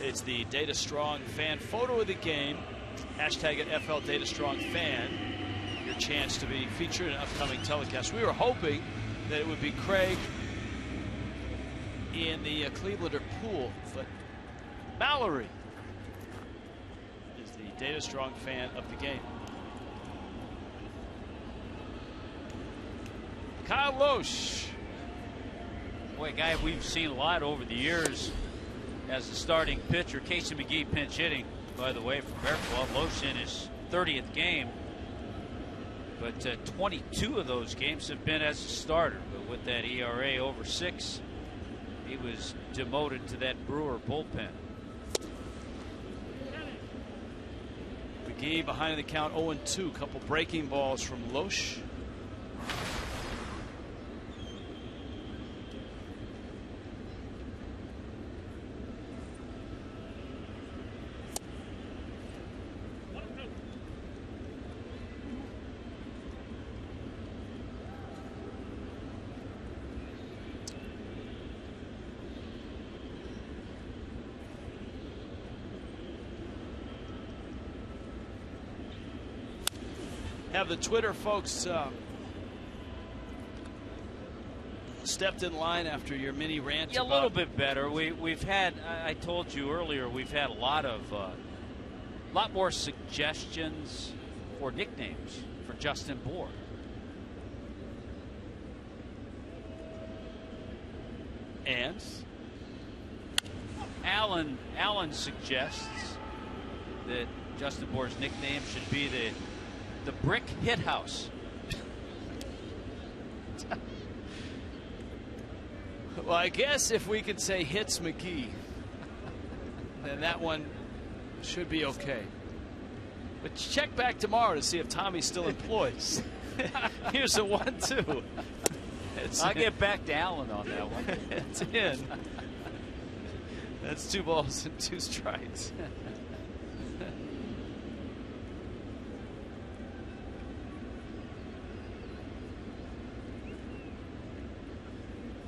it's the Data Strong fan photo of the game. Hashtag it FL Data Strong fan. Your chance to be featured in an upcoming telecast. We were hoping that it would be Craig in the Clevelander pool, but Mallory is the Data Strong fan of the game. Kyle Loesch. Boy, a guy we've seen a lot over the years as the starting pitcher. Casey McGee pinch hitting, by the way, for Bear Claw. Loesch in his 30th game. But 22 of those games have been as a starter. But with that ERA over 6, he was demoted to that Brewer bullpen. McGee behind the count 0-2. Couple breaking balls from Loesch. Have the Twitter folks stepped in line after your mini rant? Yeah, a little bit better. We've had, I told you earlier, we've had a lot more suggestions for nicknames for Justin Bour. And Alan suggests that Justin Bour's nickname should be the Brick Hit House. Well, I guess if we could say Hits McGee, then that one should be okay. But check back tomorrow to see if Tommy's still employed. Here's a 1-2. I'll get back to Alan on that one. It's in. That's 2 balls and 2 strikes.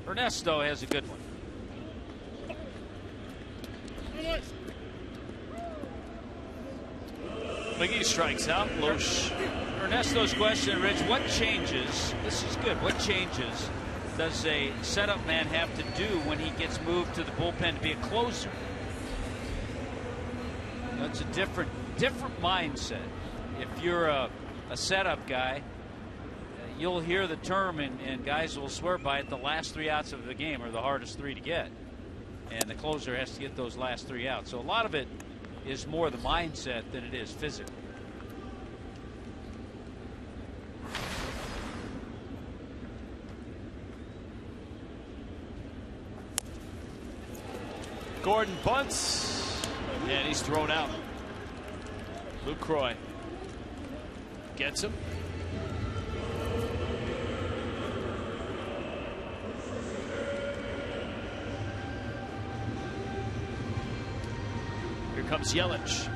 Ernesto has a good one. McGee strikes out. Loesch. Ernesto's question, Rich, what changes, this is good, what changes does a setup man have to do when he gets moved to the bullpen to be a closer? That's a different mindset. If you're a setup guy, you'll hear the term, and guys will swear by it, the last 3 outs of the game are the hardest 3 to get. And the closer has to get those last 3 outs. So a lot of it is more the mindset than it is physical. Gordon bunts, and he's thrown out. LUCROY gets him. Here comes Yelich.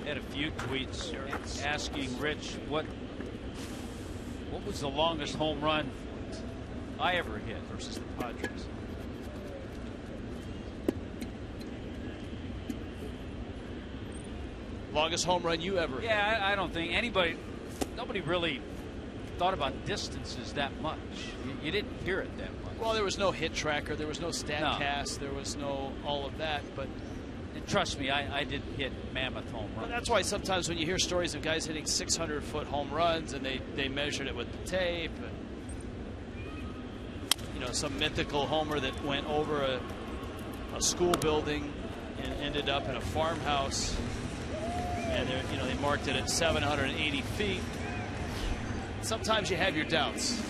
Had a few tweets asking Rich what was the longest home run I ever hit versus the Padres. Longest home run you ever hit? Yeah, I don't think nobody really thought about distances that much. You didn't hear it that much. Well, there was no hit tracker, there was no StatCast, there was no all of that, but. And trust me, I didn't hit mammoth home runs. Well, that's why sometimes when you hear stories of guys hitting 600-foot home runs and they measured it with the tape, and, some mythical homer that went over a school building and ended up in a farmhouse, and they marked it at 780 feet. Sometimes you have your doubts.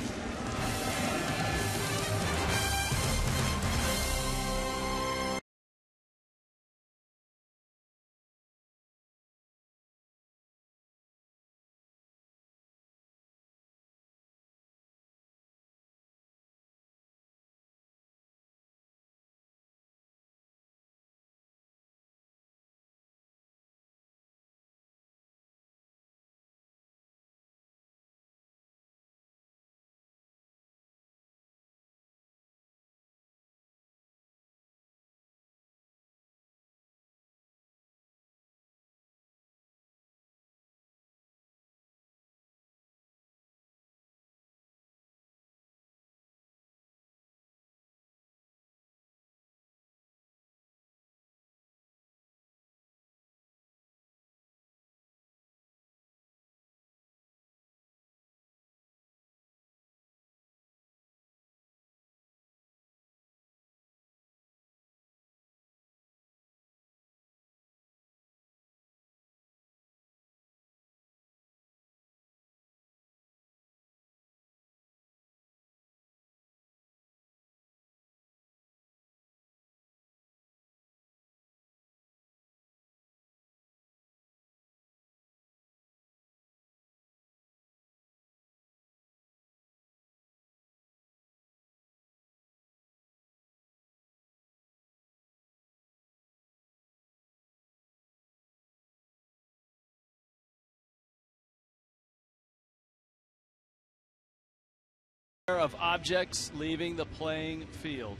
of objects leaving the playing field.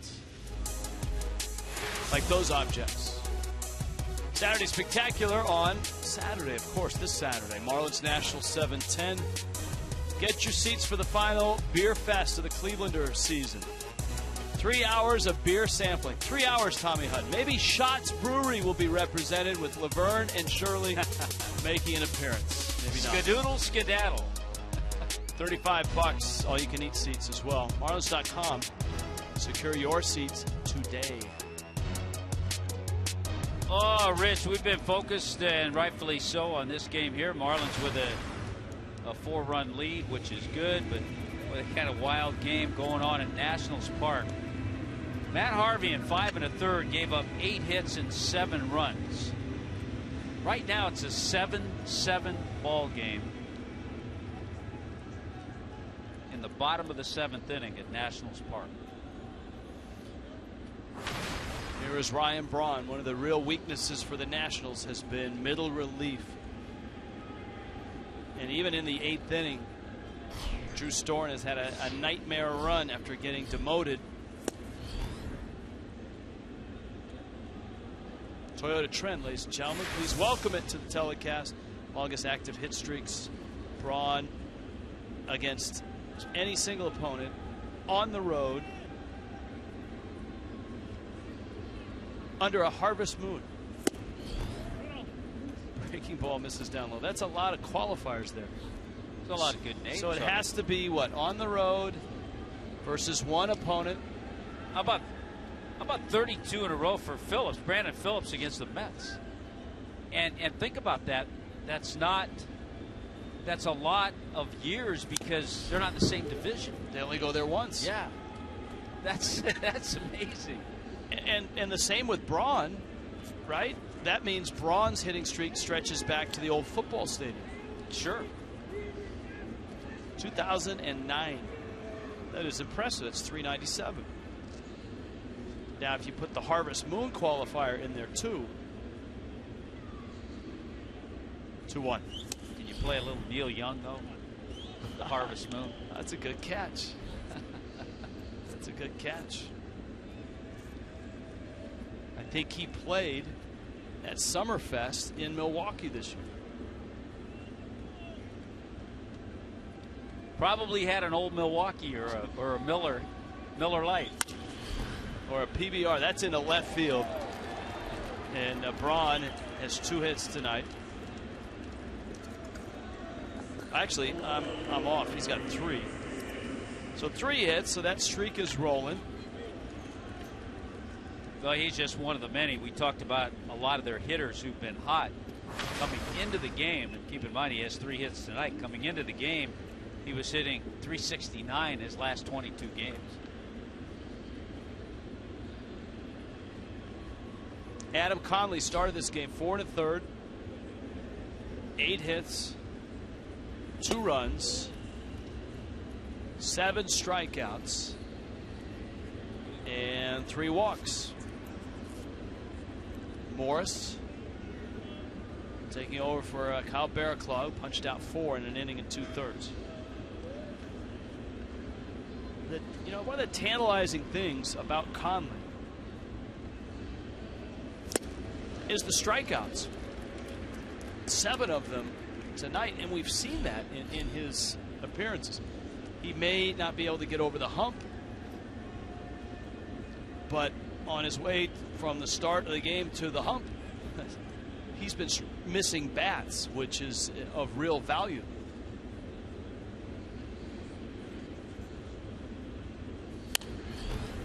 Like those objects. Saturday Spectacular on Saturday, of course, this Saturday. Marlins Nationals 7:10. Get your seats for the final beer fest of the Clevelander season. 3 hours of beer sampling. 3 hours, Tommy Hunt. Maybe Shots Brewery will be represented with Laverne and Shirley making an appearance. Maybe not. Skadoodle, skedaddle. $35, all you can eat seats as well. Marlins.com. Secure your seats today. Oh, Rich, we've been focused, and rightfully so, on this game here. Marlins with a 4-run lead, which is good, but they had a wild game going on at Nationals Park. Matt Harvey in 5 1/3 gave up 8 hits and 7 runs. Right now it's a 7-7 ball game in the bottom of the 7th inning at Nationals Park. Here is Ryan Braun. One of the real weaknesses for the Nationals has been middle relief. And even in the 8th inning, Drew Storen has had a nightmare run after getting demoted. Toyota Trend, ladies and gentlemen. Please welcome it to the telecast. Longest active hit streaks. Braun against any single opponent on the road under a harvest moon. Breaking ball misses down low. That's a lot of qualifiers there. There's a lot of good names. So it has to be what? On the road versus one opponent. How about 32 in a row for Phillips, Brandon Phillips against the Mets? And think about that. That's a lot of years because they're not in the same division. They only go there once. Yeah. That's amazing. And the same with Braun, right? That means Braun's hitting streak stretches back to the old football stadium. Sure. 2009. That is impressive. That's 397. Now, if you put the Harvest Moon qualifier in there too, 2-1. Can you play a little Neil Young though? The Harvest Moon. That's a good catch. That's a good catch. I think he played at Summerfest in Milwaukee this year. Probably had an old Milwaukee or a Miller Lite. Or a PBR. That's in the left field. And Braun has 2 hits tonight. Actually, I'm off. He's got 3. So 3 hits, so that streak is rolling. Well, he's just one of the many. We talked about a lot of their hitters who've been hot coming into the game. And keep in mind, he has 3 hits tonight. Coming into the game, he was hitting .369 his last 22 games. Adam Conley started this game 4 1/3, 8 hits, 2 runs, 7 strikeouts, and 3 walks. Morris taking over for Kyle Barraclough, punched out 4 in an inning and 2/3. You know, one of the tantalizing things about Conley is the strikeouts. 7 of them tonight, and we've seen that in his appearances. He may not be able to get over the hump, but on his way from the start of the game to the hump, he's been missing bats, which is of real value.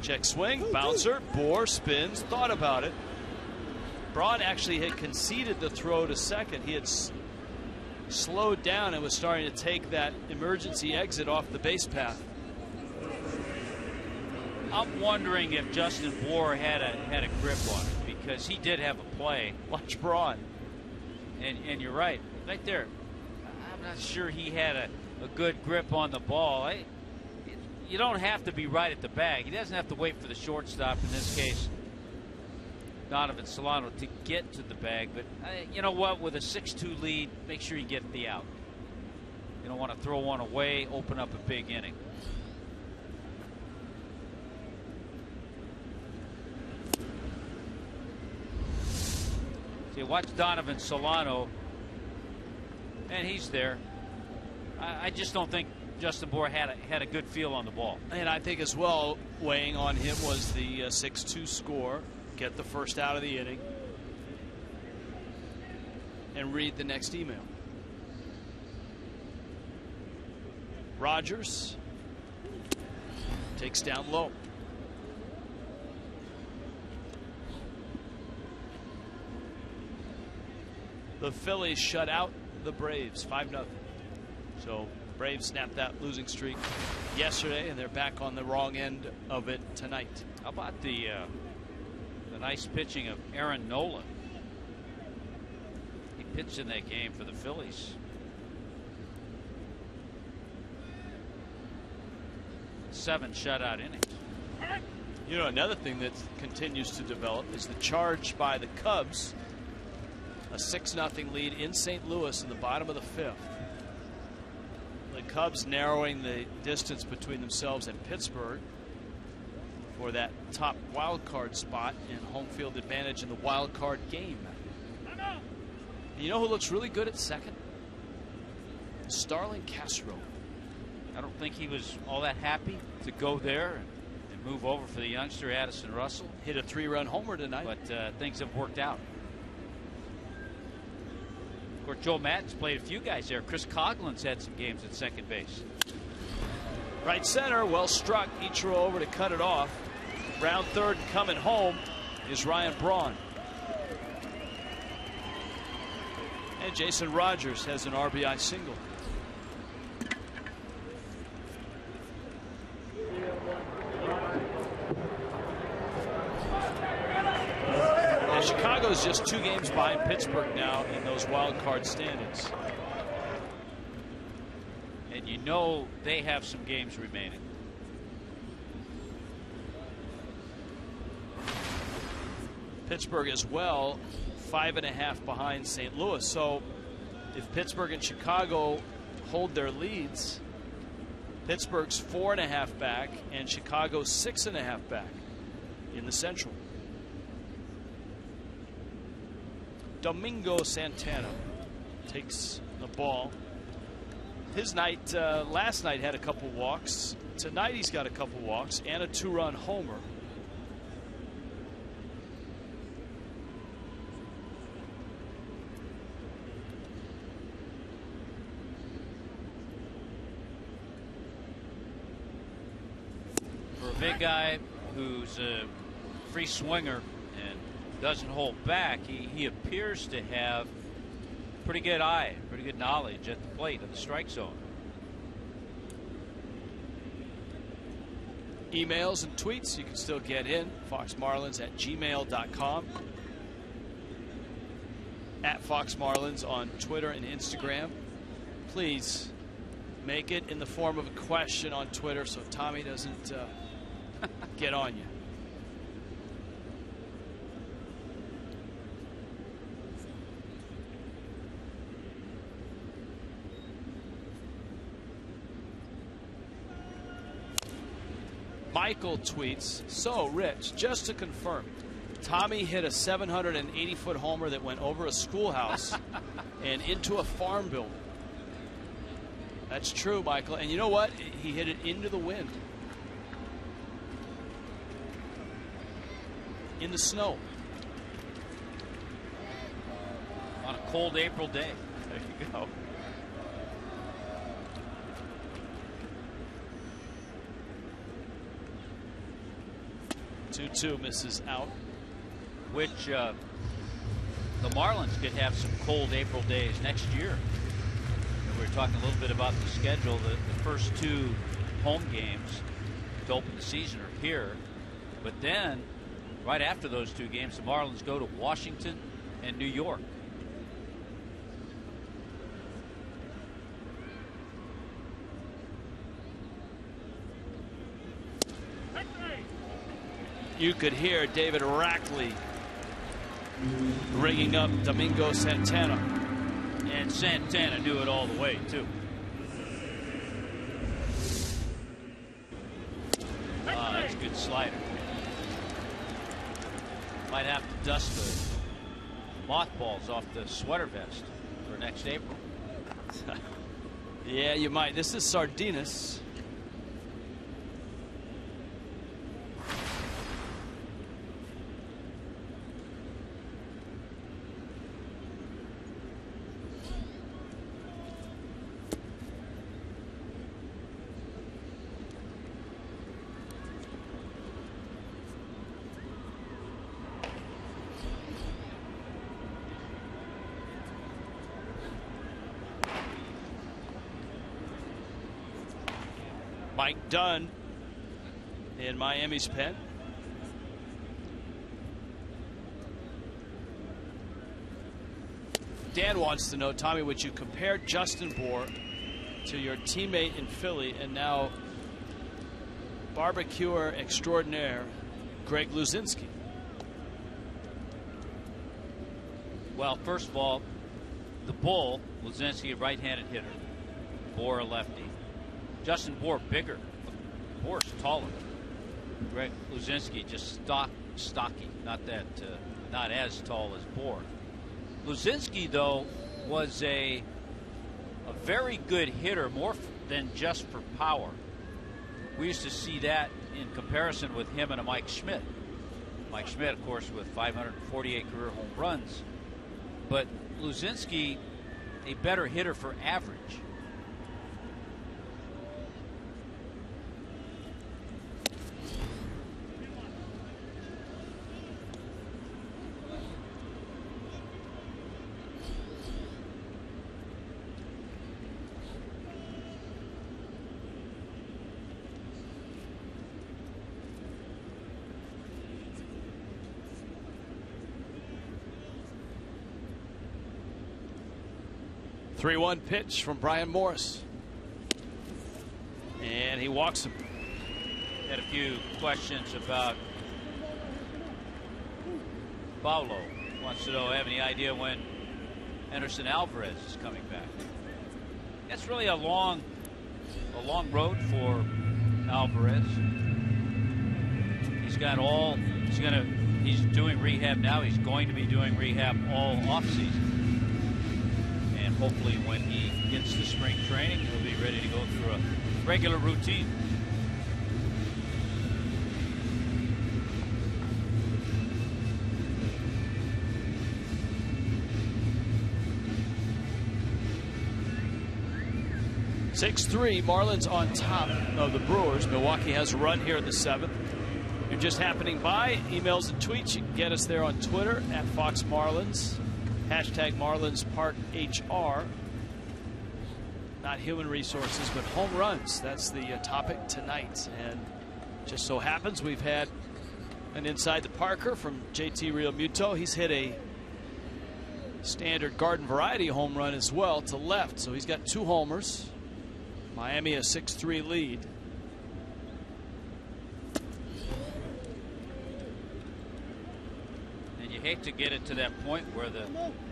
Check swing, bouncer, Bohr spins, thought about it. Braun actually had conceded the throw to second. He had slowed down and was starting to take that emergency exit off the base path. I'm wondering if Justin Bohr had a grip on it, because he did have a play. Watch Braun. And you're right there. I'm not sure he had a good grip on the ball. You don't have to be right at the bag. He doesn't have to wait for the shortstop, in this case Donovan Solano, to get to the bag. But you know what, with a 6-2 lead, make sure you get the out. You don't want to throw one away, open up a big inning. You watch Donovan Solano, and he's there. I just don't think Justin Bour had a good feel on the ball. And I think as well, weighing on him was the 6-2 score. Get the first out of the inning and read the next email. Rogers takes down low. The Phillies shut out the Braves 5-0. So Braves snapped that losing streak yesterday, and they're back on the wrong end of it tonight. How about the nice pitching of Aaron Nola? He pitched in that game for the Phillies. 7 shutout innings. You know, another thing that continues to develop is the charge by the Cubs. A 6-0 lead in St. Louis in the bottom of the 5th. The Cubs narrowing the distance between themselves and Pittsburgh for that top wild card spot and home field advantage in the wild card game. And you know who looks really good at second? Starlin Castro. I don't think he was all that happy to go there and move over for the youngster Addison Russell. Hit a 3-run homer tonight. But things have worked out. Of course, Joe Maddon's played a few guys there. Chris Coughlin's had some games at second base. Right center, well struck. Ichiro over to cut it off. Round third and coming home is Ryan Braun. And Jason Rogers has an RBI single. And Chicago's just 2 games behind Pittsburgh now in those wild card standings. And you know they have some games remaining. Pittsburgh as well, 5.5 behind St. Louis. So if Pittsburgh and Chicago hold their leads, Pittsburgh's 4.5 back and Chicago's 6.5 back in the Central. Domingo Santana takes the ball. His night last night had a couple walks. Tonight he's got a couple walks and a 2-run homer. For a big guy who's a free swinger and doesn't hold back, he appears to have pretty good eye, pretty good knowledge at the plate of the strike zone. Emails and tweets you can still get in. foxmarlins@gmail.com. At Fox Marlins on Twitter and Instagram. Please make it in the form of a question on Twitter so Tommy doesn't get on you. Michael tweets, so Rich, just to confirm, Tommy hit a 780-foot homer that went over a schoolhouse and into a farm building. That's true, Michael. And you know what? He hit it into the wind. In the snow. On a cold April day. There you go. Two misses out. Which the Marlins could have some cold April days next year. And we were talking a little bit about the schedule. The first 2 home games to open the season are here. But then, right after those 2 games, the Marlins go to Washington and New York. You could hear David Rackley ringing up Domingo Santana. And Santana knew it all the way, too. That's a good slider. Might have to dust mothballs off the sweater vest for next April. Yeah, you might. This is Sardinas. Mike Dunn in Miami's pen. Dan wants to know, Tommy, would you compare Justin Bour to your teammate in Philly and now barbecuer extraordinaire Greg Luzinski? Well, first of all, the Bull, Luzinski, a right-handed hitter. Bour, a lefty. Justin Bour, bigger. Bour's taller. Greg Luzinski, just stocky. Not as tall as Bour. Luzinski, though, was a very good hitter, more than just for power. We used to see that in comparison with him and a Mike Schmidt. Mike Schmidt, of course, with 548 career home runs. But Luzinski, a better hitter for average. Three-one pitch from Brian Morris. And he walks him. Had a few questions about Paulo. Wants to know, have any idea when Anderson Alvarez is coming back? That's really a long road for Alvarez. He's doing rehab now. He's going to be doing rehab all offseason. Hopefully when he gets to spring training, he'll be ready to go through a regular routine. (6-3) Marlins on top of the Brewers. Milwaukee has a run here in the 7th. You're just happening by. Emails and tweets. You can get us there on Twitter at Fox Marlins. Hashtag Marlins Park HR. Not human resources, but home runs. That's the topic tonight. And just so happens we've had an inside the Parker from JT Realmuto. He's hit a standard garden variety home run as well to left. So he's got 2 homers. Miami a 6-3 lead. You hate to get it to that point where the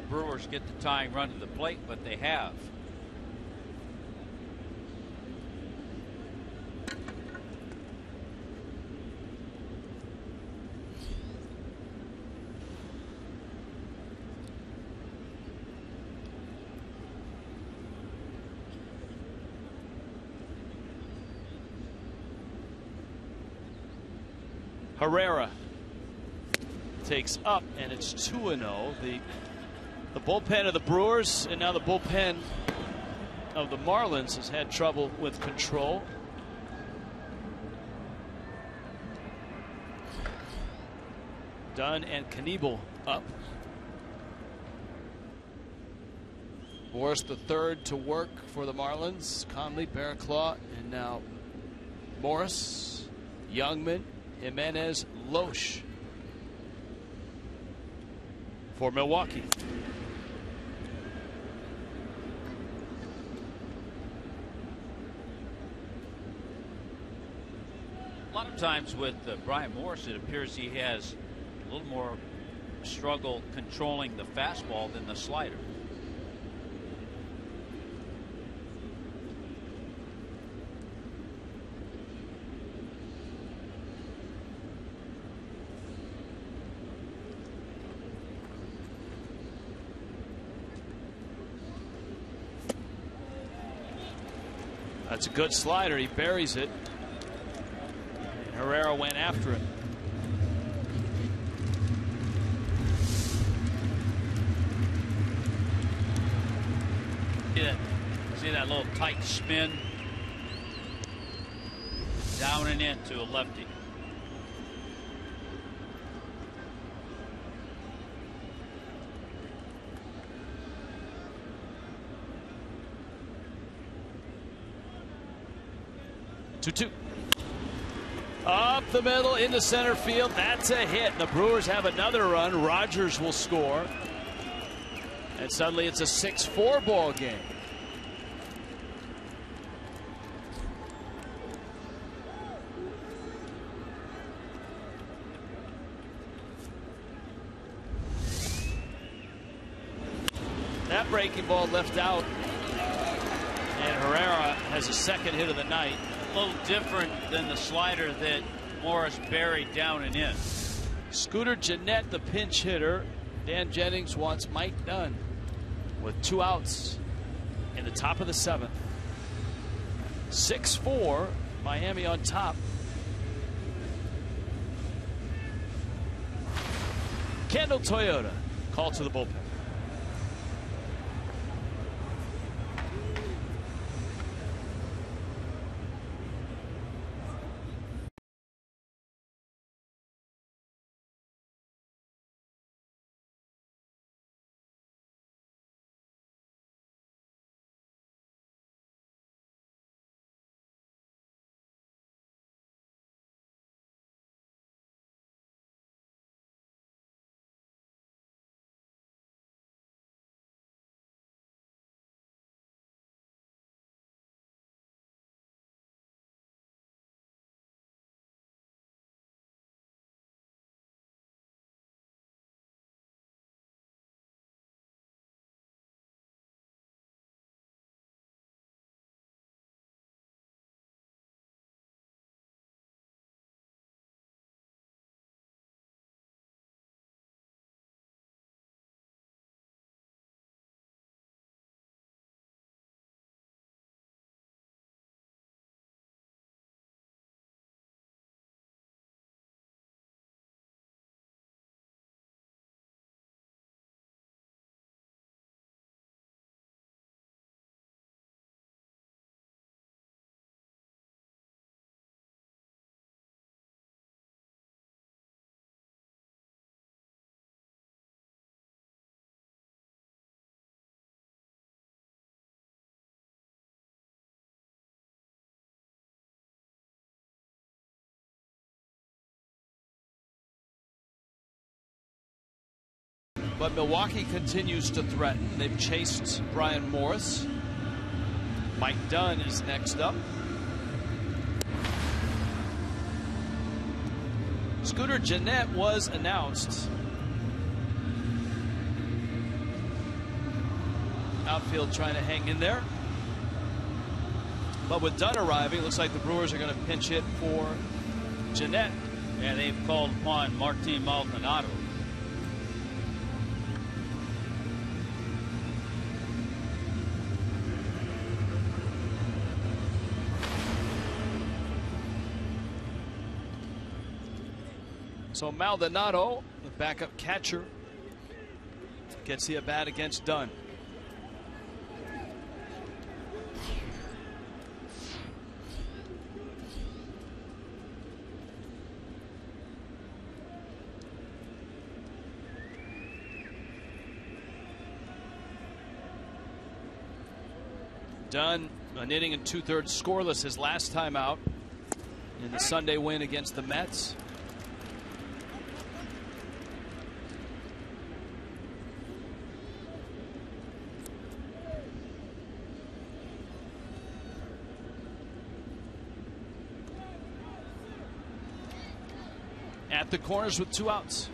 Brewers get the tying run to the plate, but they have. Herrera takes up, and it's 2-0. The bullpen of the Brewers and now the bullpen of the Marlins has had trouble with control. Dunn and Knievel up. Morris the third to work for the Marlins. Conley, Barraclough, and now Morris, Youngman, Jimenez, Loesch for Milwaukee. A lot of times with Brian Morris, it appears he has a little more struggle controlling the fastball than the slider. That's a good slider. He buries it. And Herrera went after it. See that little tight spin? Down and in to a lefty. Two. Up the middle into center field. That's a hit. The Brewers have another run. Rogers will score. And suddenly it's a 6-4 ball game. That breaking ball left out. And Herrera has a second hit of the night. A little different than the slider that Morris buried down and in. Scooter Gennett, the pinch hitter. Dan Jennings wants Mike Dunn with 2 outs in the top of the 7th. 6-4, Miami on top. Kendall Toyota called to the bullpen. But Milwaukee continues to threaten. They've chased Brian Morris. Mike Dunn is next up. Scooter Gennett was announced. Outfield trying to hang in there. But with Dunn arriving, it looks like the Brewers are going to pinch hit for Gennett. And they've called upon Martin Maldonado. So Maldonado, the backup catcher, gets the at bat against Dunn. Dunn, an inning and 2/3 scoreless his last time out in the Sunday win against the Mets. At the corners with 2 outs.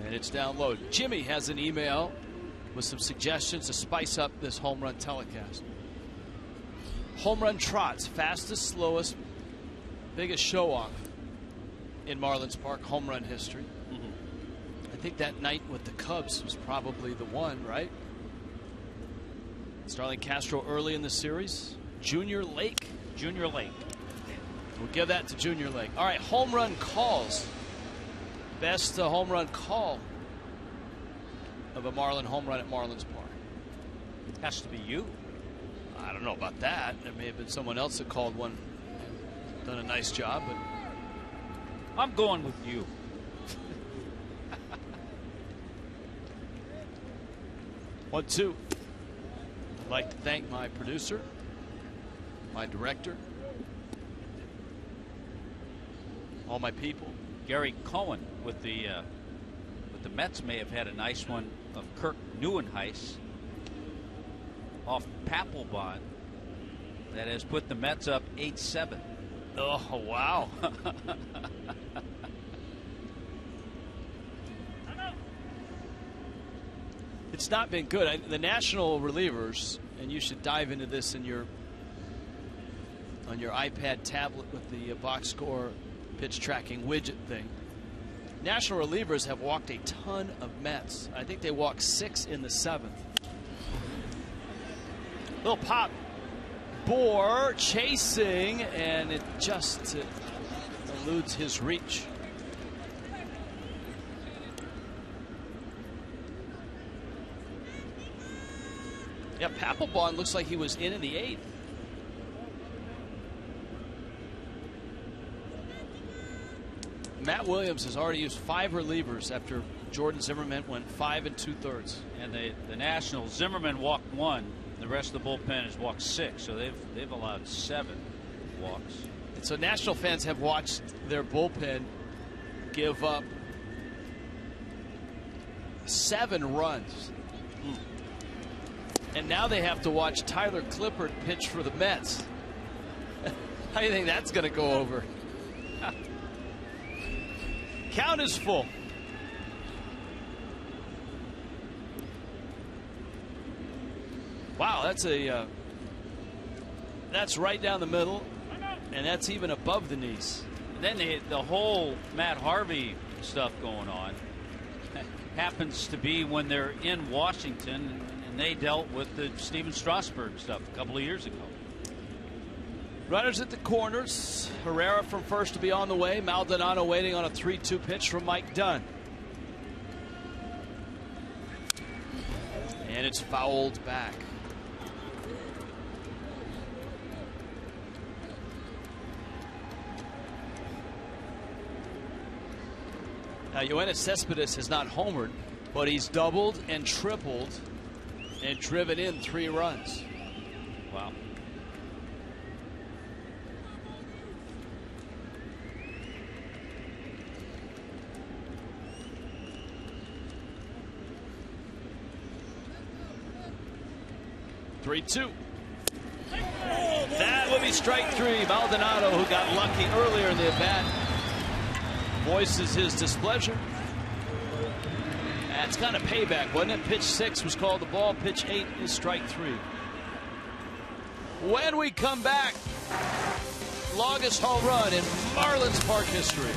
And it's down low. Jimmy has an email with some suggestions to spice up this home run telecast. Home run trots, fastest, slowest, biggest show off in Marlins Park home run history. I think that night with the Cubs was probably the one, right? Starling Castro early in the series. Junior Lake. Junior Lake. We'll give that to Junior Lake. All right, home run calls. Best home run call of a Marlin home run at Marlins Park. Has to be you. I don't know about that. There may have been someone else that called one, done a nice job, but I'm going with you. 1-2. I'd like to thank my producer, my director, all my people. Gary Cohen with the Mets may have had a nice one of Kirk Neuenhuis off Papelbon that has put the Mets up 8-7. Oh, wow. It's not been good. The national relievers, and you should dive into this in your on your iPad tablet with the box score pitch tracking widget thing. National relievers have walked a ton of Mets. I think they walked 6 in the 7th. Little pop. Bohr chasing, and it just eludes his reach. Yeah, Papelbon looks like he was in the 8th. Matt Williams has already used 5 relievers after Jordan Zimmerman went 5 2/3. And the Nationals, Zimmerman walked 1. The rest of the bullpen has walked 6, so they've allowed 7 walks. And so National fans have watched their bullpen give up 7 runs. And now they have to watch Tyler Clippard pitch for the Mets. How do you think that's going to go over? Count is full. Wow, that's right down the middle, and that's even above the knees. And then the whole Matt Harvey stuff going on happens to be when they're in Washington, and they dealt with the Steven Strasburg stuff a couple of years ago. Runners at the corners. Herrera from first to be on the way. Maldonado waiting on a 3-2 pitch from Mike Dunn. And it's fouled back. Now, Yoenis Cespedes has not homered, but he's doubled and tripled and driven in 3 runs. Wow. Three-two. That will be strike 3. Maldonado, who got lucky earlier in the at-bat, voices his displeasure. That's kind of payback, wasn't it? Pitch 6 was called the ball. Pitch 8 is strike 3. When we come back, longest home run in Marlins Park history.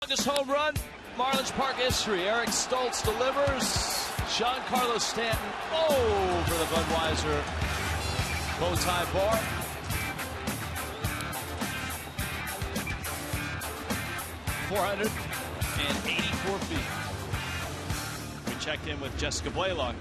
Longest home run, Marlins Park history. Eric Stoltz delivers. Giancarlo Stanton over the Budweiser bow tie bar. .484 feet. We checked in with Jessica Blaylock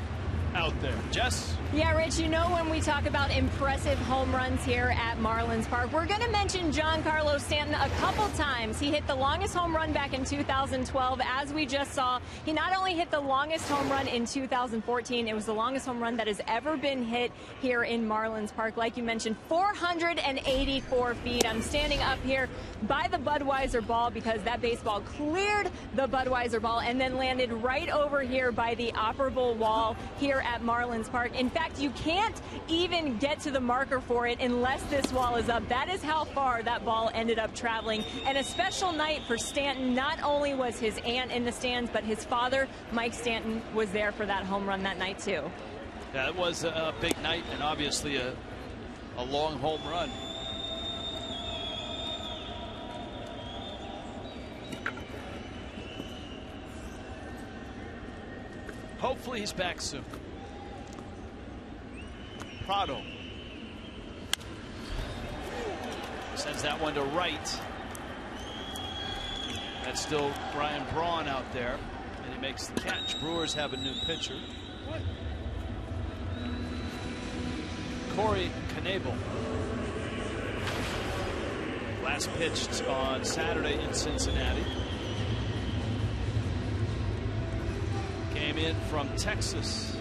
out there. Jess? Yeah, Rich, you know when we talk about impressive home runs here at Marlins Park, we're going to mention Giancarlo Stanton a couple times. He hit the longest home run back in 2012, as we just saw. He not only hit the longest home run in 2014, it was the longest home run that has ever been hit here in Marlins Park. Like you mentioned, 484 feet. I'm standing up here by the Budweiser ball because that baseball cleared the Budweiser ball and then landed right over here by the operable wall here at Marlins Park. In fact, you can't even get to the marker for it unless this wall is up. That is how far that ball ended up traveling. And a special night for Stanton. Not only was his aunt in the stands, but his father, Mike Stanton, was there for that home run that night too. Yeah, it was a big night and obviously a long home run. Hopefully he's back soon. Prado sends that one to right. That's still Brian Braun out there, and he makes the catch. Brewers have a new pitcher. Corey Knebel. Last pitched on Saturday in Cincinnati. Came in from Texas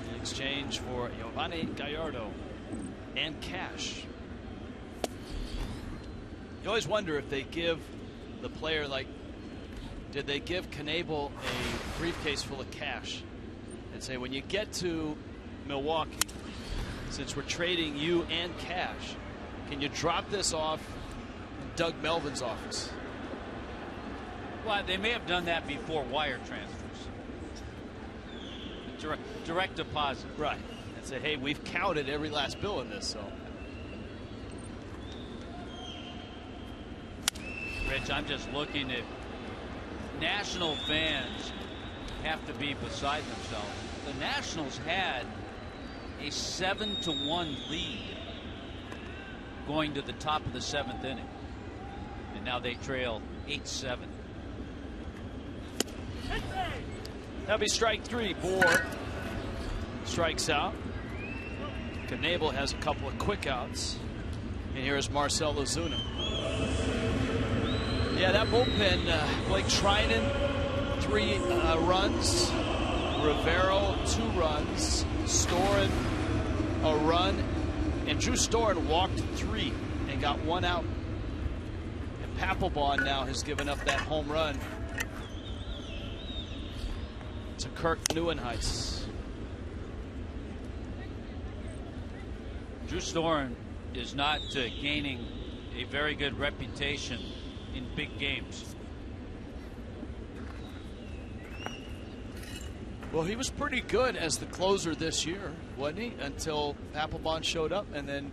in exchange for Giovanni Gallardo and cash. You always wonder if they give the player, like, did they give Knebel a briefcase full of cash and say, when you get to Milwaukee, since we're trading you and cash, can you drop this off in Doug Melvin's office? Well, they may have done that before wire transfers. Direct deposit. Right. And say, hey, we've counted every last bill in this, so. Rich, I'm just looking at National fans have to be beside themselves. The Nationals had a 7-1 lead going to the top of the 7th inning. And now they trail 8-7. That'll be strike three. Bohr strikes out. Knebel has a couple of quick outs. And here's Marcell Ozuna. Yeah, that bullpen, Blake Trinan, 3 runs. Rivero, 2 runs. Storen, a run. And Drew Storen walked 3 and got 1 out. And Papelbon now has given up that home run to Kirk Neuenhuis. Drew Storen is not gaining a very good reputation in big games. Well, he was pretty good as the closer this year, wasn't he? Until Papelbon showed up, and then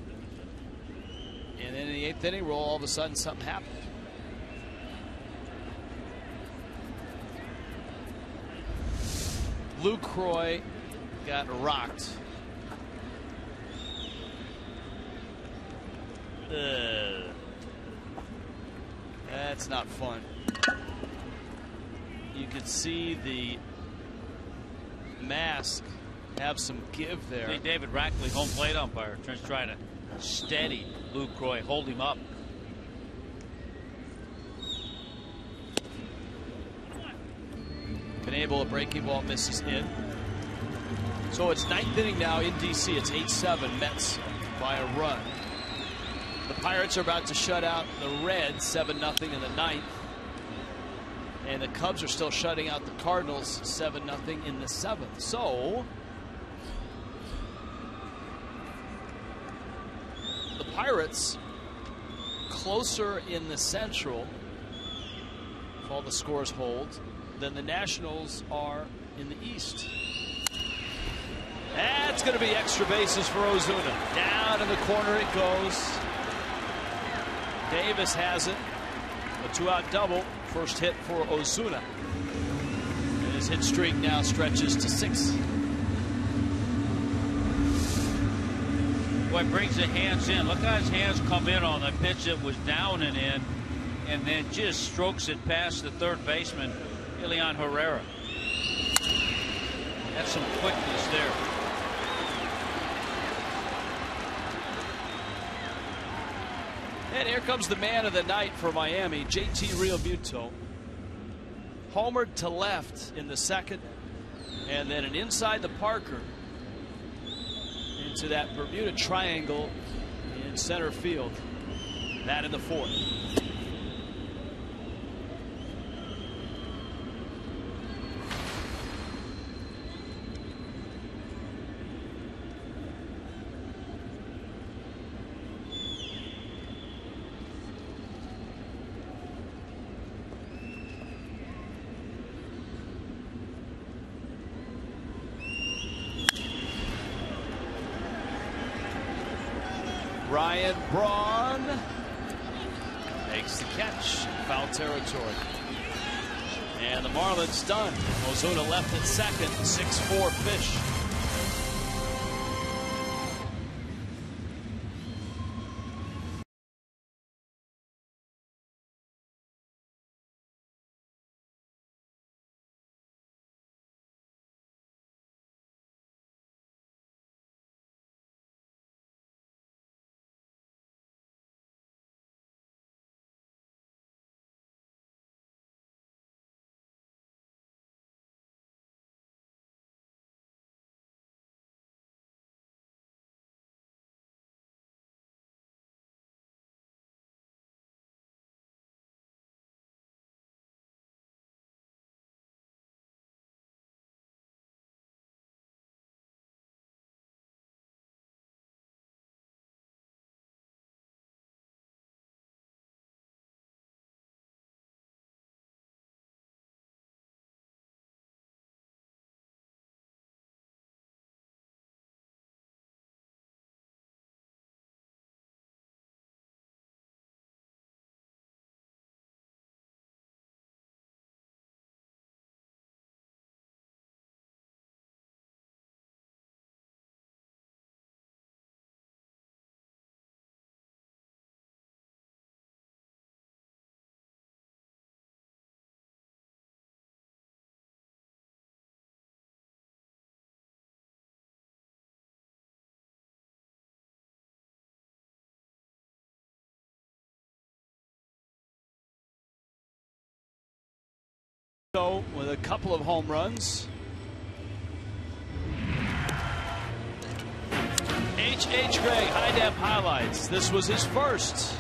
in the 8th inning, all of a sudden something happened. LUCROY got rocked. That's not fun. You could see the mask have some give there. Hey, David Rackley, home plate umpire, trying to steady LUCROY, hold him up. Knebel, a breaking ball, misses in. So it's 9th inning now in DC. It's 8-7 Mets by a run. The Pirates are about to shut out the Reds 7-0 in the 9th. And the Cubs are still shutting out the Cardinals 7-0 in the 7th. So the Pirates closer in the Central, if all the scores hold, than the Nationals are in the East. That's going to be extra bases for Ozuna. Down in the corner it goes. Davis has it. A 2-out double. First hit for Ozuna. And his hit streak now stretches to 6. Boy, brings the hands in. Look how his hands come in on the pitch that was down and in, and then just strokes it past the third baseman, Elian Herrera. That's some quickness there. And here comes the man of the night for Miami, JT Realmuto. Homered to left in the second, and then an inside the Parker into that Bermuda Triangle in center field. That in the fourth. BRAUN makes the catch. Foul territory. And the Marlins done. Ozuna left at second. 6-4 Fish. So with a couple of home runs. H.H. Gregg, high def highlights. This was his first.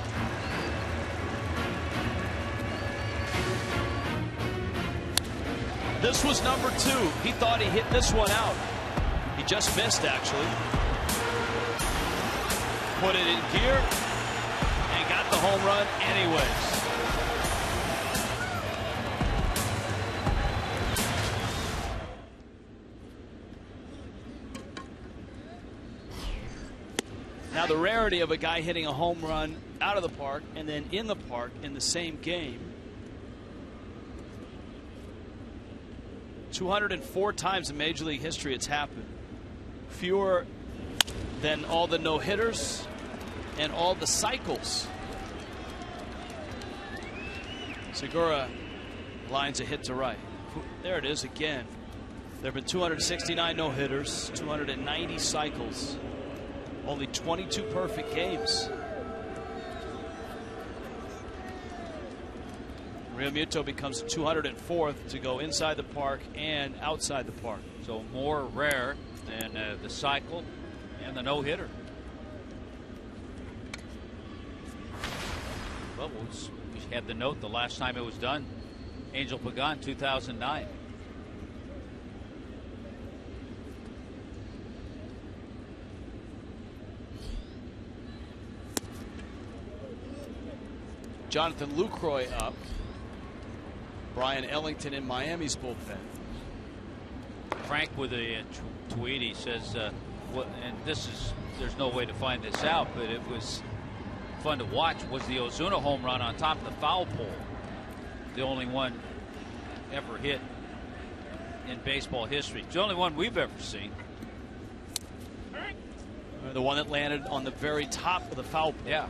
This was number 2. He thought he hit this one out. He just missed, actually. Put it in gear and got the home run anyways. Now the rarity of a guy hitting a home run out of the park and then in the park in the same game. 204 times in Major League history it's happened. Fewer than all the no-hitters and all the cycles. Segura lines a hit to right. There it is again. There have been 269 no-hitters, 290 cycles. Only 22 perfect games. Realmuto becomes 204th to go inside the park and outside the park. So more rare than the cycle and the no-hitter. Well, we had the note the last time it was done. Angel Pagan, 2009. Jonathan Lucroy up. Brian Ellington in Miami's bullpen. Frank with a tweet. He says, and this is, there's no way to find this out, but it was fun to watch, was the Ozuna home run on top of the foul pole. the only one ever hit in baseball history. It's the only one we've ever seen. The one that landed on the very top of the foul pole. Yeah.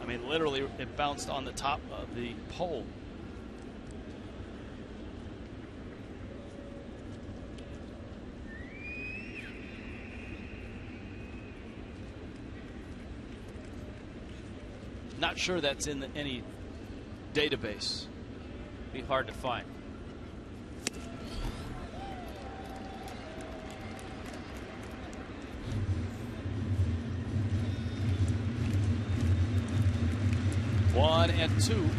I mean, literally, it bounced on the top of the pole. Not sure that's in any database. Be hard to find. One and two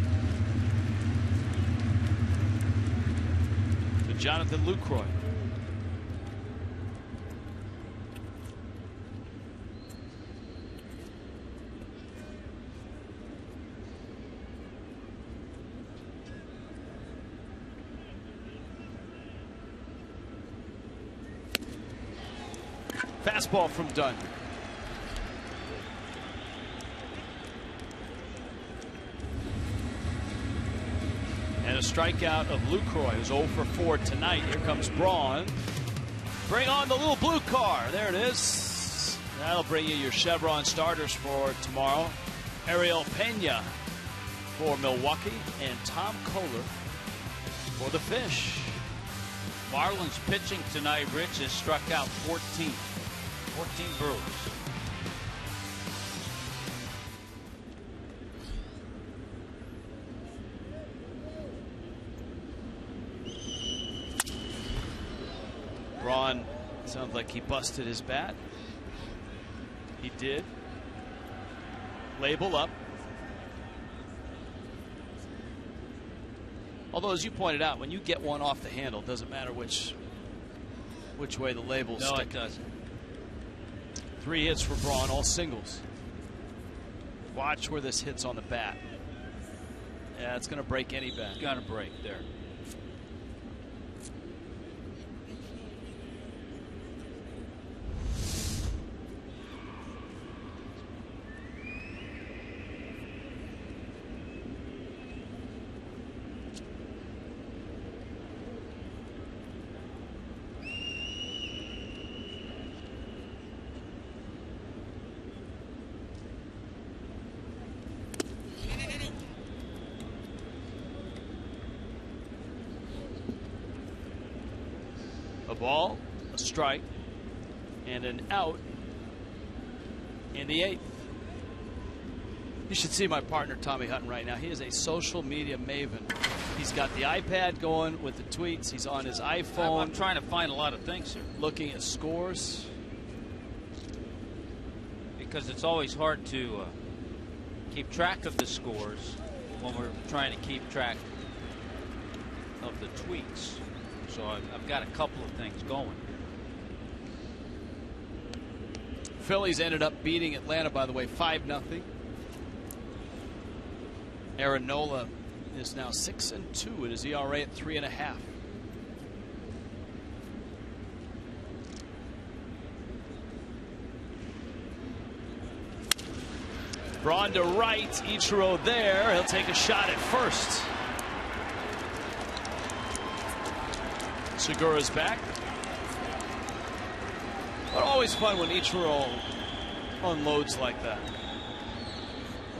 to Jonathan Lucroy. Fastball from Dunn. And a strikeout of Lucroy, who's 0 for 4 tonight. Here comes Braun. Bring on the little blue car. There it is. That'll bring you your Chevron starters for tomorrow. Ariel Pena for Milwaukee and Tom Kohler for the Fish. Marlins pitching tonight, Rich, has struck out 14 Brewers. Braun sounds like he busted his bat. He did. Label up. Although, as you pointed out, when you get one off the handle, it doesn't matter which way the label No, stick. it doesn't. 3 hits for Braun, all singles. Watch where this hits on the bat. Yeah, it's going to break any bat. It's going to break there. A ball, a strike, and an out in the 8th. You should see my partner Tommy Hutton right now. He is a social media maven. He's got the iPad going with the tweets. He's on his iPhone. I'm trying to find a lot of things here. Looking at scores. Because it's always hard to keep track of the scores when we're trying to keep track of the tweets. So I've got a couple of things going. Phillies ended up beating Atlanta, by the way, 5-0. Aaron Nola is now 6-2 at his ERA at 3.5. Braun to right, Ichiro there. He'll take a shot at first. Segura's back. But always fun when Ichiro unloads like that.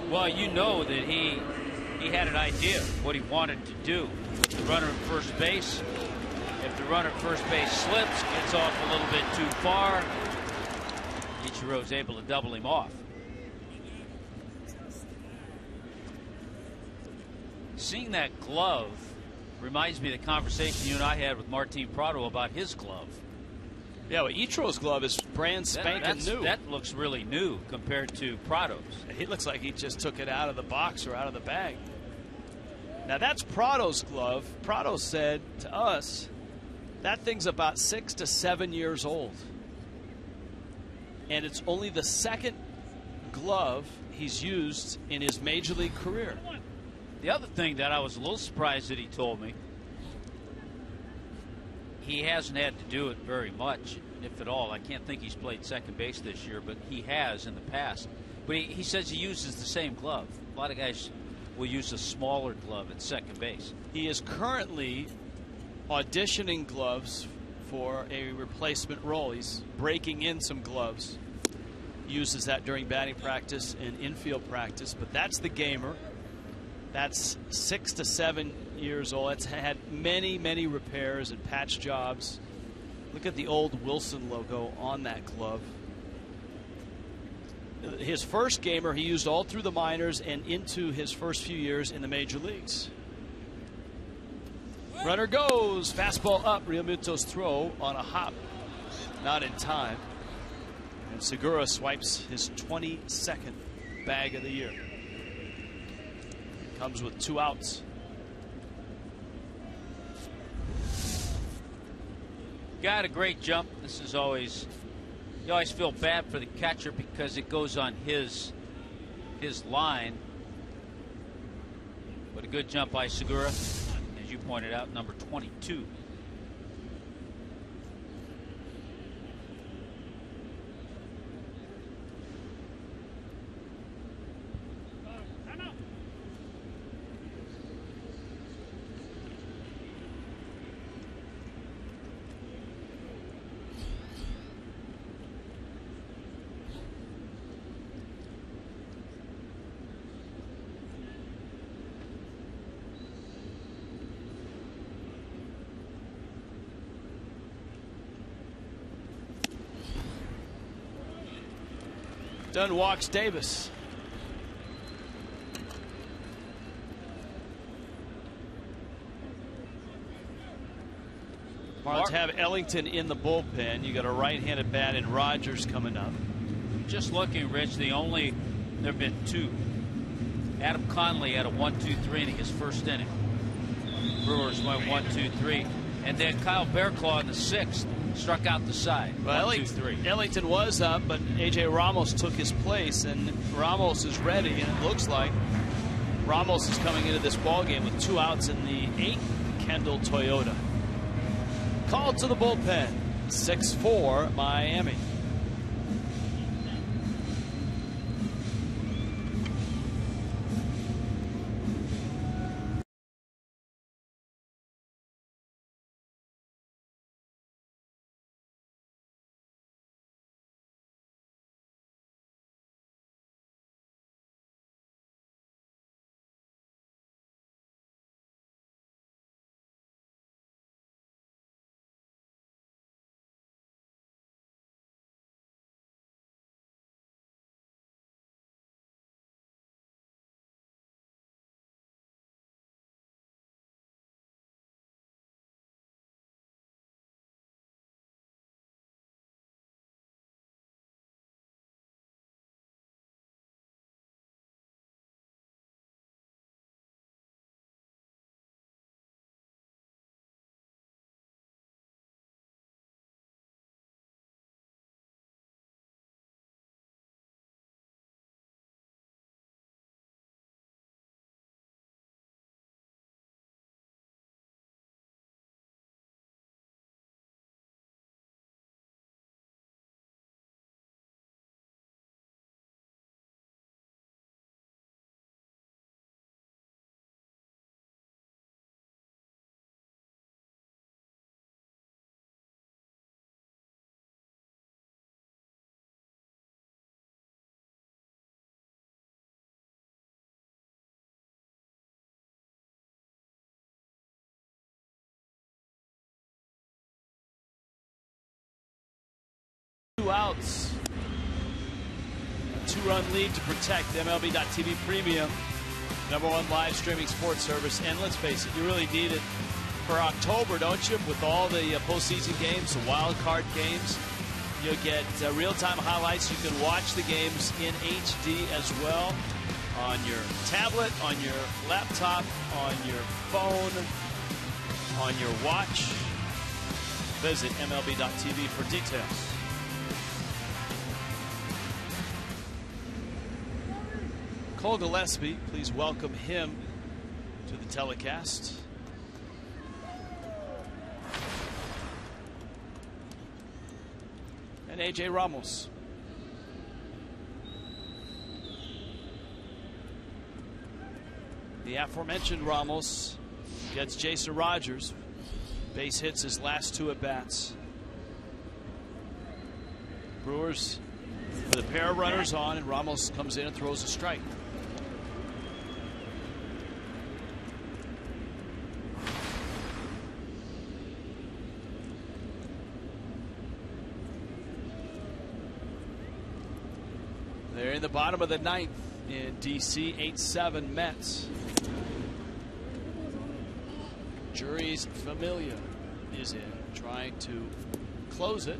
Well, you know that he had an idea of what he wanted to do with the runner at first base. If the runner at first base slips, gets off a little bit too far, Ichiro's able to double him off. Seeing that glove reminds me of the conversation you and I had with Martin Prado about his glove. Yeah, well, Ichiro's glove is brand spanking new. That looks really new compared to Prado's. He looks like he just took it out of the box or out of the bag. Now, that's Prado's glove. Prado said to us that thing's about 6 to 7 years old. And it's only the second glove he's used in his major league career. The other thing that I was a little surprised that he told me, he hasn't had to do it very much, if at all. I can't think he's played second base this year, but he has in the past. But he says he uses the same glove. A lot of guys will use a smaller glove at second base. He is currently auditioning gloves for a replacement role. He's breaking in some gloves. Uses that during batting practice and infield practice, but that's the gamer. That's 6 to 7 years old. It's had many, many repairs and patch jobs. Look at the old Wilson logo on that glove. His first gamer he used all through the minors and into his first few years in the major leagues. Runner goes. Fastball up. Realmuto's throw on a hop. Not in time. And Segura swipes his 22nd bag of the year. Comes with 2 outs. Got a great jump. This is always, you always feel bad for the catcher because it goes on his line. But a good jump by Segura, as you pointed out, number 22. Dunn walks Davis. Marlins have Ellington in the bullpen. You got a right-handed bat in Rogers coming up. Just looking, Rich, there have been 2. Adam Conley had a 1-2-3 inning his first inning. Brewers went 1-2-3. And then Kyle Bearclaw in the 6th struck out the side. Well, Ellington was up, but A.J. Ramos took his place, and Ramos is ready, and it looks like Ramos is coming into this ballgame with 2 outs in the 8th Kendall Toyota. Called to the bullpen. 6-4 Miami. Outs. A 2-run lead to protect. MLB.TV Premium, #1 live streaming sports service. And let's face it, you really need it for October, don't you? With all the postseason games, the wild card games, you'll get real-time highlights. You can watch the games in HD as well on your tablet, on your laptop, on your phone, on your watch. Visit MLB.TV for details. Cole Gillespie, please welcome him to the telecast. And A.J. Ramos. The aforementioned Ramos gets Jason Rogers. Base hits his last 2 at-bats. Brewers with a pair of runners on, and Ramos comes in and throws a strike. They're in the bottom of the 9th in DC, 8-7 Mets. Jury's Familia is in, trying to close it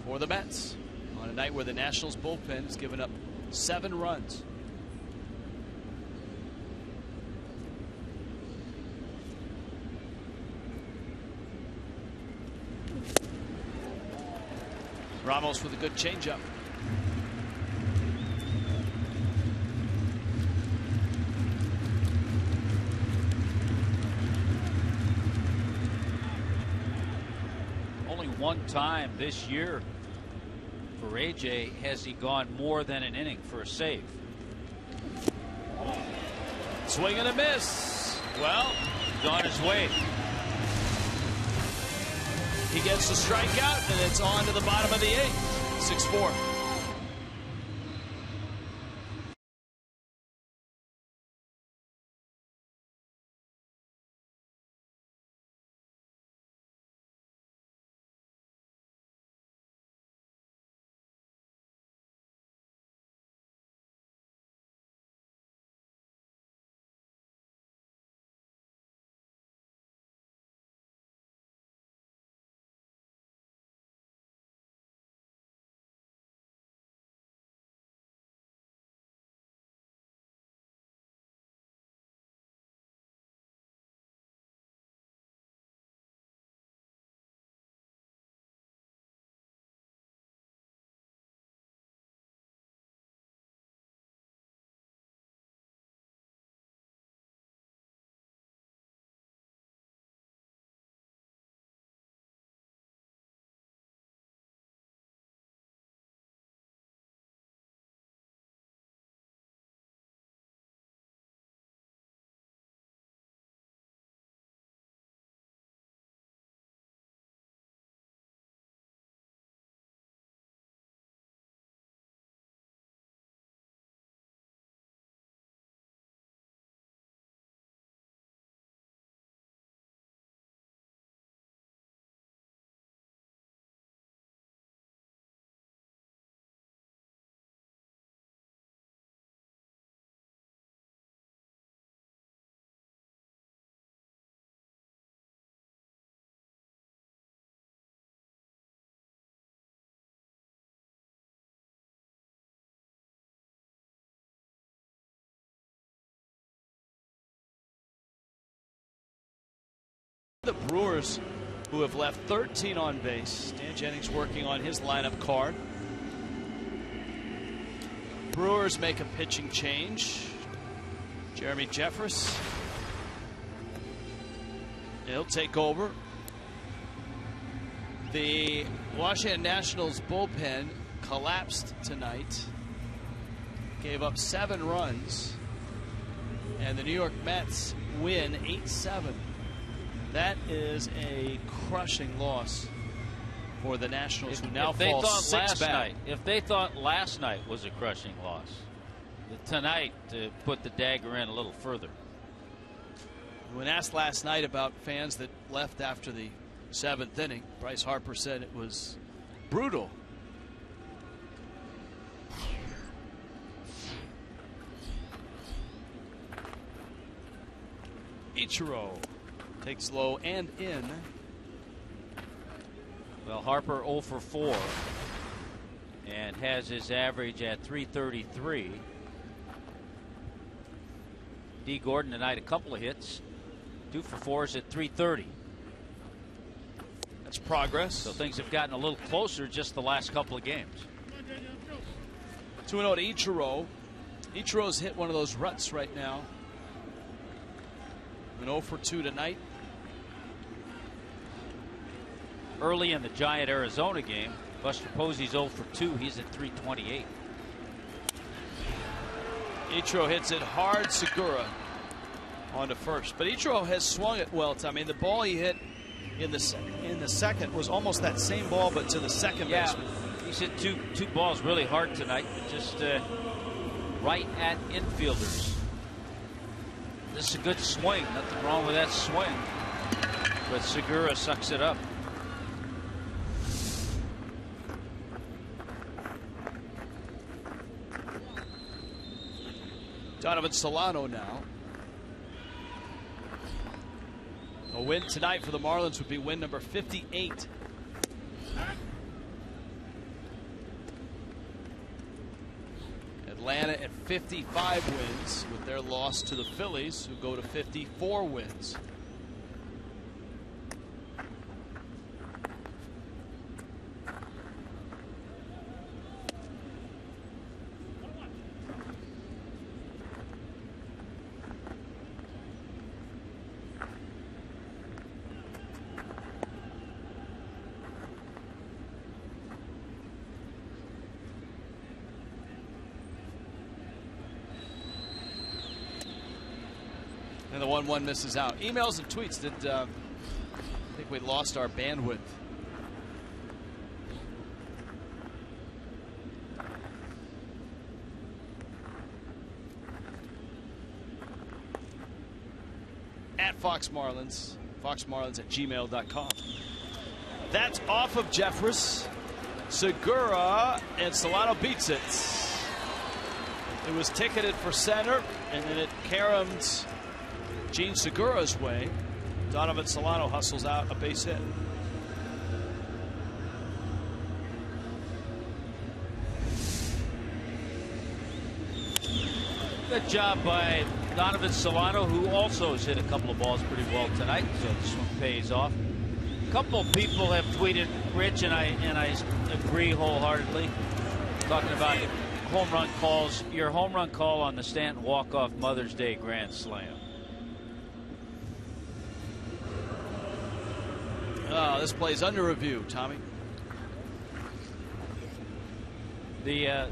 for the Mets on a night where the Nationals bullpen has given up 7 runs. Ramos with a good changeup. Only one time this year for AJ has he gone more than an inning for a save. Swing and a miss. Well, he's on his way. He gets the strikeout, and it's on to the bottom of the 8th. 6-4. The Brewers, who have left 13 on base. Stan Jennings working on his lineup card. Brewers make a pitching change. Jeremy Jeffress, he'll take over. The Washington Nationals bullpen collapsed tonight, gave up 7 runs, and the New York Mets win 8-7. That is a crushing loss for the Nationals, who now fall 6 back. If they thought last night was a crushing loss, tonight to put the dagger in a little further. When asked last night about fans that left after the 7th inning, Bryce Harper said it was brutal. Ichiro takes low and in. Well, Harper 0 for 4 and has his average at .333. D. Gordon tonight a couple of hits. 2 for 4s at .330. That's progress. So things have gotten a little closer just the last couple of games. 2-0 to Ichiro. Ichiro's hit one of those ruts right now. An 0 for 2 tonight. Early in the Giant Arizona game, Buster Posey's 0 for 2. He's at .328. Ichiro hits it hard. Segura on to first. But Ichiro has swung it well. I mean, the ball he hit in the second was almost that same ball, but to the second baseman. He's hit two balls really hard tonight, but just right at infielders. This is a good swing. Nothing wrong with that swing. But Segura sucks it up. Donovan Solano now. A win tonight for the Marlins would be win number 58. Atlanta at 55 wins with their loss to the Phillies, who go to 54 wins. And the 1-1 misses out. Emails and tweets that I think we lost our bandwidth. At Fox Marlins, foxmarlins@gmail.com. That's off of Jeffress. Segura, and Solano beats it. It was ticketed for center, and then it caromed Gene Segura's way. Donovan Solano hustles out a base hit. Good job by Donovan Solano, who also has hit a couple of balls pretty well tonight, so this one pays off. A couple of people have tweeted, Rich, and I agree wholeheartedly, talking about home run calls. Your home run call on the Stanton walk-off Mother's Day Grand Slam. Oh, this play's under review, Tommy. The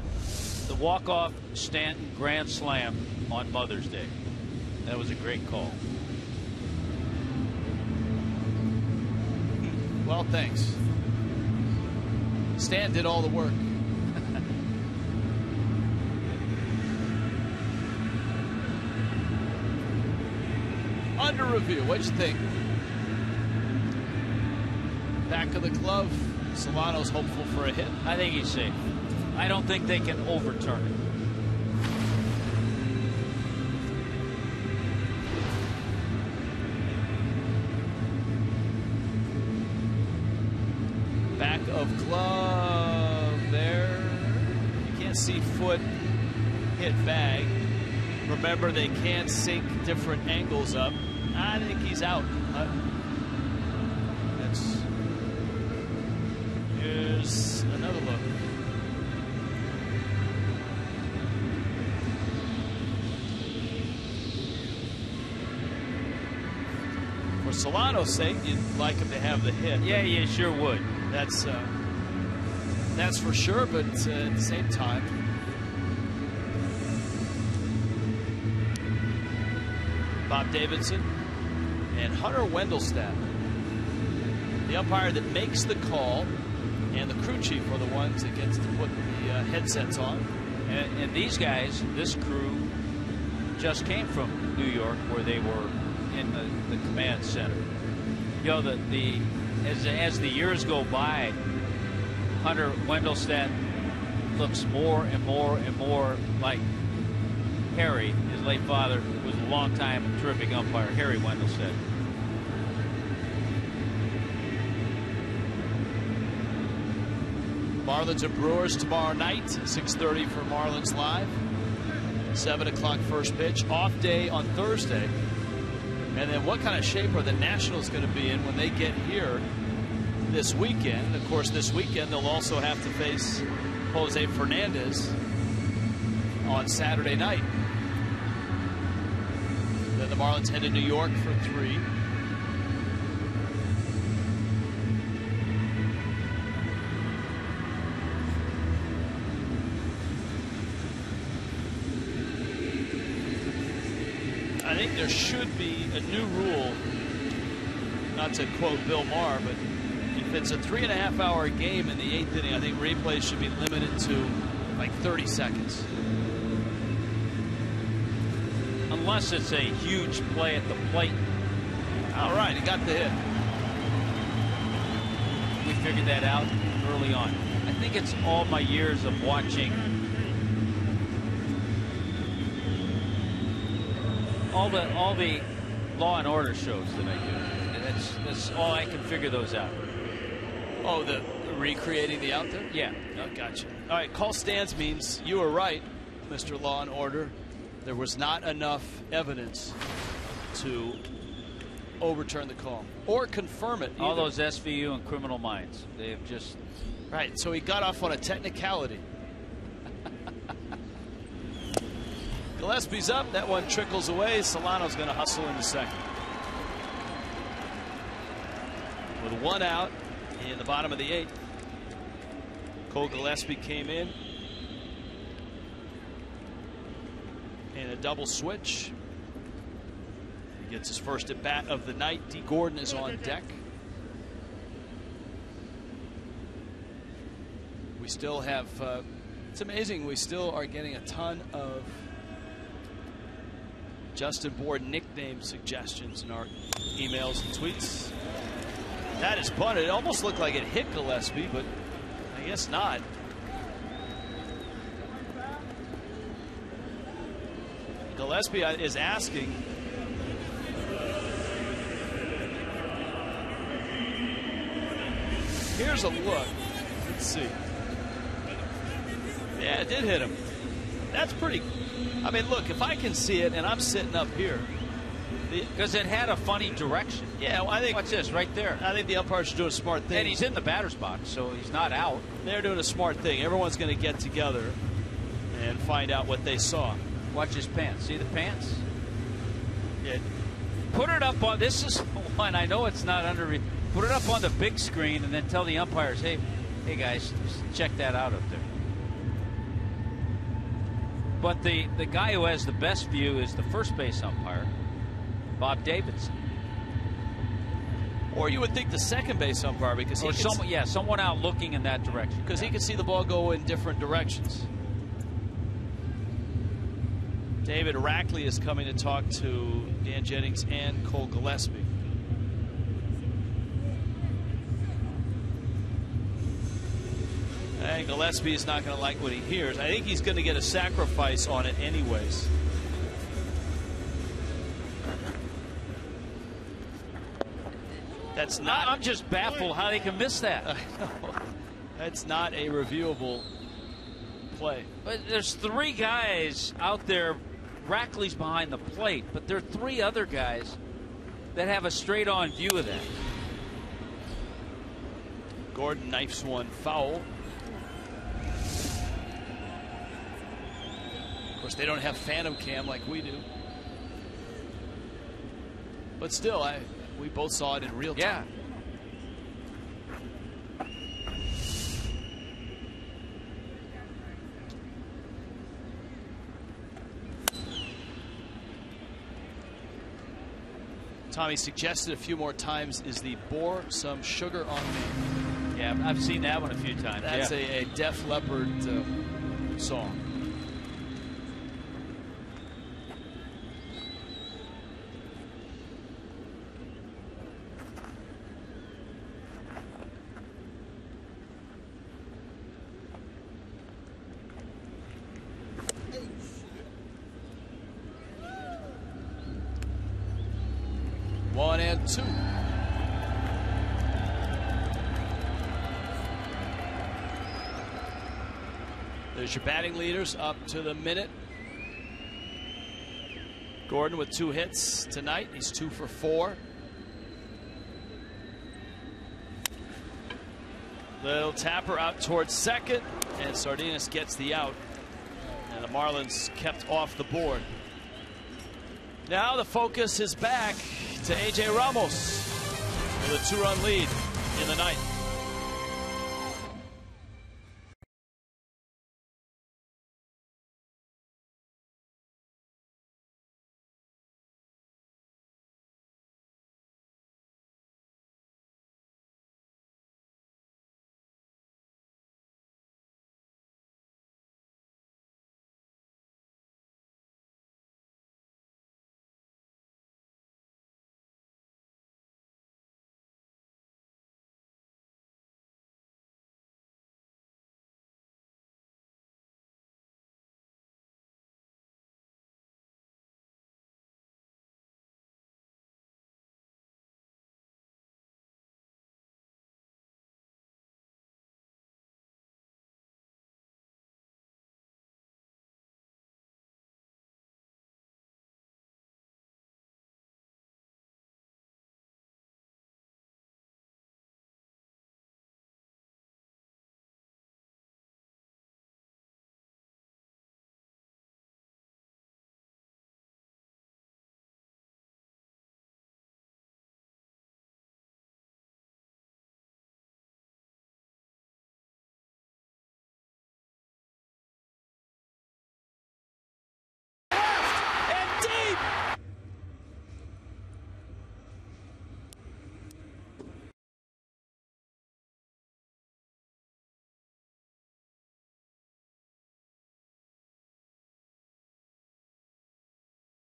walk-off Stanton Grand Slam on Mother's Day. That was a great call. Well, thanks. Stan did all the work. Under review. What'd you think? Back of the glove. Solano's hopeful for a hit. I think he's safe. I don't think they can overturn it. Back of glove there. You can't see foot hit bag. Remember, they can sync different angles up. I think he's out. Here's another look. For Solano's sake, you'd like him to have the hit. Yeah, you sure would. That's for sure, but at the same time, Bob Davidson and Hunter Wendelstedt, the umpire that makes the call, and the crew chief are the ones that gets to put the headsets on. And these guys, this crew, just came from New York, where they were in the command center. You know, as the years go by, Hunter Wendelstedt looks more and more and more like Harry. His late father was a longtime terrific umpire, Harry Wendelstedt. Marlins and Brewers tomorrow night, 6:30 for Marlins Live. 7 o'clock first pitch. Off day on Thursday. And then what kind of shape are the Nationals going to be in when they get here this weekend? Of course, this weekend they'll also have to face Jose Fernandez on Saturday night. Then the Marlins head to New York for 3. I think there should be a new rule, not to quote Bill Maher, but if it's a 3.5-hour game in the 8th inning, I think replays should be limited to like 30 seconds. Unless it's a huge play at the plate. All right, he got the hit. We figured that out early on. I think it's all my years of watching all the Law and Order shows that I do. That's all I can figure those out. Oh, the recreating the out there? Yeah. Oh, gotcha. All right, call stands means you were right, Mr. Law and Order. There was not enough evidence to overturn the call or confirm it. All those SVU and criminal minds, they have just... Right, so he got off on a technicality. Gillespie's up. That one trickles away. Solano's going to hustle in the second. With one out in the bottom of the 8th. Cole Gillespie came in a double switch. He gets his first at bat of the night. D. Gordon is on deck. We still have, it's amazing, we still are getting a ton of Justin Board nickname suggestions in our emails and tweets. That is bunted. It almost looked like it hit Gillespie, but I guess not. Gillespie is asking. Here's a look. Let's see. Yeah, it did hit him. That's pretty. I mean, look, if I can see it and I'm sitting up here. Because it had a funny direction. Yeah, well, I think. Watch this, right there. I think the umpires should do a smart thing. And he's in the batter's box, so he's not out. They're doing a smart thing. Everyone's going to get together and find out what they saw. Watch his pants. See the pants? Yeah. Put it up on. This is one. I know it's not under. Put it up on the big screen and then tell the umpires, hey guys, check that out up there. But the guy who has the best view is the first base umpire, Bob Davidson. Or you would think the second base umpire, because he someone out looking in that direction, because he can see the ball go in different directions. David Rackley is coming to talk to Dan Jennings and Cole Gillespie. And Gillespie is not going to like what he hears. I think he's going to get a sacrifice on it anyways. That's not. I'm just baffled how they can miss that. That's not a reviewable play. But there's 3 guys out there. Rackley's behind the plate, but there are 3 other guys that have a straight-on view of that. Gordon knifes one foul. Of course, they don't have Phantom Cam like we do. But still, we both saw it in real time. Yeah. Tommy suggested a few more times is the Bore Some Sugar on Me. Yeah, I've seen that one a few times. That's a Def Leppard song. One and two. There's your batting leaders up to the minute. Gordon with 2 hits tonight. He's 2 for 4. Little tapper out towards second, and Sardinas gets the out. And the Marlins kept off the board. Now the focus is back to A.J. Ramos with a 2-run lead in the ninth.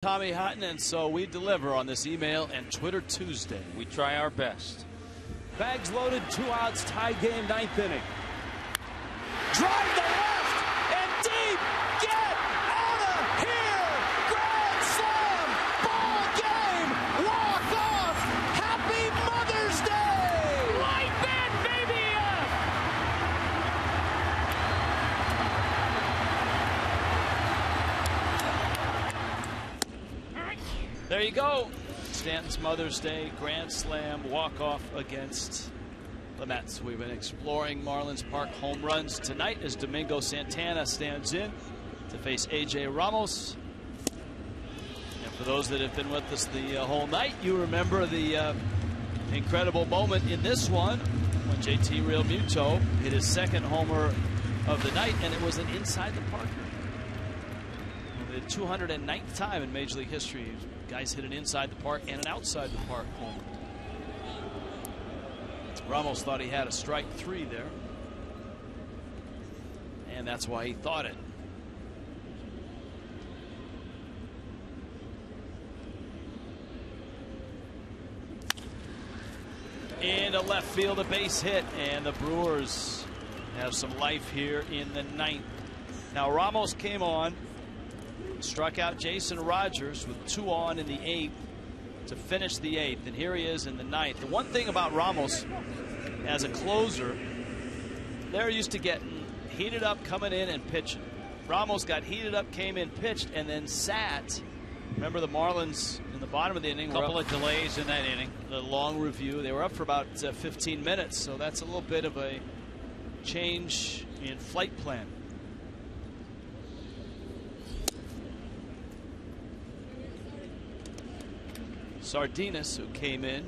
Tommy Hutton, and so we deliver on this email and Twitter Tuesday. We try our best. Bags loaded, 2 outs, tie game, 9th inning. Drive the left and deep. Get out of here! Grand slam! Ball game! Walk off! Happy Mother's Day! Light that baby up! There you go. Stanton's Mother's Day grand slam walk-off against the Mets. We've been exploring Marlins Park home runs tonight as Domingo Santana stands in to face A.J. Ramos. And for those that have been with us the whole night, you remember the incredible moment in this one when JT Realmuto hit his second homer of the night, and it was an inside the parker. The 209th time in Major League history guys hit an inside the park and an outside the park homer. Ramos thought he had a strike 3 there, and that's why he thought it. Into left field, a base hit, and the Brewers have some life here in the 9th. Now Ramos came on, struck out Jason Rogers with 2 on in the 8th to finish the 8th, and here he is in the 9th. The one thing about Ramos as a closer, they're used to getting heated up, coming in and pitching. Ramos got heated up, came in, pitched, and then sat. Remember the Marlins in the bottom of the inning. A couple of delays in that inning. The long review. They were up for about 15 minutes, so that's a little bit of a change in flight plan. Sardinas, who came in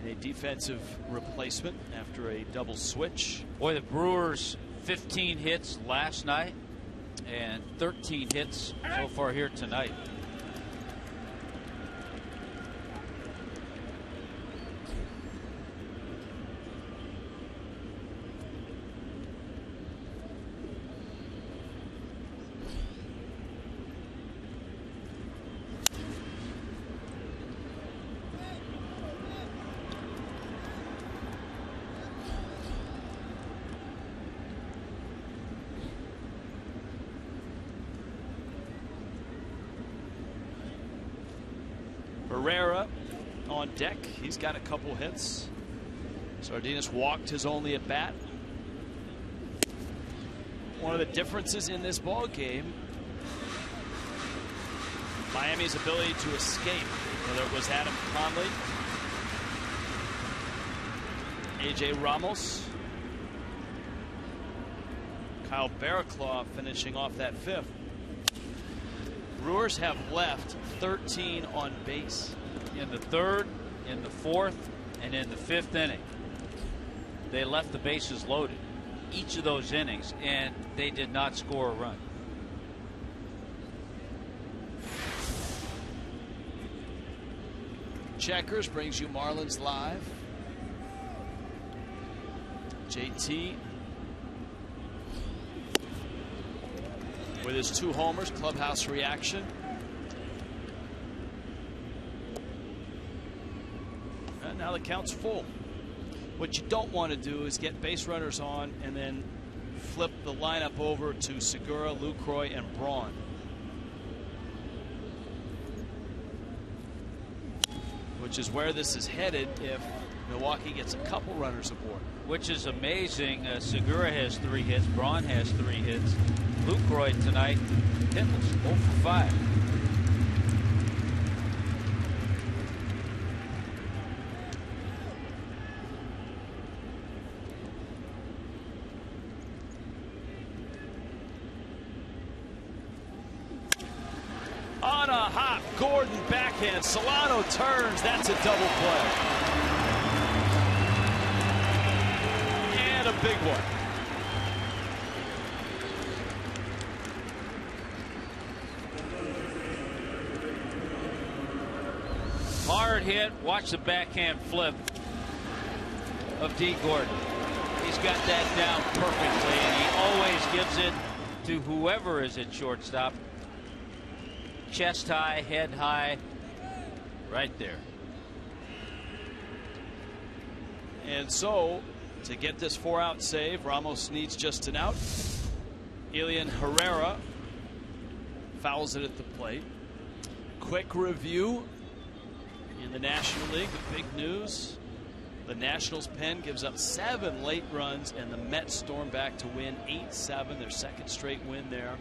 a defensive replacement after a double switch. Boy, the Brewers 15 hits last night and 13 hits so far here tonight. Herrera on deck. He's got a couple hits. Sardinas walked his only at bat. One of the differences in this ball game, Miami's ability to escape, whether it was Adam Conley, A.J. Ramos, Kyle Barraclough finishing off that 5th. Brewers have left 13 on base. In the 3rd, in the 4th, and in the 5th inning. They left the bases loaded each of those innings, and they did not score a run. Checkers brings you Marlins Live. JT with his 2 homers, clubhouse reaction. And now the count's full. What you don't want to do is get base runners on and then flip the lineup over to Segura, LUCROY, and BRAUN. Which is where this is headed if Milwaukee gets a couple runners aboard. Which is amazing. Segura has 3 hits. BRAUN has 3 hits. LUCROY tonight hitless, 0 for 5. On a hop, Gordon backhand. Solano turns. That's a double play. And a big one. Hard hit. Watch the backhand flip of D. Gordon. He's got that down perfectly, and he always gives it to whoever is at shortstop. chest high, head high, right there. And so, to get this 4-out save, Ramos needs just an out. Elian Herrera fouls it at the plate. Quick review in the National League. The big news: the Nationals' pen gives up 7 late runs, and the Mets storm back to win 8-7, their second straight win there.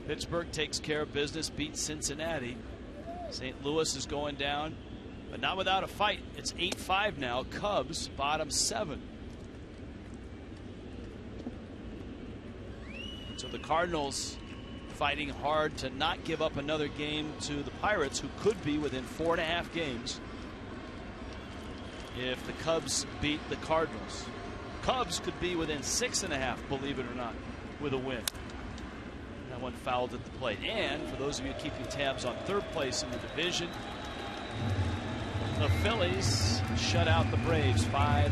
Pittsburgh takes care of business, beats Cincinnati. St. Louis is going down, but not without a fight. It's 8-5 now. Cubs bottom 7. So the Cardinals fighting hard to not give up another game to the Pirates, who could be within 4.5 games if the Cubs beat the Cardinals. Cubs could be within 6.5, believe it or not, with a win. That one fouled at the plate. And for those of you keeping tabs on third place in the division, the Phillies shut out the Braves 5-0.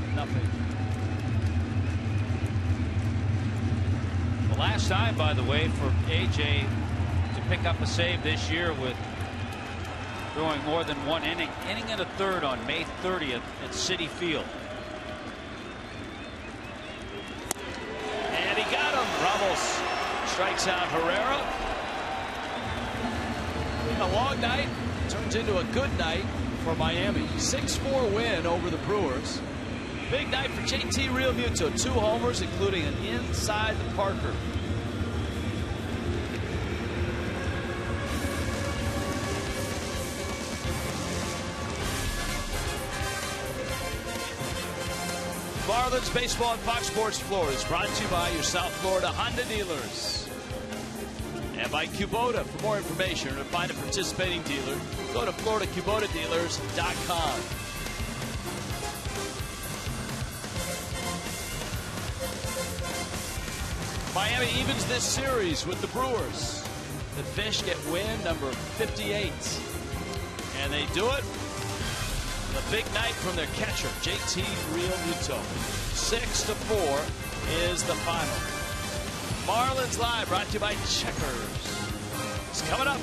The last time, by the way, for AJ to pick up a save this year with throwing more than 1 inning and a third on May 30th at Citi Field. And he got him. Ramos strikes out Herrera. A long night turns into a good night for Miami. 6-4 win over the Brewers. Big night for JT Realmuto. 2 homers, including an inside the Parker. Marlins baseball on Fox Sports Florida is brought to you by your South Florida Honda dealers and by Kubota. For more information or to find a participating dealer, go to FloridaKubotaDealers.com. Miami evens this series with the Brewers. The Fish get win number 58, and they do it. A big night from their catcher, JT Realmuto. 6-4 is the final. Marlins Live, brought to you by Checkers. It's coming up.